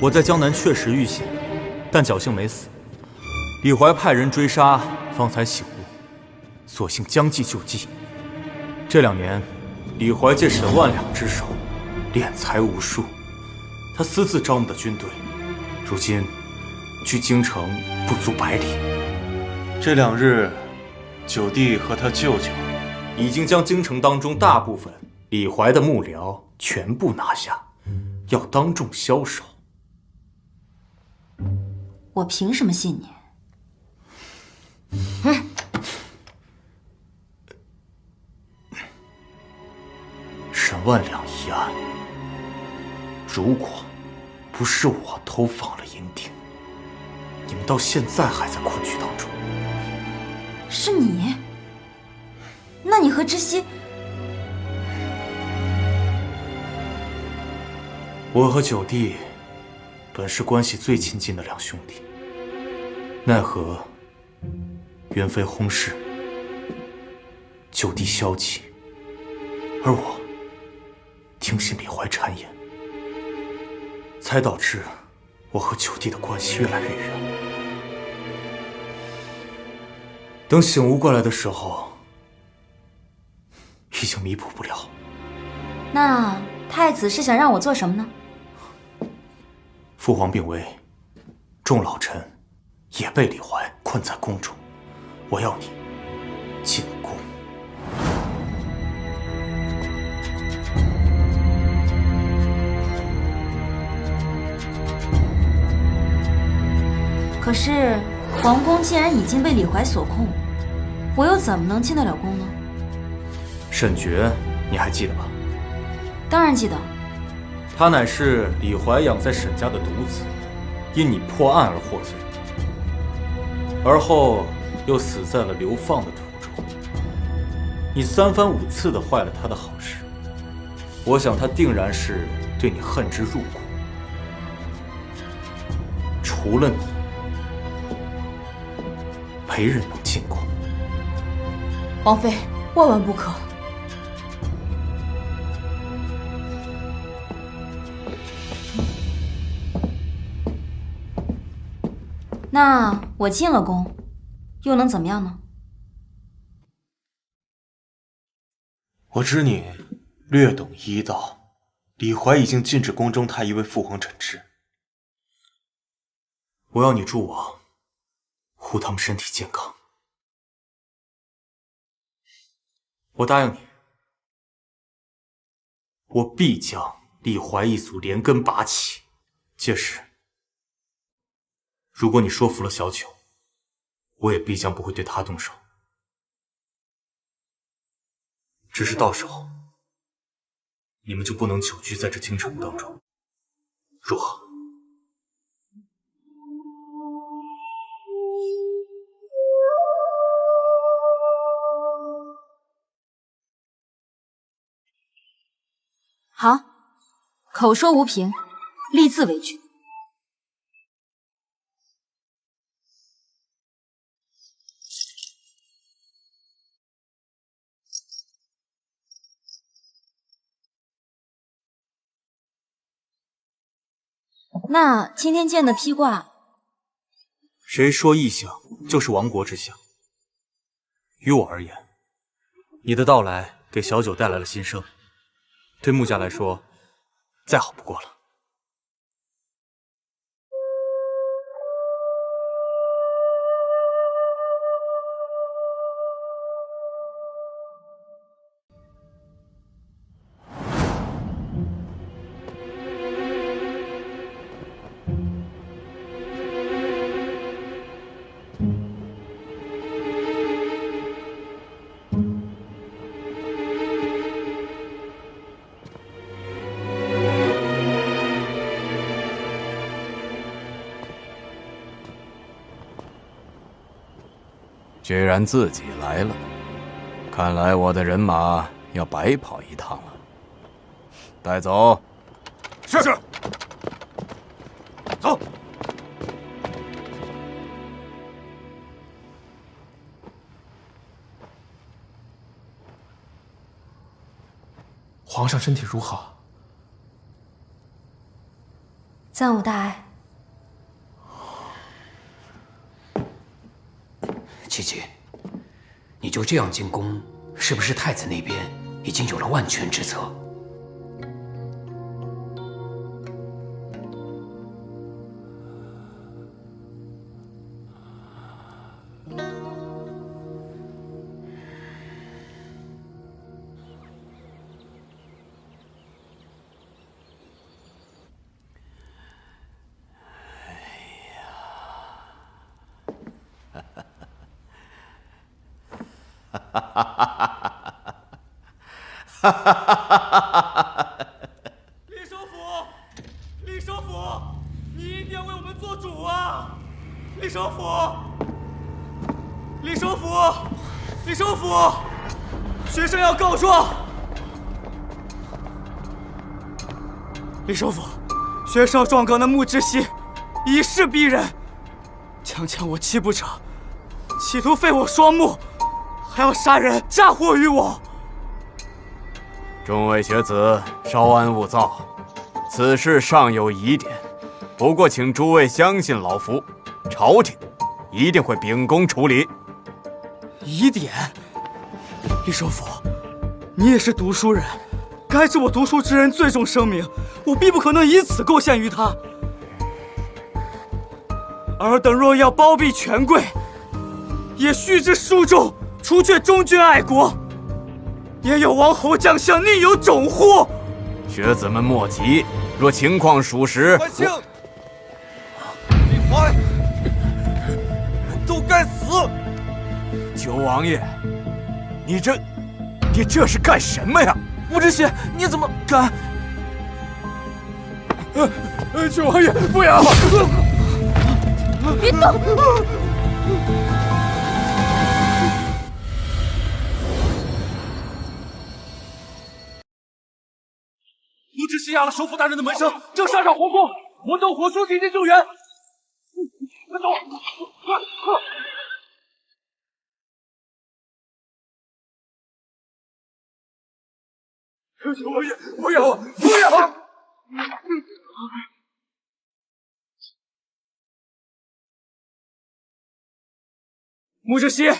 我在江南确实遇险，但侥幸没死。李怀派人追杀，方才醒悟，索性将计就计。这2年，李怀借沈万两之手，敛财无数。他私自招募的军队，如今距京城不足100里。这2日，九弟和他舅舅已经将京城当中大部分李怀的幕僚全部拿下，要当众枭首。我凭什么信你？沈万两一案，如果不是我偷放了银锭，你们到现在还在困局当中。是你？那你和知悉？我和九弟本是关系最亲近的2兄弟，奈何元妃薨逝，九弟消极，而我听信李怀谗言，才导致我和九弟的关系越来越远。等醒悟过来的时候，已经弥补不了。那太子是想让我做什么呢？父皇病危，众老臣也被李怀困在宫中，我要你进宫。可是皇宫既然已经被李怀所控，我又怎么能进得了宫呢？沈爵，你还记得吧？当然记得。他乃是李怀养在沈家的独子，因你破案而获罪，而后又死在了流放的途中。你3番5次的坏了他的好事，我想他定然是对你恨之入骨。除了你，没人能进宫。王妃，万万不可！那我进了宫，又能怎么样呢？我知你略懂医道，李怀已经禁止宫中太医为父皇诊治。我要你助我护他们身体健康。我答应你，我必将李怀一族连根拔起。届时，如果你说服了小九，我也必将不会对他动手。只是到时候，你们就不能久居在这京城当中，如何？好，口说无凭，立字为据。那今天见的披挂，谁说异象就是亡国之象？于我而言，你的到来给小九带来了新生，对穆家来说，再好不过了。居然自己来了，看来我的人马要白跑一趟了。带走。是。走。皇上身体如何？暂无大碍。琪琪，你就这样进宫，是不是太子那边已经有了万全之策？李首府，李首府，你一定要为我们做主啊！李首府，李首府，李首府，学生要告状。李首府，学生状告那穆之熙以势逼人，强抢我妻不成，企图废我双目，还要杀人嫁祸于我。众位学子，稍安勿躁，此事尚有疑点，不过请诸位相信老夫，朝廷一定会秉公处理。疑点？李首府，你也是读书人，该知我读书之人最重声名，我必不可能以此构陷于他。尔等若要包庇权贵，也须知书中除却忠君爱国，也有王侯将相宁有种乎？学子们莫急，若情况属实，李怀，九王爷，你这是干什么呀？吴知邪，你怎么敢？九王爷，不要！别动！吴知邪压了首府大人的门生，正杀上皇宫，我等火速进京救援。快走！快！九王爷，不要！不要！穆知邪，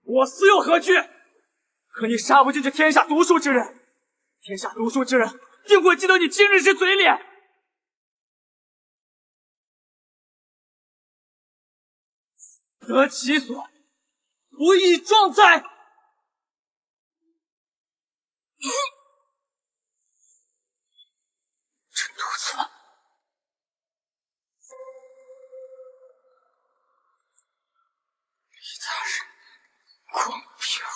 我死又何惧？可你杀不尽这天下读书之人，天下读书之人定会记得你今日之嘴脸。得其所，不亦壮哉！这肚子，李大人，光骗我！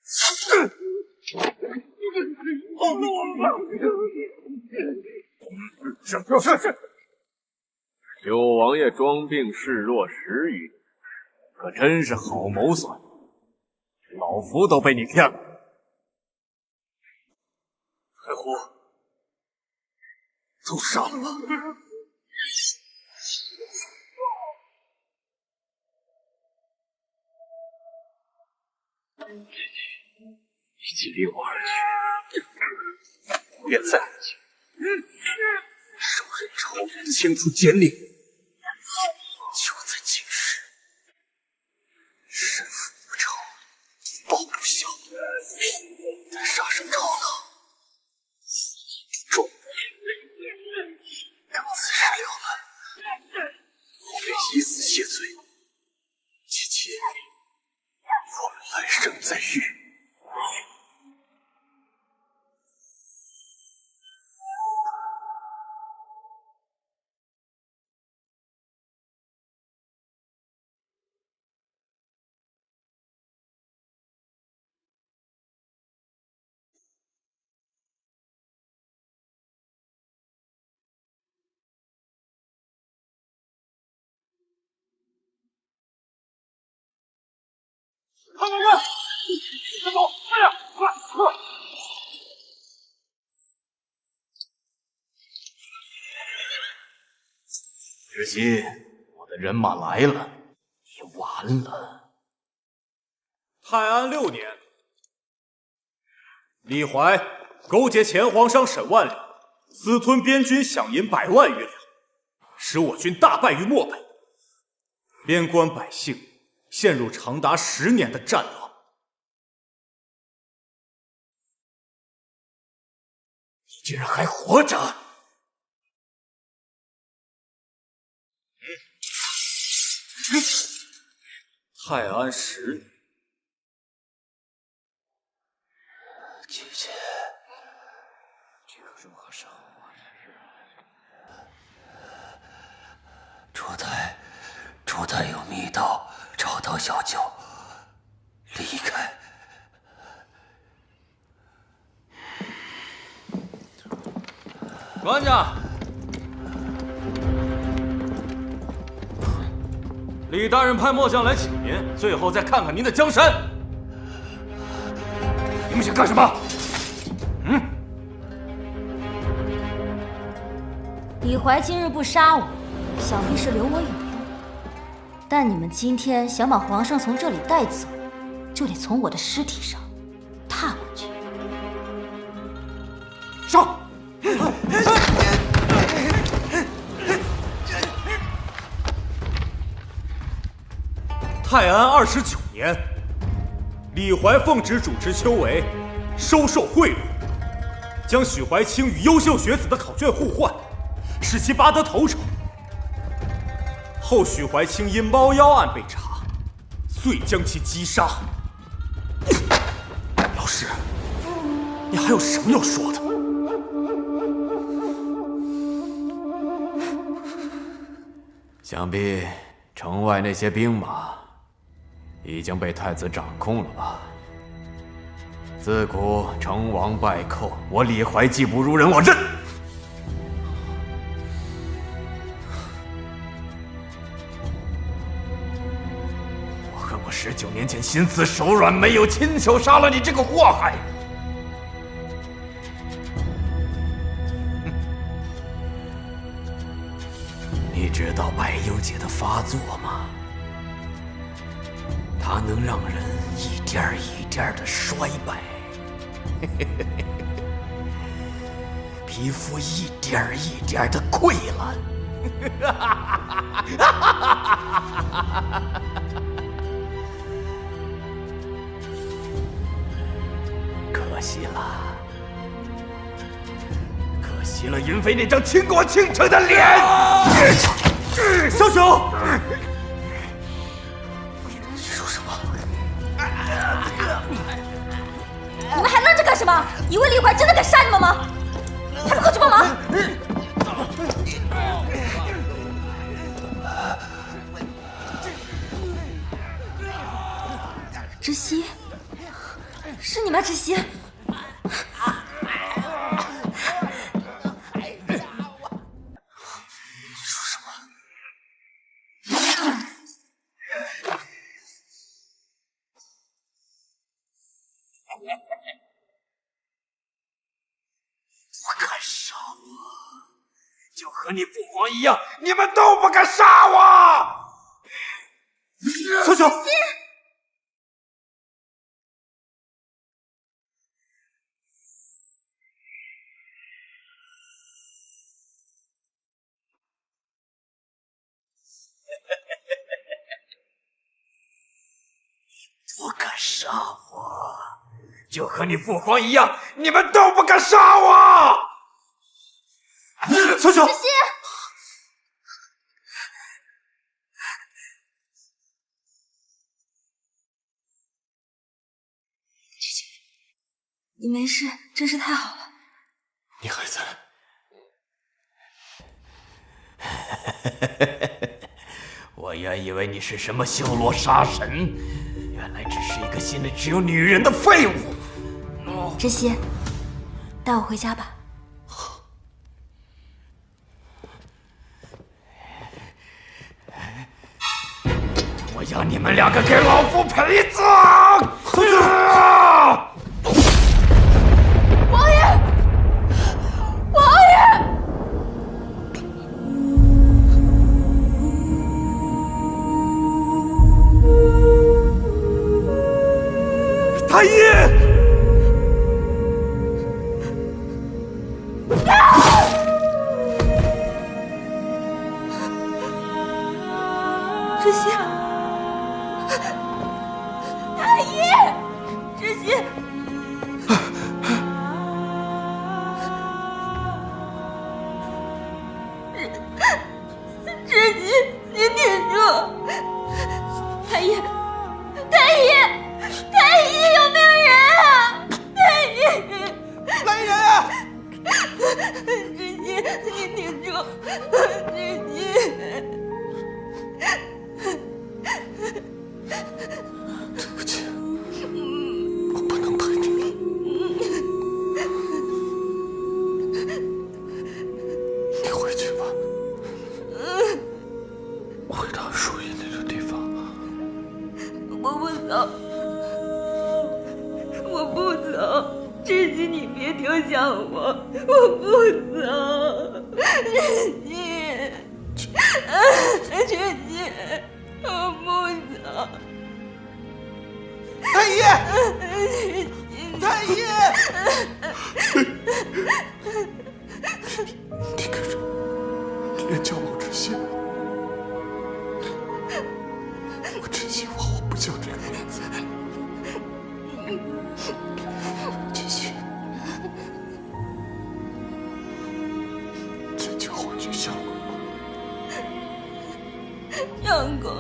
是。九王爷装病视若石于，可真是好谋算，老夫都被你骗了。海湖，都杀了吧！一起离我而去，不愿再来见。手刃朝元，清除奸佞，就在今时。身负无仇，报不效，再杀上朝堂，众等此事了断，我便以死谢罪。姐姐，我们来生再遇。快！快走！快点！快！知悉，我的人马来了，你完了。泰安6年，李怀勾结前皇上沈万里，私吞边军饷银100万余两，使我军大败于漠北，边关百姓陷入长达10年的战乱。你竟然还活着！泰安10年，姐姐，这个如何生活？朱太有密道，找到小九，离开。官家，李大人派末将来请您，最后再看看您的江山。你们想干什么？李怀今日不杀我，想必是留我有用。但你们今天想把皇上从这里带走，就得从我的尸体上踏过去。上！泰安29年，李怀奉旨主持秋闱，收受贿赂，将许怀清与优秀学子的考卷互换，使其拔得头筹。后许怀清因猫妖案被查，遂将其击杀。老师，你还有什么要说的？想必城外那些兵马已经被太子掌控了吧？自古成王败寇，我李怀技不如人，我认。我恨我19年前心慈手软，没有亲手杀了你这个祸害。你知道百忧解的发作吗？它能让人一点一点的衰败，皮肤一点一点的溃烂。可惜了，可惜了云飞那张倾国倾城的脸。小熊，你们还愣着干什么？以为李怀真的敢杀你们吗？还不快去帮忙！窒息，是你吗？窒息。和你父皇一样，你们都不敢杀我！小熊，不敢杀我，就和你父皇一样，你们都不敢杀我！小熊，窒息，你没事，真是太好了。你还在？我原以为你是什么修罗杀神，原来只是一个心里只有女人的废物。窒息，带我回家吧。我要你们两个给老夫陪葬！王爷，王爷！太医！窒息！太医，窒息！窒息，你挺住！太医，太医，太医，有没有人啊？太医，来人啊！窒息，你挺住！窒息。对不起，我不能陪你。你回去吧，回到属于你的地方。我不走，我不走，窒息，你别丢下我，我不走，窒息，窒息，我不走。太医，太医，你可是，你也叫我窒息。我真希望我不叫这个名字。窒息，请叫我去相公。相公。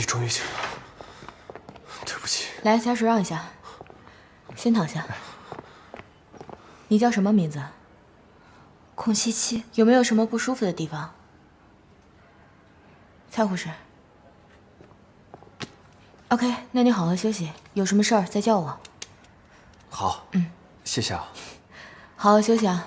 你终于醒了，对不起。来，下水让一下，先躺下。你叫什么名字？孔七七。有没有什么不舒服的地方？蔡护士。OK， 那你好好休息，有什么事儿再叫我。好，谢谢啊。好好休息啊。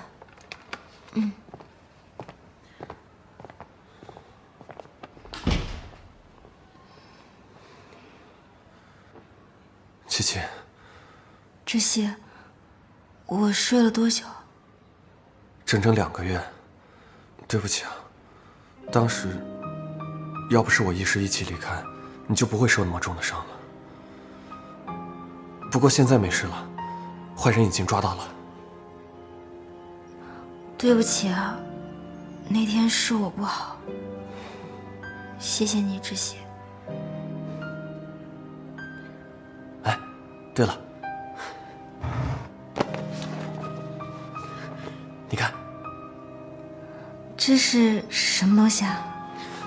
七七，知悉，我睡了多久？整整2个月。对不起啊，当时要不是我一时一气离开，你就不会受那么重的伤了。不过现在没事了，坏人已经抓到了。对不起啊，那天是我不好。谢谢你，知悉。对了，你看，这是什么东西啊？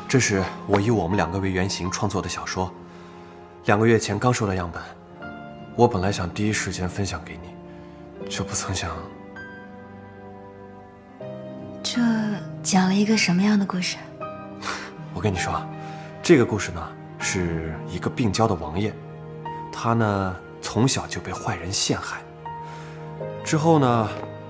这是我以我们2个为原型创作的小说，2个月前刚收到样本。我本来想第一时间分享给你，却不曾想。这讲了一个什么样的故事？我跟你说啊，这个故事呢是一个病娇的王爷，他呢从小就被坏人陷害，之后呢，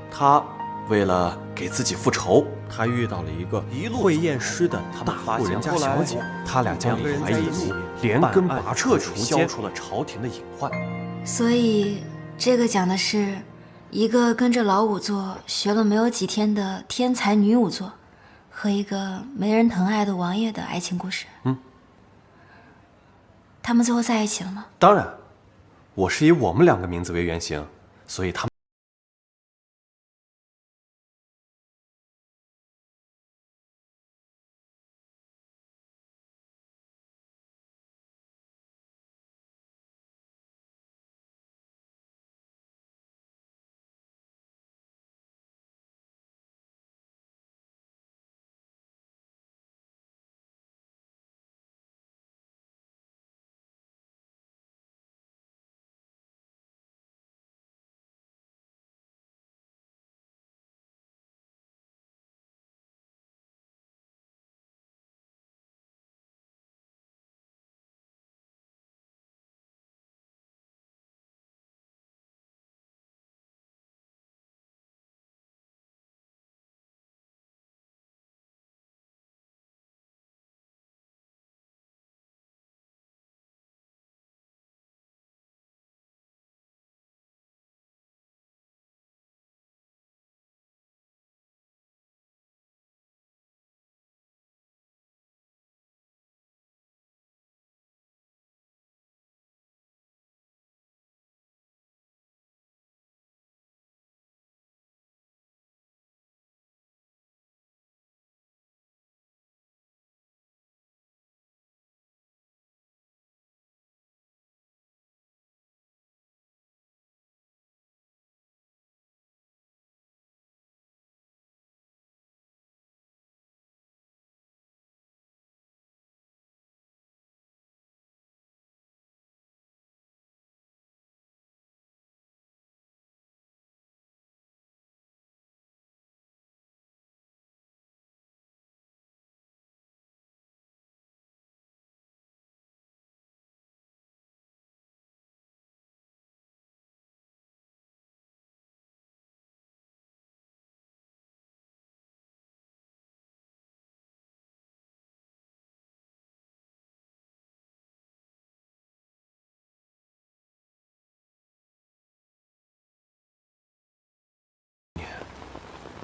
他为了给自己复仇，他遇到了一个会验尸的大户人家小姐，他俩将李怀一起连根拔彻除奸，消除了朝廷的隐患。所以这个讲的是一个跟着老仵作学了没有几天的天才女仵作和一个没人疼爱的王爷的爱情故事。他们最后在一起了吗？当然，我是以我们2个名字为原型，所以他们。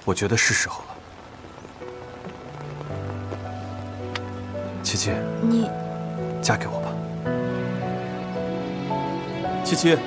我觉得是时候了。七七，你嫁给我吧。七七。